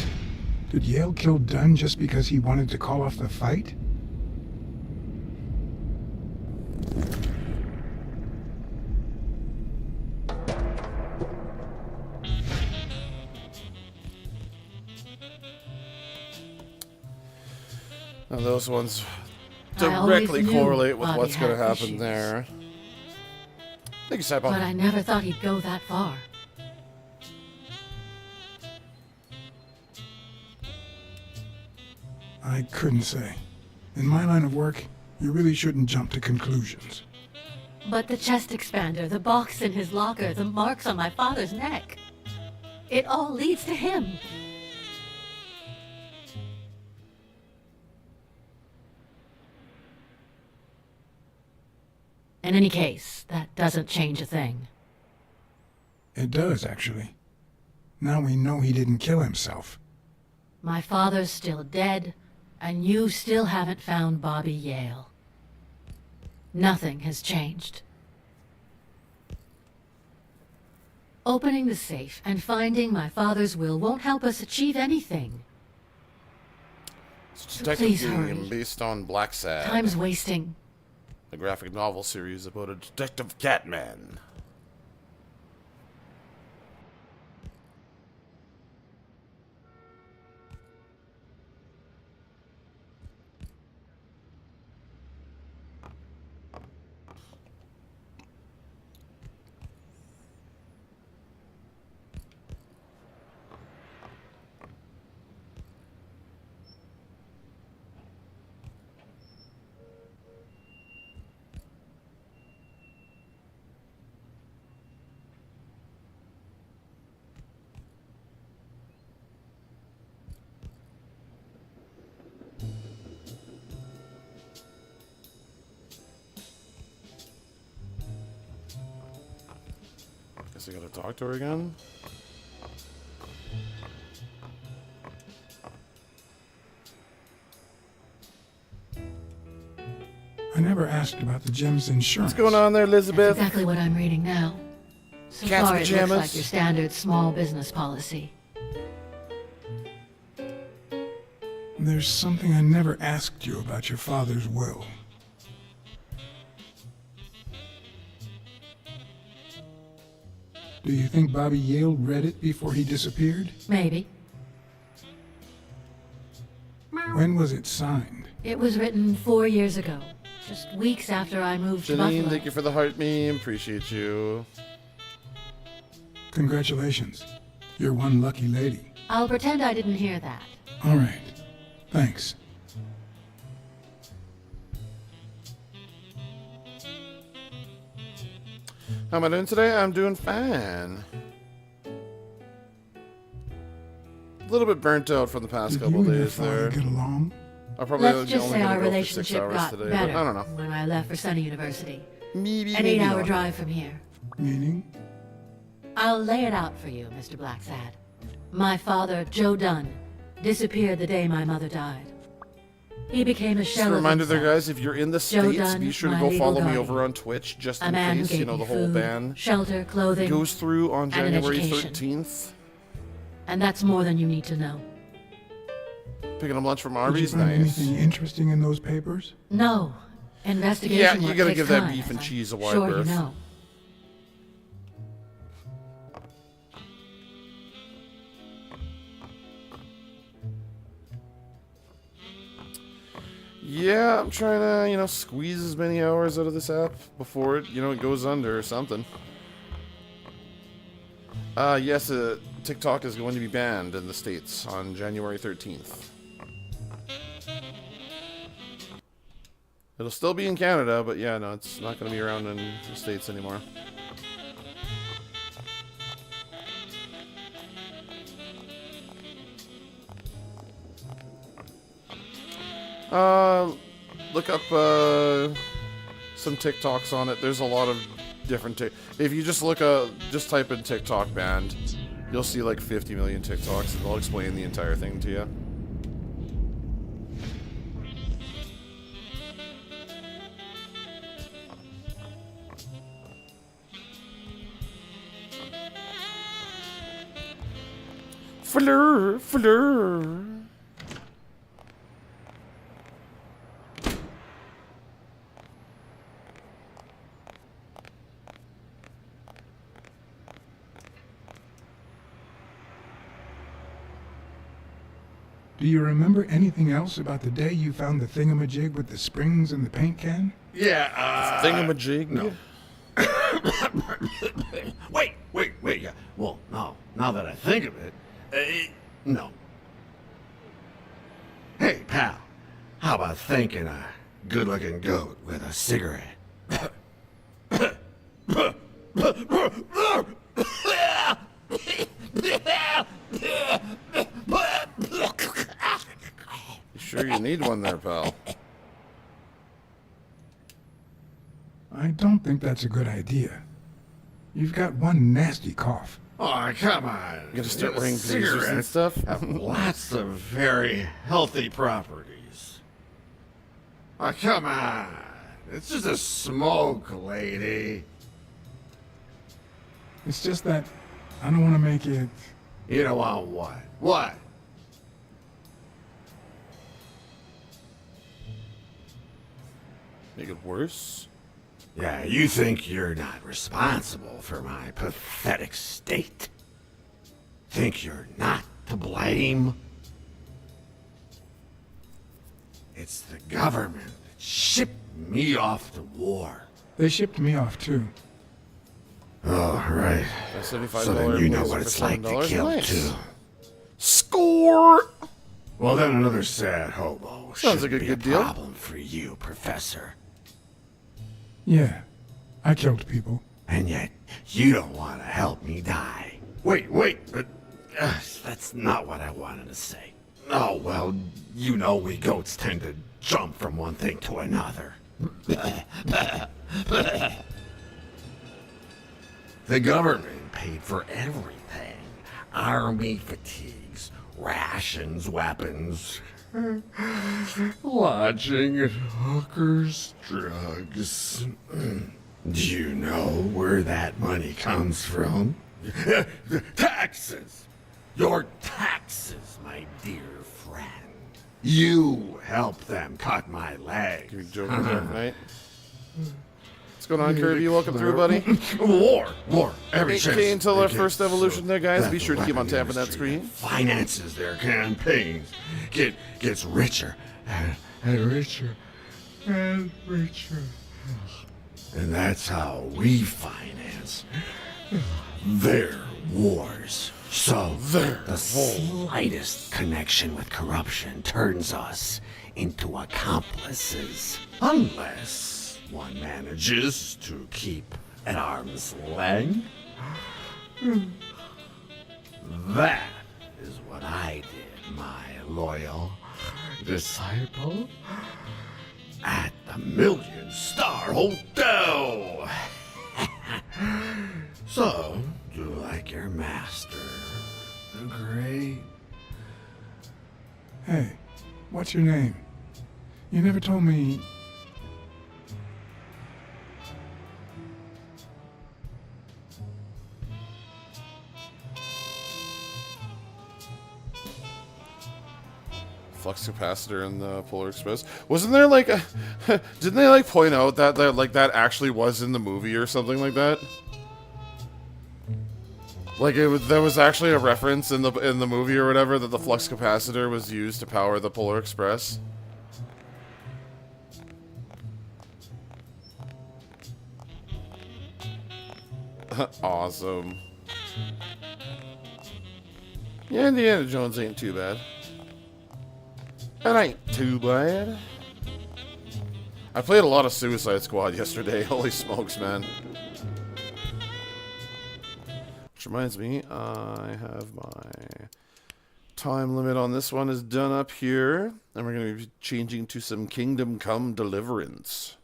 [SPEAKER 2] Did Yale kill Dunn just because he wanted to call off the fight?
[SPEAKER 1] Now those ones
[SPEAKER 5] I always
[SPEAKER 1] directly
[SPEAKER 5] knew
[SPEAKER 1] correlate with
[SPEAKER 5] Bobby
[SPEAKER 1] what's going to
[SPEAKER 5] had
[SPEAKER 1] happen
[SPEAKER 5] issues.
[SPEAKER 1] there. Thank you, Saipan.
[SPEAKER 5] But I never thought he'd go that far.
[SPEAKER 2] I couldn't say. In my line of work, you really shouldn't jump to conclusions.
[SPEAKER 5] But the chest expander, the box in his locker, the marks on my father's neck. It all leads to him. In any case, that doesn't change a thing.
[SPEAKER 2] It does, actually. Now we know he didn't kill himself.
[SPEAKER 5] My father's still dead, and you still haven't found Bobby Yale. Nothing has changed. Opening the safe and finding my father's will won't help us achieve anything.
[SPEAKER 1] It's a
[SPEAKER 5] So
[SPEAKER 1] detective
[SPEAKER 5] please
[SPEAKER 1] game
[SPEAKER 5] hurry.
[SPEAKER 1] based on Black Sad,
[SPEAKER 5] Time's wasting.
[SPEAKER 1] a graphic novel series about a detective Catman. Guess I gotta talk to her again.
[SPEAKER 2] I never asked about the gem's insurance.
[SPEAKER 1] What's going on there,
[SPEAKER 5] That's
[SPEAKER 1] Elizabeth?
[SPEAKER 5] exactly what I'm reading now. So
[SPEAKER 1] Cat's
[SPEAKER 5] far, it looks
[SPEAKER 1] pajamas.
[SPEAKER 5] like your standard small business policy.
[SPEAKER 2] There's something I never asked you about your father's will. Do you think Bobby Yale read it before he disappeared?
[SPEAKER 5] Maybe.
[SPEAKER 2] When was it signed?
[SPEAKER 5] It was written 4 years ago, just weeks after I moved to
[SPEAKER 1] Janine,
[SPEAKER 5] Buffalo.
[SPEAKER 1] thank you for the heart meme. Appreciate you.
[SPEAKER 2] Congratulations. You're one lucky lady.
[SPEAKER 5] I'll pretend I didn't hear that.
[SPEAKER 2] All right. Thanks.
[SPEAKER 1] How am I doing today? I'm doing fine. A little bit burnt out from the past
[SPEAKER 2] Did
[SPEAKER 1] couple
[SPEAKER 2] you and your
[SPEAKER 1] days
[SPEAKER 2] father
[SPEAKER 1] there.
[SPEAKER 2] get along?
[SPEAKER 1] I'll probably
[SPEAKER 5] Let's just
[SPEAKER 1] only
[SPEAKER 5] say
[SPEAKER 1] gonna
[SPEAKER 5] our
[SPEAKER 1] go for 6
[SPEAKER 5] relationship
[SPEAKER 1] hours
[SPEAKER 5] got
[SPEAKER 1] today,
[SPEAKER 5] better
[SPEAKER 1] but I don't know.
[SPEAKER 5] when I left for Sunny University.
[SPEAKER 1] Maybe,
[SPEAKER 5] An
[SPEAKER 1] maybe
[SPEAKER 5] 8-hour
[SPEAKER 1] not.
[SPEAKER 5] drive from here.
[SPEAKER 2] Meaning?
[SPEAKER 5] I'll lay it out for you, Mr. Blacksad. My father, Joe Dunn, disappeared the day my mother died. He became a
[SPEAKER 1] Just
[SPEAKER 5] shell
[SPEAKER 1] a
[SPEAKER 5] of
[SPEAKER 1] reminder there,
[SPEAKER 5] himself.
[SPEAKER 1] guys, if you're in the
[SPEAKER 5] Joe
[SPEAKER 1] States,
[SPEAKER 5] Dunn,
[SPEAKER 1] be sure to
[SPEAKER 5] my
[SPEAKER 1] go
[SPEAKER 5] legal
[SPEAKER 1] follow me
[SPEAKER 5] guardian.
[SPEAKER 1] over on Twitch, just
[SPEAKER 5] A
[SPEAKER 1] in
[SPEAKER 5] man who
[SPEAKER 1] case,
[SPEAKER 5] gave
[SPEAKER 1] you know,
[SPEAKER 5] me
[SPEAKER 1] the whole
[SPEAKER 5] food,
[SPEAKER 1] ban
[SPEAKER 5] shelter, clothing,
[SPEAKER 1] goes through on
[SPEAKER 5] and an
[SPEAKER 1] January
[SPEAKER 5] education.
[SPEAKER 1] 13th.
[SPEAKER 5] And that's more than you need to know.
[SPEAKER 1] Picking up lunch from
[SPEAKER 2] Did you
[SPEAKER 1] Arby's,
[SPEAKER 2] find
[SPEAKER 1] nice.
[SPEAKER 2] anything interesting in those papers?
[SPEAKER 5] No. Investigation
[SPEAKER 1] Yeah, you
[SPEAKER 5] work
[SPEAKER 1] gotta
[SPEAKER 5] takes
[SPEAKER 1] give that
[SPEAKER 5] time,
[SPEAKER 1] beef
[SPEAKER 5] as
[SPEAKER 1] and
[SPEAKER 5] I'm
[SPEAKER 1] cheese a wide
[SPEAKER 5] sure
[SPEAKER 1] berth.
[SPEAKER 5] you know.
[SPEAKER 1] Yeah, I'm trying to, you know, squeeze as many hours out of this app before it, you know, it goes under or something. Yes, TikTok is going to be banned in the States on January 13th. It'll still be in Canada, but yeah, no, it's not going to be around in the States anymore. Look up some TikToks on it. There's a lot of different if you just just type in TikTok banned, you'll see like 50 million TikToks, and they'll explain the entire thing to you. Fleur, fleur.
[SPEAKER 2] Do you remember anything else about the day you found the thingamajig with the springs and the paint can?
[SPEAKER 9] Yeah,
[SPEAKER 1] Thingamajig?
[SPEAKER 9] No. wait. Yeah. Well, no. Now that I think of it, no. Hey, pal. How about thanking a good-looking goat with a cigarette?
[SPEAKER 1] You sure you need one there, pal?
[SPEAKER 2] I don't think that's a good idea. You've got one nasty cough.
[SPEAKER 9] Oh, come on.
[SPEAKER 1] You gotta start wearing blazers and
[SPEAKER 9] Cigarettes
[SPEAKER 1] stuff?
[SPEAKER 9] have lots of very healthy properties. Oh, come on. It's just a smoke, lady.
[SPEAKER 2] It's just that I don't want to make it...
[SPEAKER 9] You don't want what? What?
[SPEAKER 1] Make it worse?
[SPEAKER 9] Yeah, you think you're not responsible for my pathetic state? Think you're not to blame? It's the government that shipped me off to war.
[SPEAKER 2] They shipped me off, too.
[SPEAKER 9] Oh, right.
[SPEAKER 1] A $75
[SPEAKER 9] So then you know
[SPEAKER 1] blazer
[SPEAKER 9] what
[SPEAKER 1] for
[SPEAKER 9] it's like to
[SPEAKER 1] $7.
[SPEAKER 9] kill,
[SPEAKER 1] Nice.
[SPEAKER 9] too.
[SPEAKER 1] Score!
[SPEAKER 9] Well, then another sad hobo
[SPEAKER 1] Sounds
[SPEAKER 9] should
[SPEAKER 1] like a
[SPEAKER 9] be
[SPEAKER 1] good
[SPEAKER 9] a
[SPEAKER 1] deal.
[SPEAKER 9] problem for you, Professor.
[SPEAKER 2] Yeah, I killed people.
[SPEAKER 9] And yet, you don't want to help me die. Wait, but that's not what I wanted to say. Oh, well, you know we goats tend to jump from one thing to another. The government paid for everything. Army fatigues, rations, weapons, lodging at hookers, drugs. Do you know where that money comes from? Taxes! Your taxes, my dear friend. You helped them cut my legs.
[SPEAKER 1] You joking there, right? What's going on, Kirby? Welcome through, buddy.
[SPEAKER 9] War. Every
[SPEAKER 1] 8K
[SPEAKER 9] chance
[SPEAKER 1] until
[SPEAKER 9] they
[SPEAKER 1] our
[SPEAKER 9] get
[SPEAKER 1] first evolution there, guys.
[SPEAKER 9] that
[SPEAKER 1] Be sure to keep on
[SPEAKER 9] weapon
[SPEAKER 1] tapping that
[SPEAKER 9] industry
[SPEAKER 1] screen.
[SPEAKER 9] Finances their campaigns. Gets richer and richer and richer. And that's how we finance their wars. So the slightest connection with corruption turns us into accomplices. Unless one manages to keep At arm's length? That is what I did, my loyal disciple. At the Million Star Hotel. So, do you like your master, the great?
[SPEAKER 2] Hey, what's your name? You never told me.
[SPEAKER 1] Flux capacitor in the Polar Express. Wasn't there like a didn't they like point out that like that actually was in the movie or something like that? Like there was actually a reference in the movie or whatever that the flux capacitor was used to power the Polar Express. Awesome. Yeah, Indiana Jones ain't too bad. That ain't too bad. I played a lot of Suicide Squad yesterday. Holy smokes, man. Which reminds me, I have my time limit on this one is done up here. And we're going to be changing to some Kingdom Come Deliverance.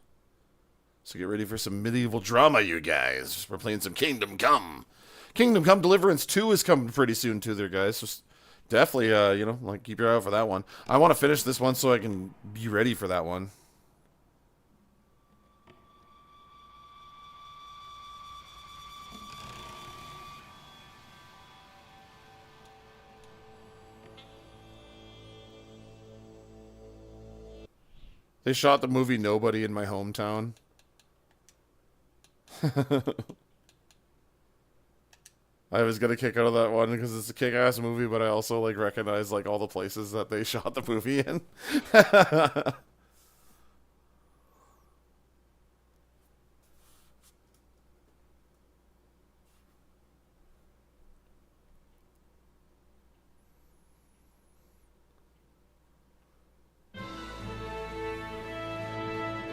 [SPEAKER 1] So get ready for some medieval drama, you guys. We're playing some Kingdom Come. Kingdom Come Deliverance 2 is coming pretty soon too there, guys. So definitely, you know, like keep your eye out for that one. I want to finish this one so I can be ready for that one. They shot the movie Nobody in my hometown. I was gonna kick out of that one because it's a kick-ass movie, but I also like recognize like all the places that they shot the movie in.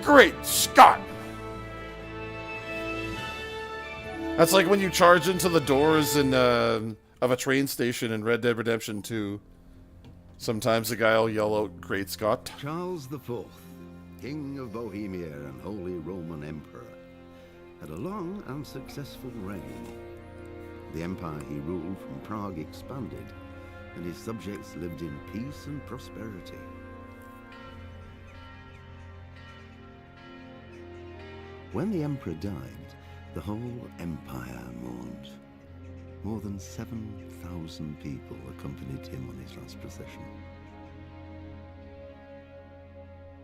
[SPEAKER 1] Great Scott! That's like when you charge into the doors in of a train station in Red Dead Redemption 2. Sometimes the guy will yell out, Great Scott.
[SPEAKER 12] Charles IV, King of Bohemia and Holy Roman Emperor, had a long and successful reign. The empire he ruled from Prague expanded, and his subjects lived in peace and prosperity. When the emperor died, the whole empire mourned. More than 7,000 people accompanied him on his last procession.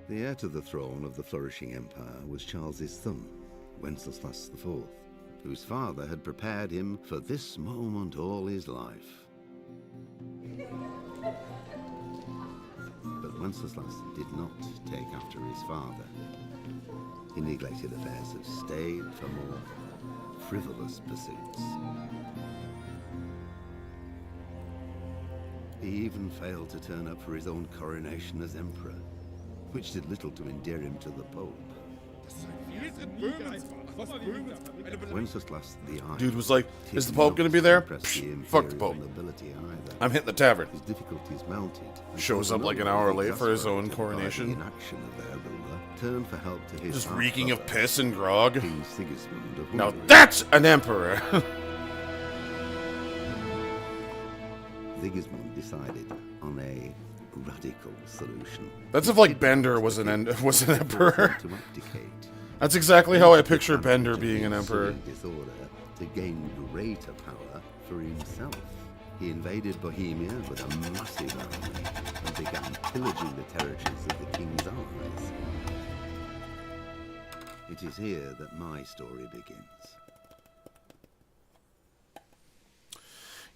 [SPEAKER 12] The heir to the throne of the flourishing empire was Charles's son, Wenceslas IV, whose father had prepared him for this moment all his life. But Wenceslas did not take after his father. He neglected affairs of state for more frivolous pursuits. He even failed to turn up for his own coronation as emperor, which did little to endear him to the Pope. Wenceslas the Iron
[SPEAKER 1] Dude was like, is the Pope gonna be there? Fuck the Pope. I'm hitting the tavern.
[SPEAKER 12] His difficulties mounted.
[SPEAKER 1] Shows up like an hour late for his own coronation.
[SPEAKER 12] Inaction of their ruler turned for help to his
[SPEAKER 1] Just reeking of piss and grog.
[SPEAKER 12] King Sigismund of
[SPEAKER 1] Now
[SPEAKER 12] Hungary.
[SPEAKER 1] that's an emperor!
[SPEAKER 12] Sigismund decided on a radical solution.
[SPEAKER 1] That's if like Bender was an emperor.
[SPEAKER 12] To abdicate.
[SPEAKER 1] That's exactly how I picture Bender being an emperor.
[SPEAKER 12] Disorder to gain greater power for himself. He invaded Bohemia with a massive army and began pillaging the territories of the king's allies. It is here that my story begins.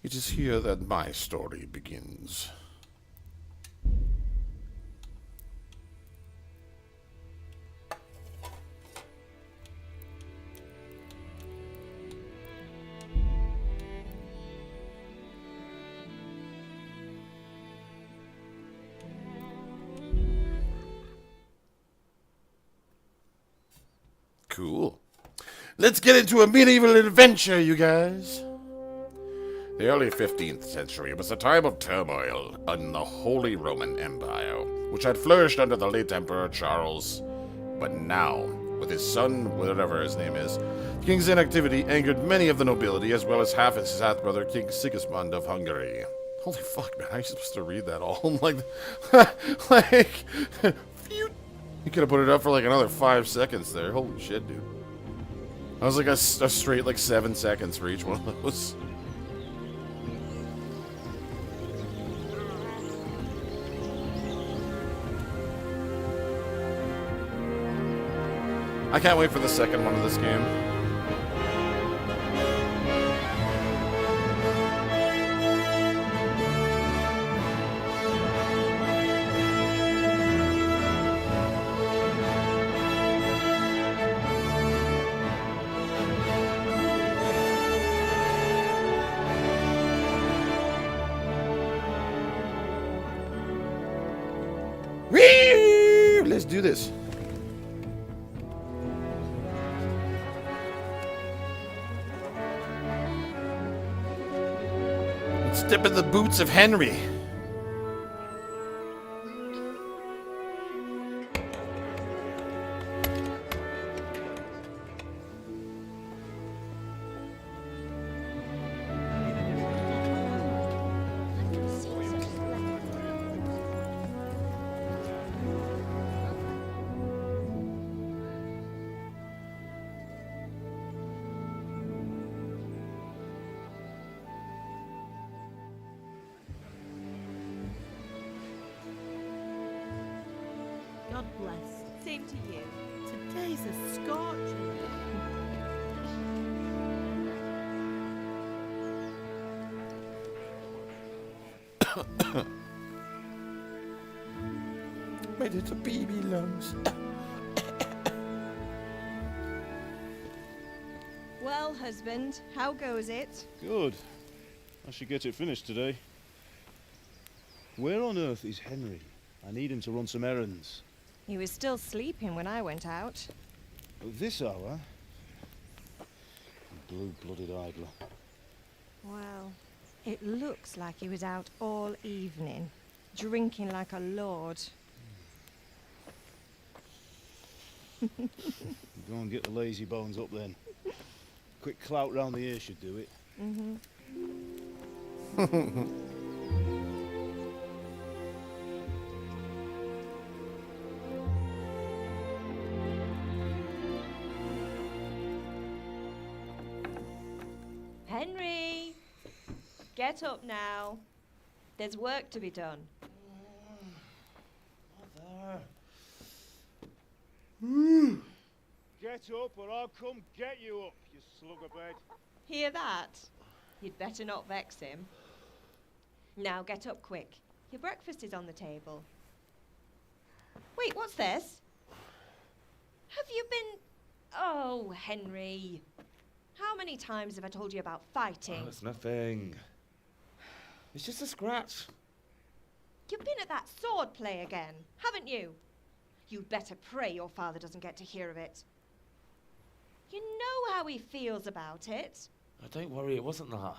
[SPEAKER 1] It is here that my story begins. Cool. Let's get into a medieval adventure, you guys. The early 15th century was a time of turmoil in the Holy Roman Empire, which had flourished under the late Emperor Charles. But now, with his son, whatever his name is, the king's inactivity angered many of the nobility, as well as half his half-brother, King Sigismund of Hungary. Holy fuck, man, how are you supposed to read that all? like, phew. You could have put it up for like another 5 seconds there. Holy shit, dude. I was like a straight like 7 seconds for each one of those. I can't wait for the second one of this game. Whee! Let's do this. Step in the boots of Henry.
[SPEAKER 13] God bless. Same to you. Today's a scorching.
[SPEAKER 1] My little baby lungs.
[SPEAKER 13] Well, husband, how goes it?
[SPEAKER 14] Good. I should get it finished today. Where on earth is Henry? I need him to run some errands.
[SPEAKER 13] He was still sleeping when I went out.
[SPEAKER 14] At this hour? Blue-blooded idler.
[SPEAKER 13] Well, it looks like he was out all evening, drinking like a lord.
[SPEAKER 14] Go and get the lazy bones up then. Quick clout round the ear should do it.
[SPEAKER 13] Henry! Get up now. There's work to be done.
[SPEAKER 14] Get up or I'll come get you up, you slugabed.
[SPEAKER 13] Hear that? You'd better not vex him. Now get up quick. Your breakfast is on the table. Wait, what's this? Have you been... Oh, Henry. How many times have I told you about fighting?
[SPEAKER 14] Oh, it's nothing. It's just a scratch.
[SPEAKER 13] You've been at that sword play again, haven't you? You'd better pray your father doesn't get to hear of it. You know how he feels about it.
[SPEAKER 14] Oh, don't worry, it wasn't that.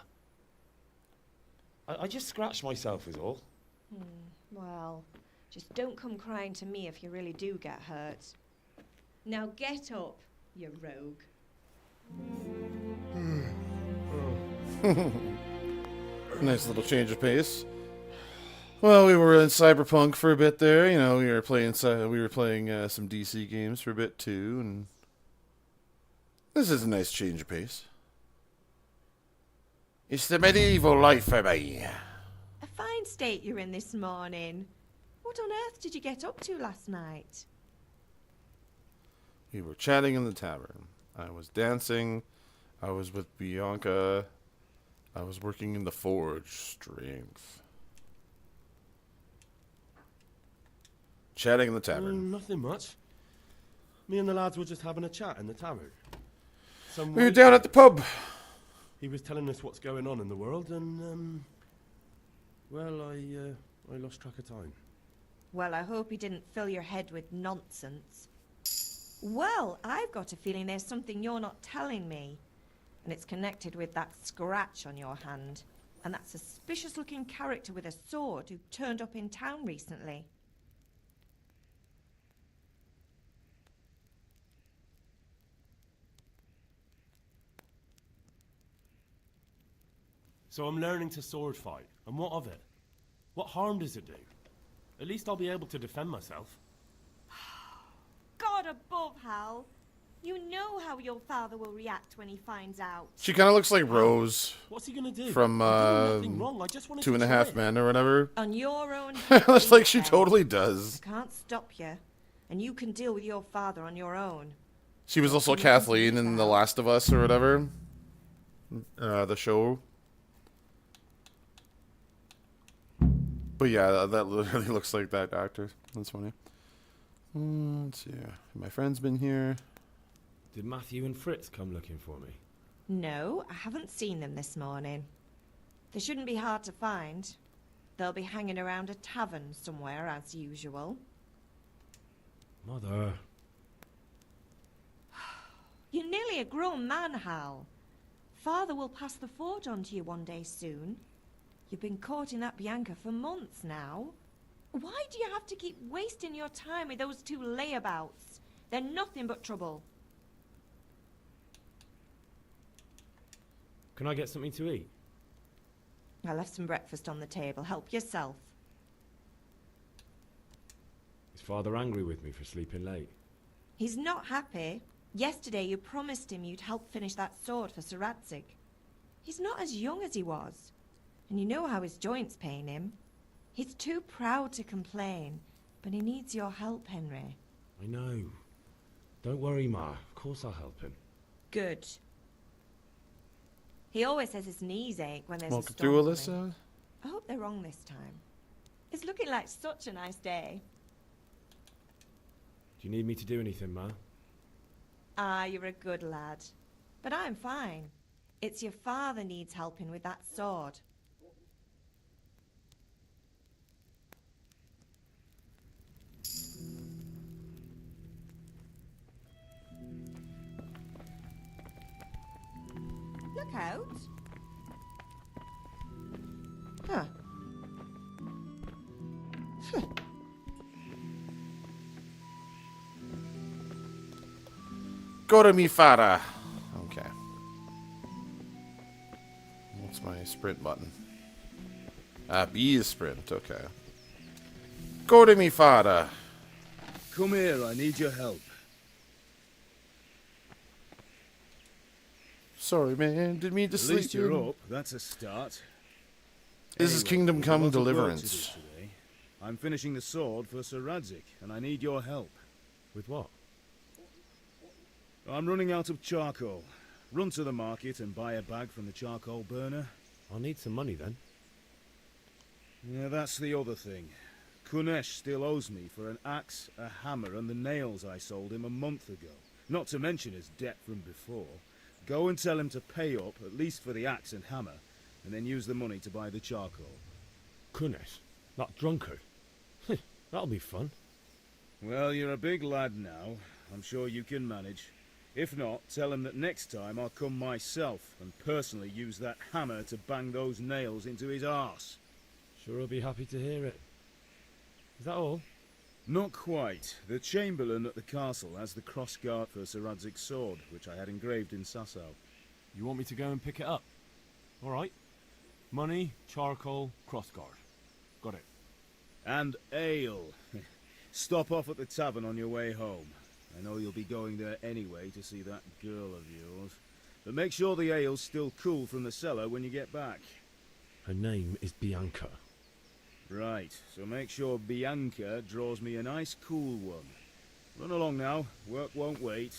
[SPEAKER 14] I just scratched myself is all.
[SPEAKER 13] Well, just don't come crying to me if you really do get hurt. Now get up, you rogue.
[SPEAKER 1] Nice little change of pace. Well, we were in Cyberpunk for a bit there. You know, we were playing some DC games for a bit too, and this is a nice change of pace. It's the medieval life for me.
[SPEAKER 13] A fine state you're in this morning. What on earth did you get up to last night?
[SPEAKER 1] We were chatting in the tavern. I was dancing. I was with Bianca. I was working in the forge. Strength. Chatting in the tavern.
[SPEAKER 15] Nothing much. Me and the lads were just having a chat in the tavern.
[SPEAKER 1] We were down at the pub.
[SPEAKER 15] He was telling us what's going on in the world, and well, I lost track of time.
[SPEAKER 13] Well, I hope he didn't fill your head with nonsense. Well, I've got a feeling there's something you're not telling me. And it's connected with that scratch on your hand. And that suspicious-looking character with a sword who turned up in town recently.
[SPEAKER 15] So I'm learning to sword fight, and what of it? What harm does it do? At least I'll be able to defend myself.
[SPEAKER 13] God above, Hal. You know how your father will react when he finds out.
[SPEAKER 1] She kind of looks like Rose.
[SPEAKER 15] What's he gonna do?
[SPEAKER 1] From
[SPEAKER 15] I did nothing wrong. I just wanted
[SPEAKER 1] Two and
[SPEAKER 15] to
[SPEAKER 1] a Half
[SPEAKER 15] try it.
[SPEAKER 1] Men or whatever.
[SPEAKER 13] On your own.
[SPEAKER 1] Looks like she
[SPEAKER 13] then.
[SPEAKER 1] totally does.
[SPEAKER 13] I can't stop you, and you can deal with your father on your own.
[SPEAKER 1] She was also Kathleen in The Last of Us or whatever. The show. But yeah, that literally looks like that actor. That's funny. Let's see. Have my friend's been here.
[SPEAKER 16] Did Matthew and Fritz come looking for me?
[SPEAKER 13] No, I haven't seen them this morning. They shouldn't be hard to find. They'll be hanging around a tavern somewhere as usual.
[SPEAKER 16] Mother.
[SPEAKER 13] You're nearly a grown man, Hal. Father will pass the forge on to you one day soon. You've been courting that Bianca for months now. Why do you have to keep wasting your time with those two layabouts? They're nothing but trouble.
[SPEAKER 16] Can I get something to eat?
[SPEAKER 13] I left some breakfast on the table. Help yourself.
[SPEAKER 16] Is Father angry with me for sleeping late?
[SPEAKER 13] He's not happy. Yesterday you promised him you'd help finish that sword for Sir Radzig. He's not as young as he was. And you know how his joints pain him. He's too proud to complain, but he needs your help, Henry.
[SPEAKER 16] I know. Don't worry, Ma. Of course I'll help him.
[SPEAKER 13] Good. He always says his knees ache when there's
[SPEAKER 1] Walk
[SPEAKER 13] a
[SPEAKER 1] through,
[SPEAKER 13] storm
[SPEAKER 1] Alyssa.
[SPEAKER 13] coming. I hope they're wrong this time. It's looking like such a nice day.
[SPEAKER 16] Do you need me to do anything, Ma?
[SPEAKER 13] Ah, you're a good lad. But I'm fine. It's your father needs helping with that sword. Look out. Huh.
[SPEAKER 1] Go to me, Fada. Okay. What's my sprint button? B is sprint. Okay. Go to me, Fada.
[SPEAKER 14] Come here, I need your help.
[SPEAKER 1] Sorry, man. Didn't mean to
[SPEAKER 14] At
[SPEAKER 1] sleep.
[SPEAKER 14] least you're up. That's a start.
[SPEAKER 1] This is Kingdom
[SPEAKER 14] there's a
[SPEAKER 1] Come
[SPEAKER 14] lot of work to do
[SPEAKER 1] Deliverance.
[SPEAKER 14] today. I'm finishing the sword for Sir Radzig, and I need your help.
[SPEAKER 16] With what?
[SPEAKER 14] I'm running out of charcoal. Run to the market and buy a bag from the charcoal burner.
[SPEAKER 16] I'll need some money then.
[SPEAKER 14] Yeah, that's the other thing. Kunesh still owes me for an axe, a hammer, and the nails I sold him a month ago. Not to mention his debt from before. Go and tell him to pay up, at least for the axe and hammer, and then use the money to buy the charcoal.
[SPEAKER 16] Kunesh? That drunkard? That'll be fun.
[SPEAKER 14] Well, you're a big lad now. I'm sure you can manage. If not, tell him that next time I'll come myself and personally use that hammer to bang those nails into his arse.
[SPEAKER 16] Sure I'll be happy to hear it. Is that all?
[SPEAKER 14] Not quite. The Chamberlain at the castle has the crossguard for Sir Radzig's sword, which I had engraved in Sasau.
[SPEAKER 15] You want me to go and pick it up? All right. Money, charcoal, crossguard. Got it.
[SPEAKER 14] And ale. Stop off at the tavern on your way home. I know you'll be going there anyway to see that girl of yours. But make sure the ale's still cool from the cellar when you get back.
[SPEAKER 16] Her name is Bianca.
[SPEAKER 14] Right, so make sure Bianca draws me a nice cool one. Run along now, work won't wait.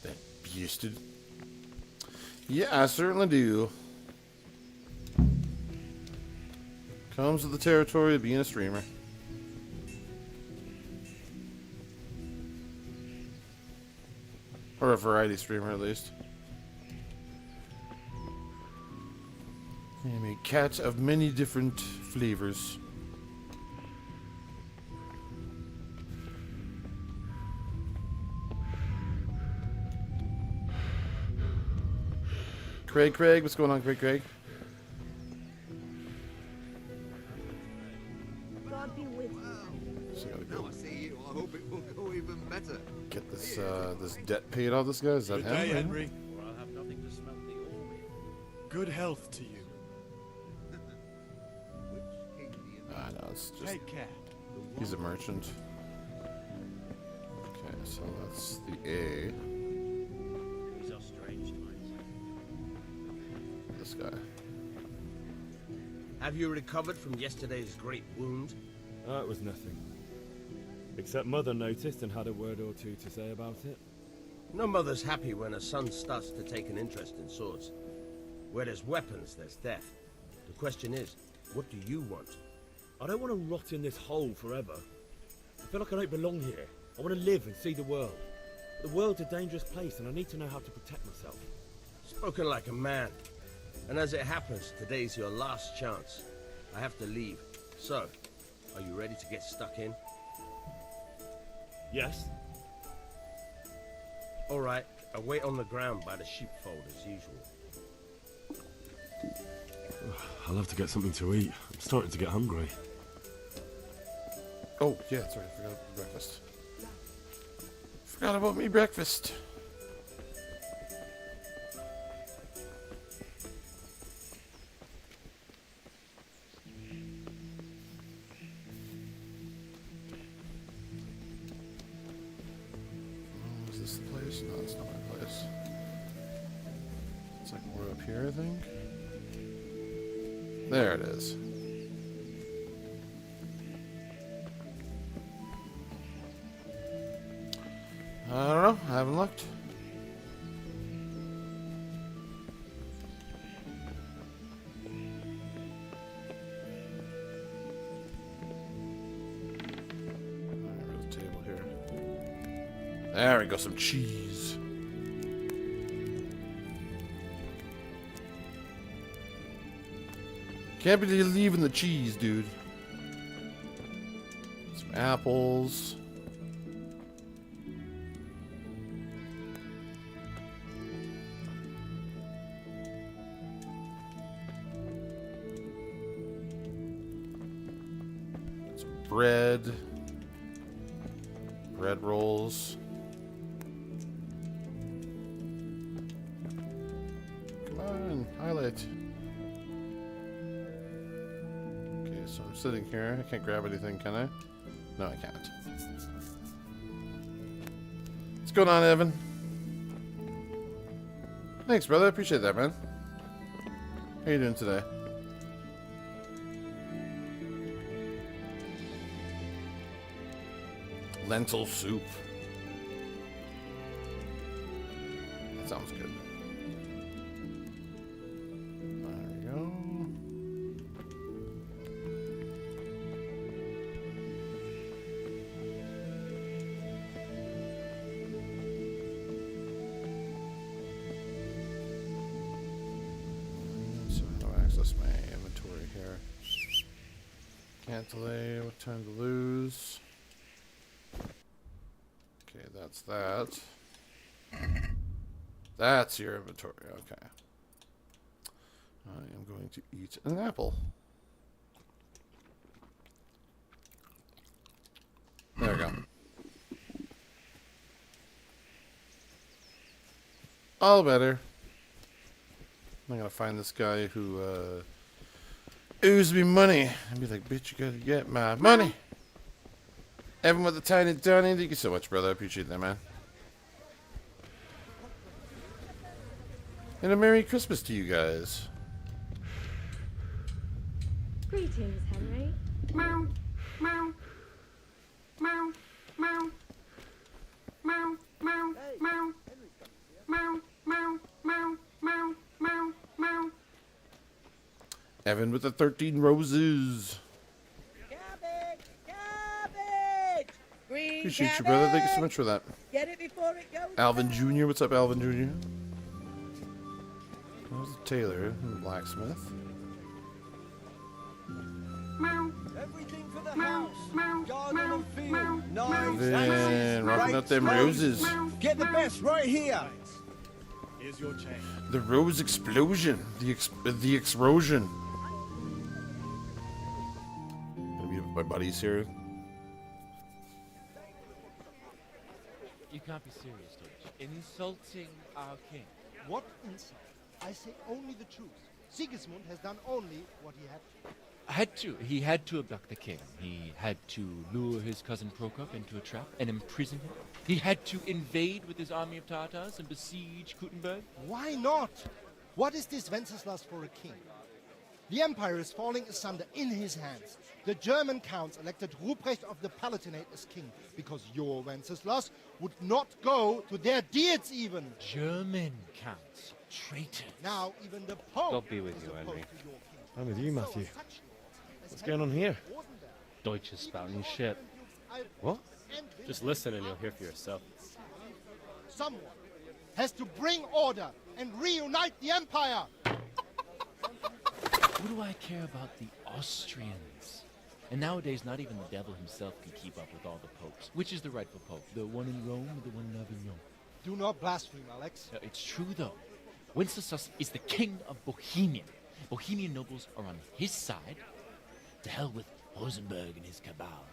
[SPEAKER 1] That beasted. Yeah, I certainly do. Comes with the territory of being a streamer. Or a variety streamer, at least. They make cats of many different flavors. Craig, what's going on, Craig?
[SPEAKER 17] God be with you.
[SPEAKER 1] So I gotta
[SPEAKER 18] Now
[SPEAKER 1] go
[SPEAKER 18] I see you, I hope it will go even better.
[SPEAKER 1] get this this debt paid off. This guy, is that
[SPEAKER 15] Good
[SPEAKER 1] him?
[SPEAKER 15] day,
[SPEAKER 1] right?
[SPEAKER 15] Henry.
[SPEAKER 18] Or I'll have nothing to smelt the ore with.
[SPEAKER 15] Good health to you.
[SPEAKER 1] Ah, no, it's just
[SPEAKER 15] Take care.
[SPEAKER 1] he's a merchant. Okay, so that's the A.
[SPEAKER 18] These are strange times.
[SPEAKER 1] This guy.
[SPEAKER 19] Have you recovered from yesterday's great wound?
[SPEAKER 16] It was nothing. Except Mother noticed and had a word or two to say about it.
[SPEAKER 19] No mother's happy when a son starts to take an interest in swords. Where there's weapons, there's death. The question is, what do you want?
[SPEAKER 16] I don't want to rot in this hole forever. I feel like I don't belong here. I want to live and see the world. The world's a dangerous place and I need to know how to protect myself.
[SPEAKER 19] Spoken like a man. And as it happens, today's your last chance. I have to leave. So, are you ready to get stuck in?
[SPEAKER 16] Yes.
[SPEAKER 19] All right, I'll wait on the ground by the sheepfold as usual.
[SPEAKER 15] I'll have to get something to eat. I'm starting to get hungry.
[SPEAKER 1] Oh, yeah, that's right. I forgot about breakfast. Forgot about me breakfast. Oh, is this the place? No, it's not my place. It's like more up here, I think. There it is. I don't know. I haven't looked. There's a table here. There we go. Some cheese. Can't be leaving the cheese, dude. Some apples. Bread rolls. Come on, highlight. Okay, so I'm sitting here. I can't grab anything, can I? No, I can't. What's going on, Evan? Thanks, brother. I appreciate that, man. How you doing today? Lentil soup. That sounds good. There we go. So how do I access my inventory here? Can't delay. What time to lose? Okay, that's that. That's your inventory. Okay. I am going to eat an apple. There we go. All better. I'm gonna find this guy who owes me money and be like, bitch, you gotta get my money. Evan with the tiny Donnie, thank you so much, brother. I appreciate that, man. And a Merry Christmas to you guys.
[SPEAKER 17] Greetings, Henry. Meow, meow, meow, meow, meow, meow, meow, meow, meow, meow, meow, meow, meow.
[SPEAKER 1] Evan with the 13 roses.
[SPEAKER 20] Green
[SPEAKER 1] Appreciate you, brother. Thank you so much for that.
[SPEAKER 20] Get it before it goes.
[SPEAKER 1] Alvin Jr. What's up, Alvin Jr.? There's Taylor, blacksmith.
[SPEAKER 20] Everything for the house. Garden and field.
[SPEAKER 1] Evan, rocking up them roses.
[SPEAKER 20] Get the best right here. Here's your chain.
[SPEAKER 1] The rose explosion. The explosion. Gonna meet up with my buddies here.
[SPEAKER 21] You can't be serious, Deutsch. Insulting our king.
[SPEAKER 20] What insult? I say only the truth. Sigismund has done only what he had to.
[SPEAKER 21] He had to abduct the king. He had to lure his cousin Prokop into a trap and imprison him. He had to invade with his army of Tartars and besiege Kuttenberg.
[SPEAKER 20] Why not? What is this Wenceslas for a king? The empire is falling asunder in his hands. The German counts elected Ruprecht of the Palatinate as king because your Wenceslas would not go to their deeds even.
[SPEAKER 21] German counts. Traitors.
[SPEAKER 20] Now even the Pope.
[SPEAKER 22] God be with
[SPEAKER 20] is
[SPEAKER 22] you,
[SPEAKER 20] opposed
[SPEAKER 22] Henry.
[SPEAKER 20] to your king.
[SPEAKER 22] I'm with you, Matthew. What's going on here?
[SPEAKER 23] Deutsch is spouting shit.
[SPEAKER 22] What?
[SPEAKER 23] Just listen and you'll hear for yourself.
[SPEAKER 20] Someone has to bring order and reunite the empire.
[SPEAKER 21] What do I care about the Austrians? And nowadays, not even the devil himself can keep up with all the popes. Which is the rightful pope? The one in Rome or the one in Avignon?
[SPEAKER 20] Do not blaspheme, Alex.
[SPEAKER 21] No, it's true, though. Wenceslas is the king of Bohemia. Bohemian nobles are on his side. To hell with Rosenberg and his cabal.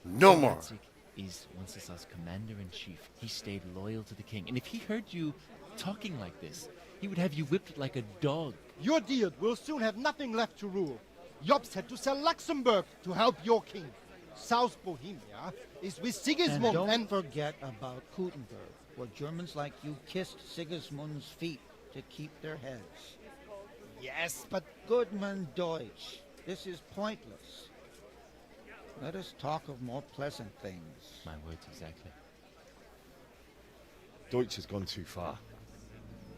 [SPEAKER 1] No more.
[SPEAKER 21] Leipzig is Wenceslas' commander-in-chief. He stayed loyal to the king. And if he heard you talking like this, he would have you whipped like a dog.
[SPEAKER 20] Your deed will soon have nothing left to rule. Jobst had to sell Luxembourg to help your king. South Bohemia is with Sigismund
[SPEAKER 24] And don't forget about Kuttenberg, where Germans like you kissed Sigismund's feet to keep their heads.
[SPEAKER 20] Yes, but...
[SPEAKER 24] Goodman Deutsch, this is pointless. Let us talk of more pleasant things.
[SPEAKER 21] My words exactly.
[SPEAKER 22] Deutsch has gone too far.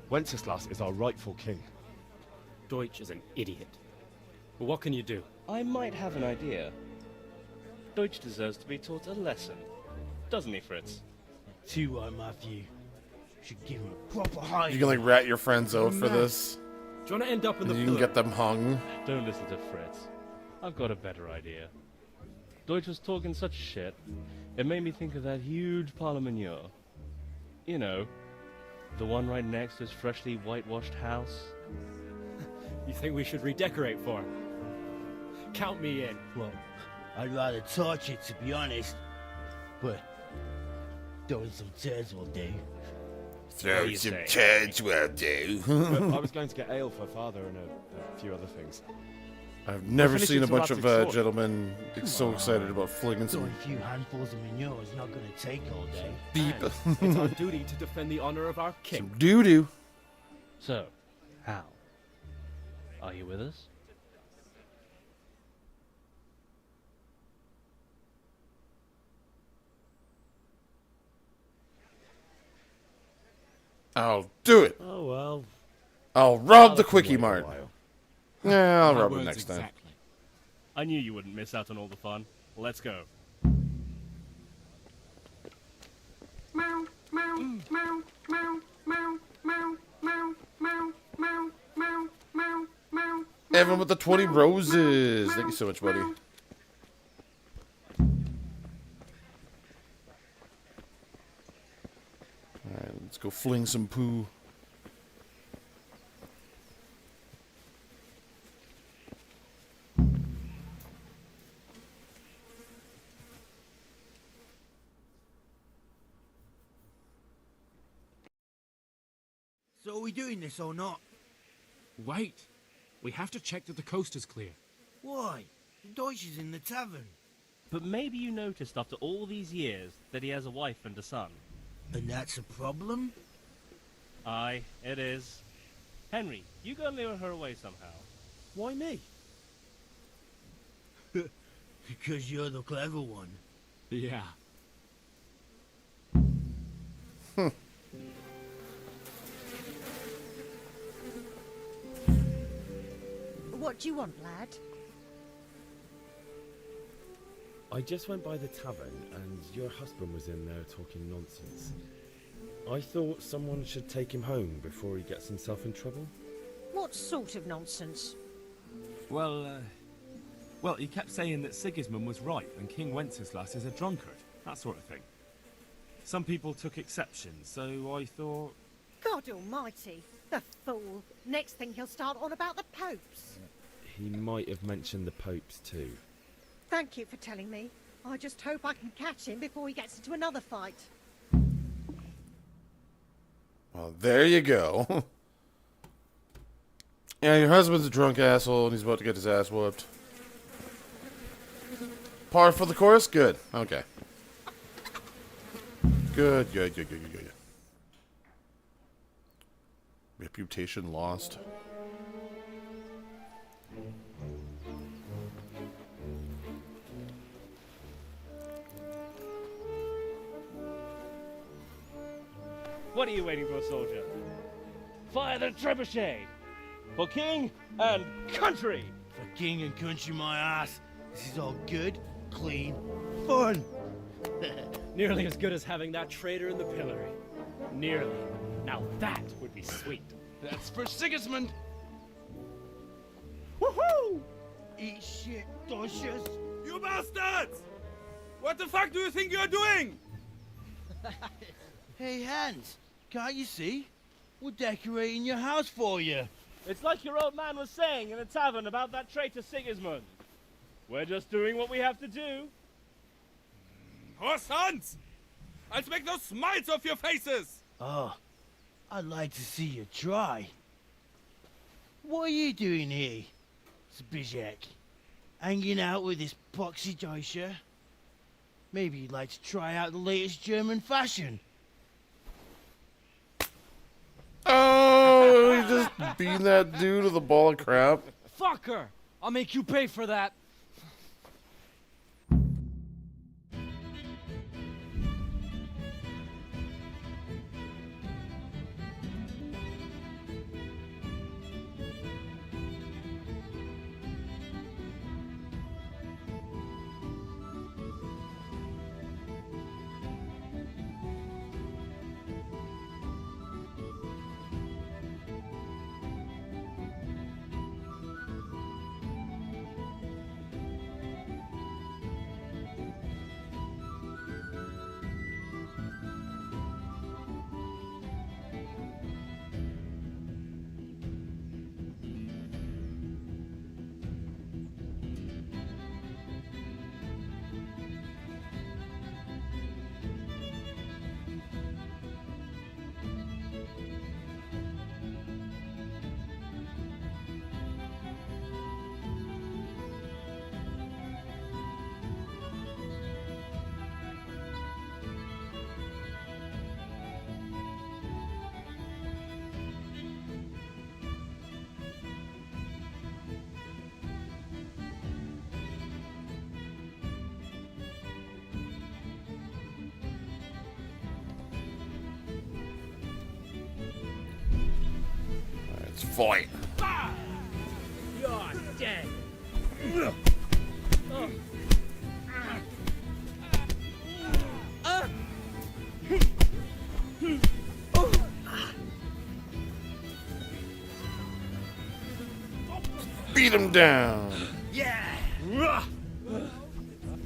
[SPEAKER 22] Wenceslas is our rightful king.
[SPEAKER 23] Deutsch is an idiot. But what can you do? I might have an idea. Deutsch deserves to be taught a lesson. Doesn't he, Fritz?
[SPEAKER 25] Too right, Matthew. Should give him a proper hiding.
[SPEAKER 1] You can like rat your friends out for this.
[SPEAKER 23] Do you want to end up in the
[SPEAKER 1] You can get them hung.
[SPEAKER 23] Don't listen to Fritz. I've got a better idea. Deutsch was talking such shit, it made me think of that huge Parliament. You know, the one right next to his freshly whitewashed house. You think we should redecorate for him? Count me in.
[SPEAKER 25] Well, I'd rather torch it, to be honest. But throwing some turds will do.
[SPEAKER 1] Throw some turds will do.
[SPEAKER 22] I was going to get ale for father and a few other things.
[SPEAKER 1] I've never
[SPEAKER 22] Finish
[SPEAKER 1] seen a
[SPEAKER 22] it
[SPEAKER 1] bunch
[SPEAKER 22] till
[SPEAKER 1] of
[SPEAKER 22] after
[SPEAKER 1] gentlemen so excited about flinging
[SPEAKER 25] Throwing
[SPEAKER 1] some
[SPEAKER 25] a few handfuls of manure is not going to take all day.
[SPEAKER 1] beep.
[SPEAKER 23] It's our duty to defend the honor of our king.
[SPEAKER 1] Some doo-doo.
[SPEAKER 23] So, Hal, are you with us?
[SPEAKER 1] I'll do it.
[SPEAKER 23] Oh well.
[SPEAKER 1] I'll rob the Quickie Mart. Yeah, I'll
[SPEAKER 23] My
[SPEAKER 1] rob it
[SPEAKER 23] words
[SPEAKER 1] next time.
[SPEAKER 23] exactly. I knew you wouldn't miss out on all the fun. Let's go.
[SPEAKER 1] Evan with the 20 roses. Thank you so much, buddy. Alright, let's go fling some poo.
[SPEAKER 25] So are we doing this or not?
[SPEAKER 26] Wait. We have to check that the coast is clear.
[SPEAKER 25] Why? Deutsch is in the tavern.
[SPEAKER 23] But maybe you noticed after all these years that he has a wife and a son.
[SPEAKER 25] And that's a problem?
[SPEAKER 23] Aye, it is. Henry, you go and lure her away somehow.
[SPEAKER 25] Why me? Because you're the clever one.
[SPEAKER 26] Yeah.
[SPEAKER 27] What do you want, lad?
[SPEAKER 16] I just went by the tavern and your husband was in there talking nonsense. I thought someone should take him home before he gets himself in trouble.
[SPEAKER 27] What sort of nonsense?
[SPEAKER 28] Well, he kept saying that Sigismund was right and King Wenceslas is a drunkard, that sort of thing. Some people took exception, so I thought...
[SPEAKER 27] God almighty, the fool. Next thing he'll start on about the popes.
[SPEAKER 28] He might have mentioned the popes too.
[SPEAKER 27] Thank you for telling me. I just hope I can catch him before he gets into another fight.
[SPEAKER 1] Well, there you go. Yeah, your husband's a drunk asshole and he's about to get his ass whooped. Par for the course? Good. Okay. Good. Reputation lost.
[SPEAKER 23] What are you waiting for, soldier? Fire the trebuchet! For king and country!
[SPEAKER 25] For king and country, my ass. This is all good, clean, fun.
[SPEAKER 3] Nearly as good as having that traitor in the pillory. Nearly. Now that would be sweet.
[SPEAKER 21] That's for Sigismund.
[SPEAKER 25] Woohoo! Eat shit, Docious.
[SPEAKER 28] You bastards! What the fuck do you think you're doing?
[SPEAKER 25] Hey, Hans, can't you see? We're decorating your house for you.
[SPEAKER 23] It's like your old man was saying in the tavern about that traitor Sigismund. We're just doing what we have to do.
[SPEAKER 28] Horse Hans! I'll make those smiles off your faces!
[SPEAKER 25] Oh, I'd like to see you try. What are you doing here, Zbyszek? Hanging out with this poxy Deutscher? Maybe you'd like to try out the latest German fashion.
[SPEAKER 1] Oh, he just beat that dude with a ball of crap.
[SPEAKER 3] Fucker! I'll make you pay for that.
[SPEAKER 1] Let's fight.
[SPEAKER 3] You're dead.
[SPEAKER 1] Beat him down.
[SPEAKER 25] Yeah!
[SPEAKER 17] What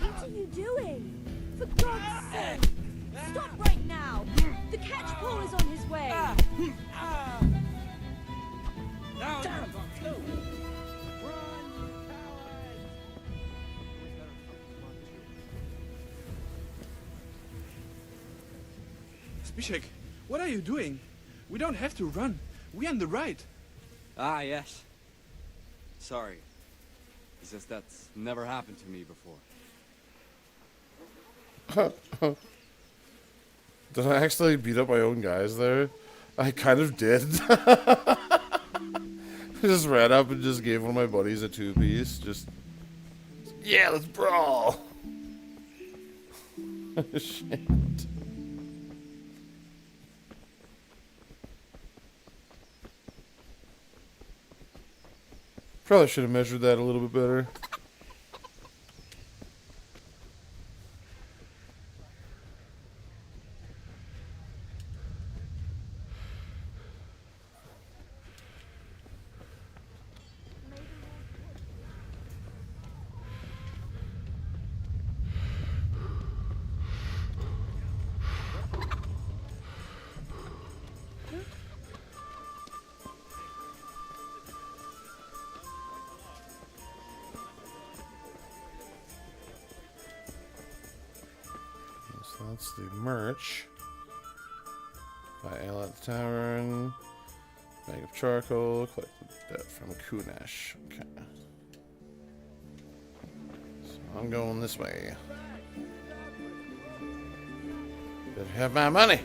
[SPEAKER 17] are you doing? For God's sake! Stop right now! The catch pole is on his way! Damn.
[SPEAKER 4] Zbyszek, what are you doing? We don't have to run. We're on the right.
[SPEAKER 5] Ah, yes. Sorry. It's just that's never happened to me before.
[SPEAKER 1] Did I actually beat up my own guys there? I kind of did. I just ran up and just gave one of my buddies a two-piece. Just, yeah, let's brawl. Shit. Probably should have measured that a little bit better. That's the merch. Buy ale at the tavern. Bag of charcoal. Collect the debt from Kunesh. Okay. So I'm going this way. Better have my money.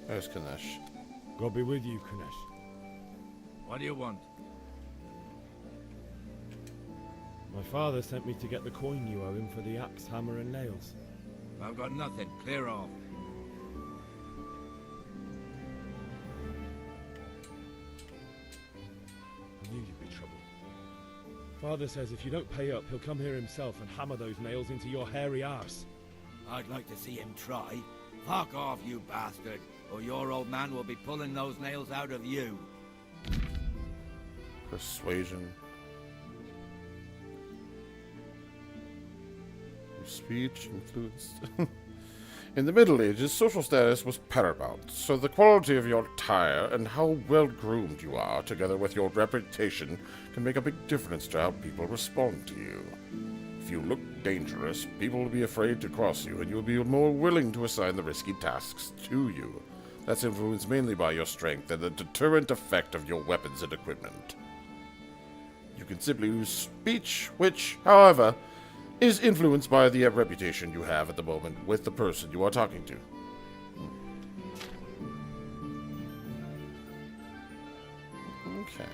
[SPEAKER 1] There's Kunesh.
[SPEAKER 16] God be with you, Kunesh.
[SPEAKER 18] What do you want?
[SPEAKER 16] My father sent me to get the coin you owe him for the axe, hammer, and nails.
[SPEAKER 18] I've got nothing. Clear off.
[SPEAKER 16] I knew you'd be trouble. Father says if you don't pay up, he'll come here himself and hammer those nails into your hairy arse.
[SPEAKER 2] I'd like to see him try. Fuck off, you bastard, or your old man will be pulling those nails out of you.
[SPEAKER 1] Persuasion. Your speech influenced. In the Middle Ages, social status was paramount, so the quality of your attire and how well groomed you are, together with your reputation, can make a big difference to how people respond to you. If you look dangerous, people will be afraid to cross you, and you will be more willing to assign the risky tasks to you. That's influenced mainly by your strength and the deterrent effect of your weapons and equipment. You can simply use speech, which, however, is influenced by the reputation you have at the moment with the person you are talking to. Okay.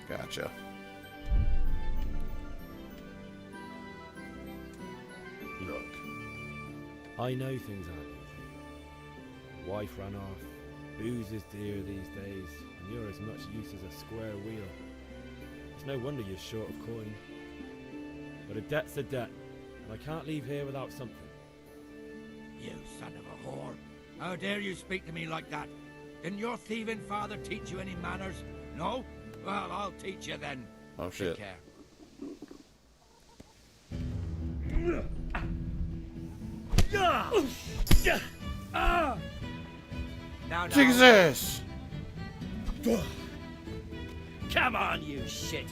[SPEAKER 1] Gotcha.
[SPEAKER 16] Look, I know things aren't easy. Wife ran off, booze is dear these days, and you're as much use as a square wheel. It's no wonder you're short of coin. But a debt's a debt, and I can't leave here without something.
[SPEAKER 2] You son of a whore. How dare you speak to me like that? Didn't your thieving father teach you any manners? No? Well, I'll teach you then.
[SPEAKER 1] Oh shit.
[SPEAKER 2] Take care. Now,
[SPEAKER 1] Jesus!
[SPEAKER 2] Come on, you shit!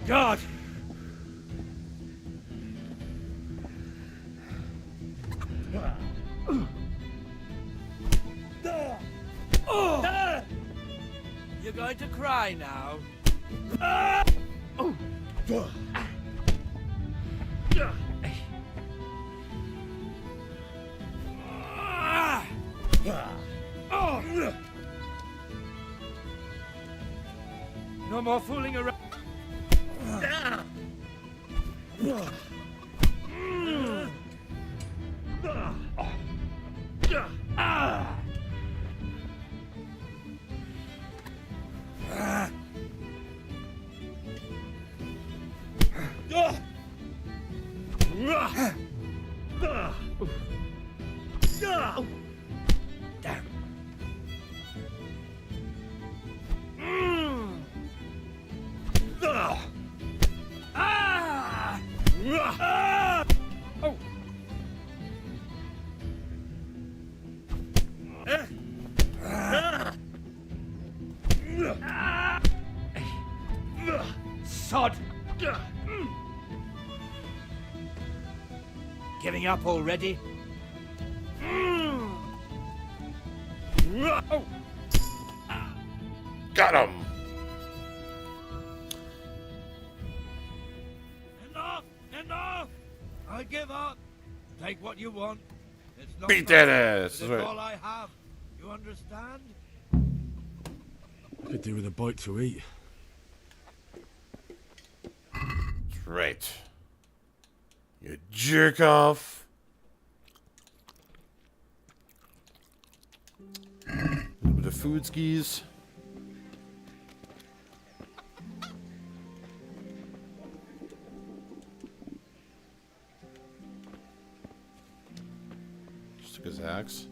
[SPEAKER 16] God!
[SPEAKER 2] You're going to cry now?
[SPEAKER 16] No more fooling around.
[SPEAKER 2] Sod! Giving up already?
[SPEAKER 1] Got him!
[SPEAKER 2] Enough! Enough! I give up. Take what you want. It's not
[SPEAKER 1] Beat
[SPEAKER 2] much,
[SPEAKER 1] that ass.
[SPEAKER 2] but
[SPEAKER 1] That's
[SPEAKER 2] it's
[SPEAKER 1] right.
[SPEAKER 2] all I have. You understand?
[SPEAKER 15] I could do with a bite to eat.
[SPEAKER 1] Right. You jerk off. A little bit of food skis. Just took his axe.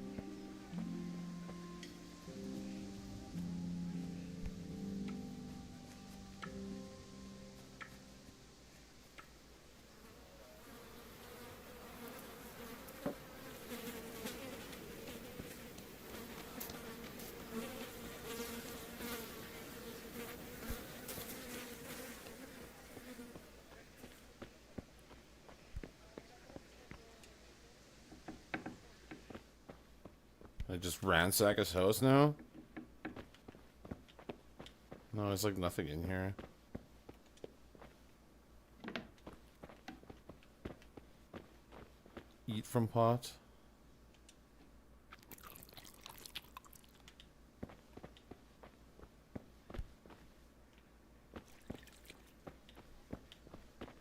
[SPEAKER 1] I just ransack his house now? No, there's like nothing in here. Eat from pot.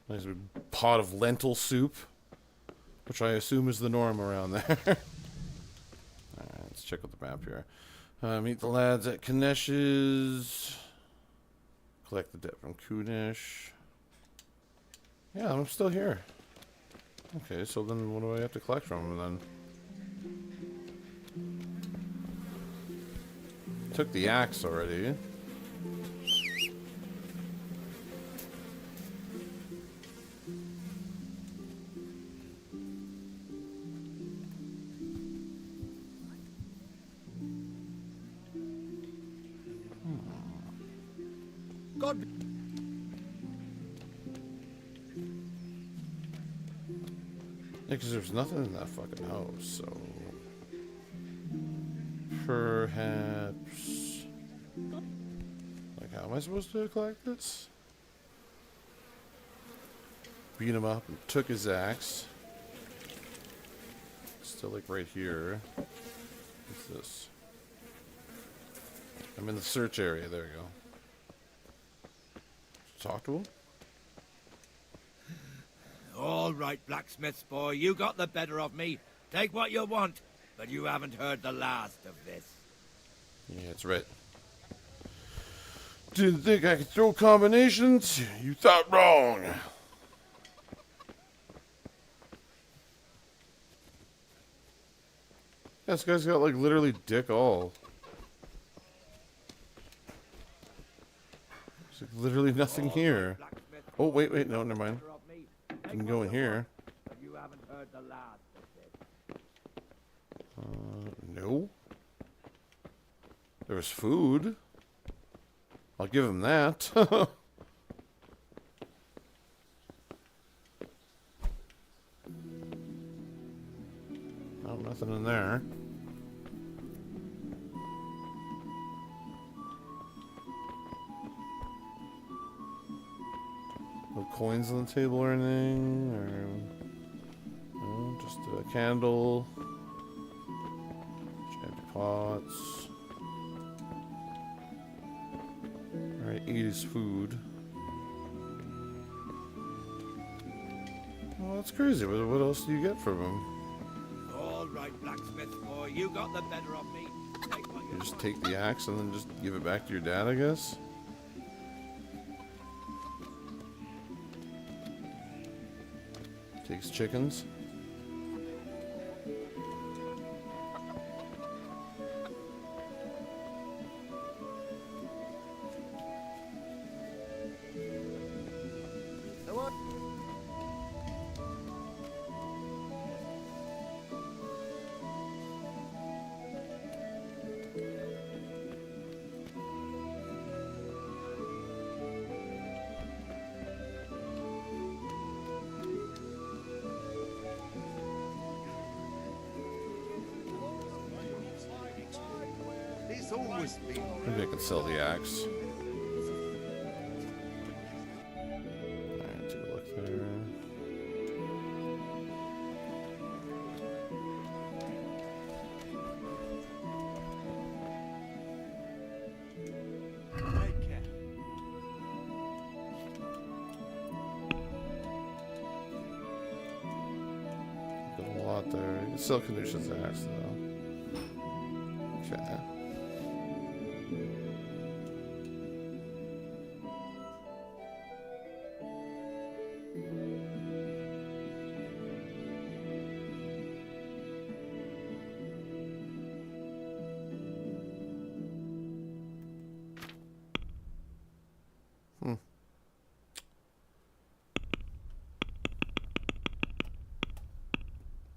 [SPEAKER 1] Nice big pot of lentil soup, which I assume is the norm around there. Alright, let's check out the map here. Meet the lads at Kanesh's. Collect the debt from Kunesh. Yeah, I'm still here. Okay, so then what do I have to collect from him then? Took the axe already.
[SPEAKER 20] God.
[SPEAKER 1] Yeah, because there's nothing in that fucking house, so... Perhaps... Like, how am I supposed to collect this? Beat him up and took his axe. Still, like, right here. What's this? I'm in the search area, there you go. Talk to him?
[SPEAKER 2] All right, blacksmith's boy, you got the better of me. Take what you want, but you haven't heard the last of this.
[SPEAKER 1] Yeah, that's right. Didn't think I could throw combinations? You thought wrong. Yeah, this guy's got like literally dick all. There's like literally nothing here. Oh, wait, no, never mind. I can go in here.
[SPEAKER 2] You haven't heard the last of this.
[SPEAKER 1] No. There was food. I'll give him that. Oh, nothing in there. No coins on the table or anything, or no, just a candle, empty pots. All right, eat his food. Oh, that's crazy. What else do you get from him?
[SPEAKER 2] All right, blacksmith's boy, you got the better of me. Take what
[SPEAKER 1] You just take the axe and then just give it back to your dad, I guess. Takes chickens. Maybe I can sell the axe. Alright, take a look there. out there. You can still Canusha's axe, though. Okay.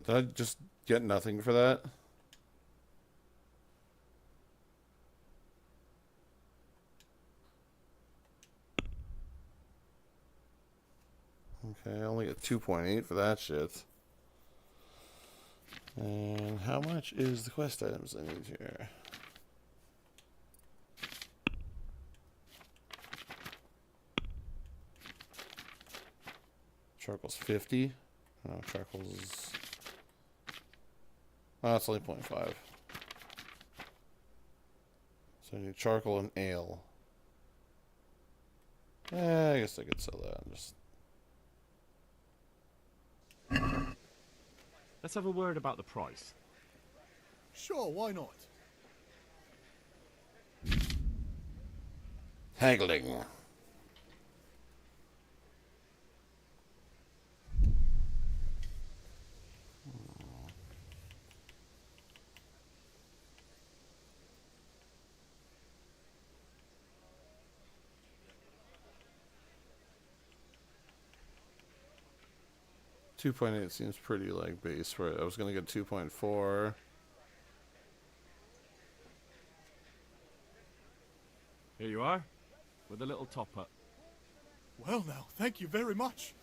[SPEAKER 1] Did I just get nothing for that? Okay, I only get 2.8 for that shit. And how much is the quest items I need here? Charcoal's 50. No, charcoal's... Oh, it's only 0.5. So I need charcoal and ale. I guess I could sell that and just...
[SPEAKER 28] Let's have a word about the price.
[SPEAKER 6] Sure, why not?
[SPEAKER 1] Haggling. $2.8 seems pretty like base, right? I was gonna get 2.4.
[SPEAKER 28] Here you are, with a little top up.
[SPEAKER 6] Well now, thank you very much.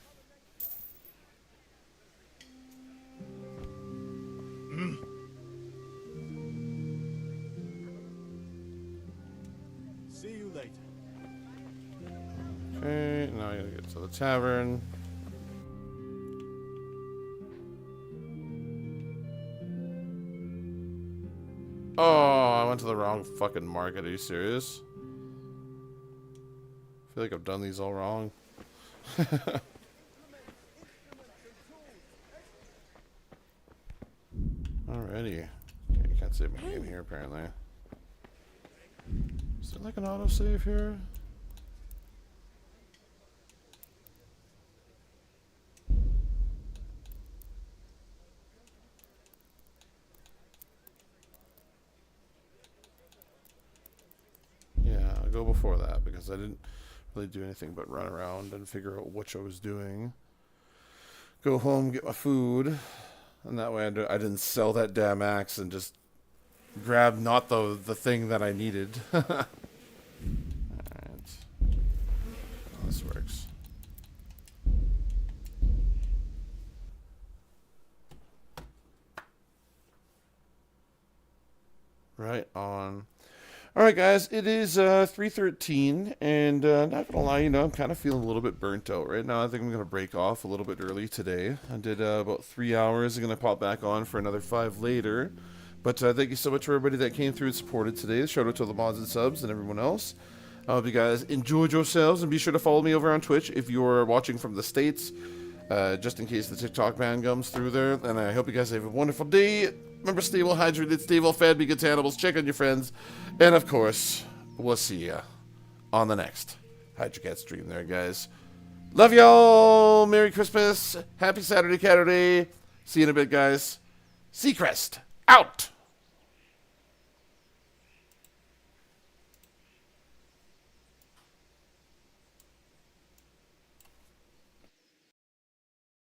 [SPEAKER 6] See you later.
[SPEAKER 1] Okay, now I gotta get to the tavern. Oh, I went to the wrong fucking market. Are you serious? I feel like I've done these all wrong. Alrighty. Okay, you can't save me in here, apparently. Is there like an autosave here? Yeah, I'll go before that because I didn't really do anything but run around and figure out what I was doing. Go home, get my food, and that way I didn't sell that damn axe and just grab not the thing that I needed. Alright. Oh, this works. Right on. Alright guys, it is 3:13, and not gonna lie, I'm kind of feeling a little bit burnt out right now. I think I'm gonna break off a little bit early today. I did about 3 hours. I'm gonna pop back on for another 5 later. But thank you so much for everybody that came through and supported today. Shout out to the mods and subs and everyone else. I hope you guys enjoyed yourselves, and be sure to follow me over on Twitch if you're watching from the States, just in case the TikTok ban comes through there. And I hope you guys have a wonderful day. Remember, stay well hydrated, stay well fed, be good to animals, check on your friends, and of course, we'll see ya on the next Hydra Cat stream there, guys. Love y'all! Merry Christmas! Happy Saturday, Catterday! See you in a bit, guys. Seacrest, out!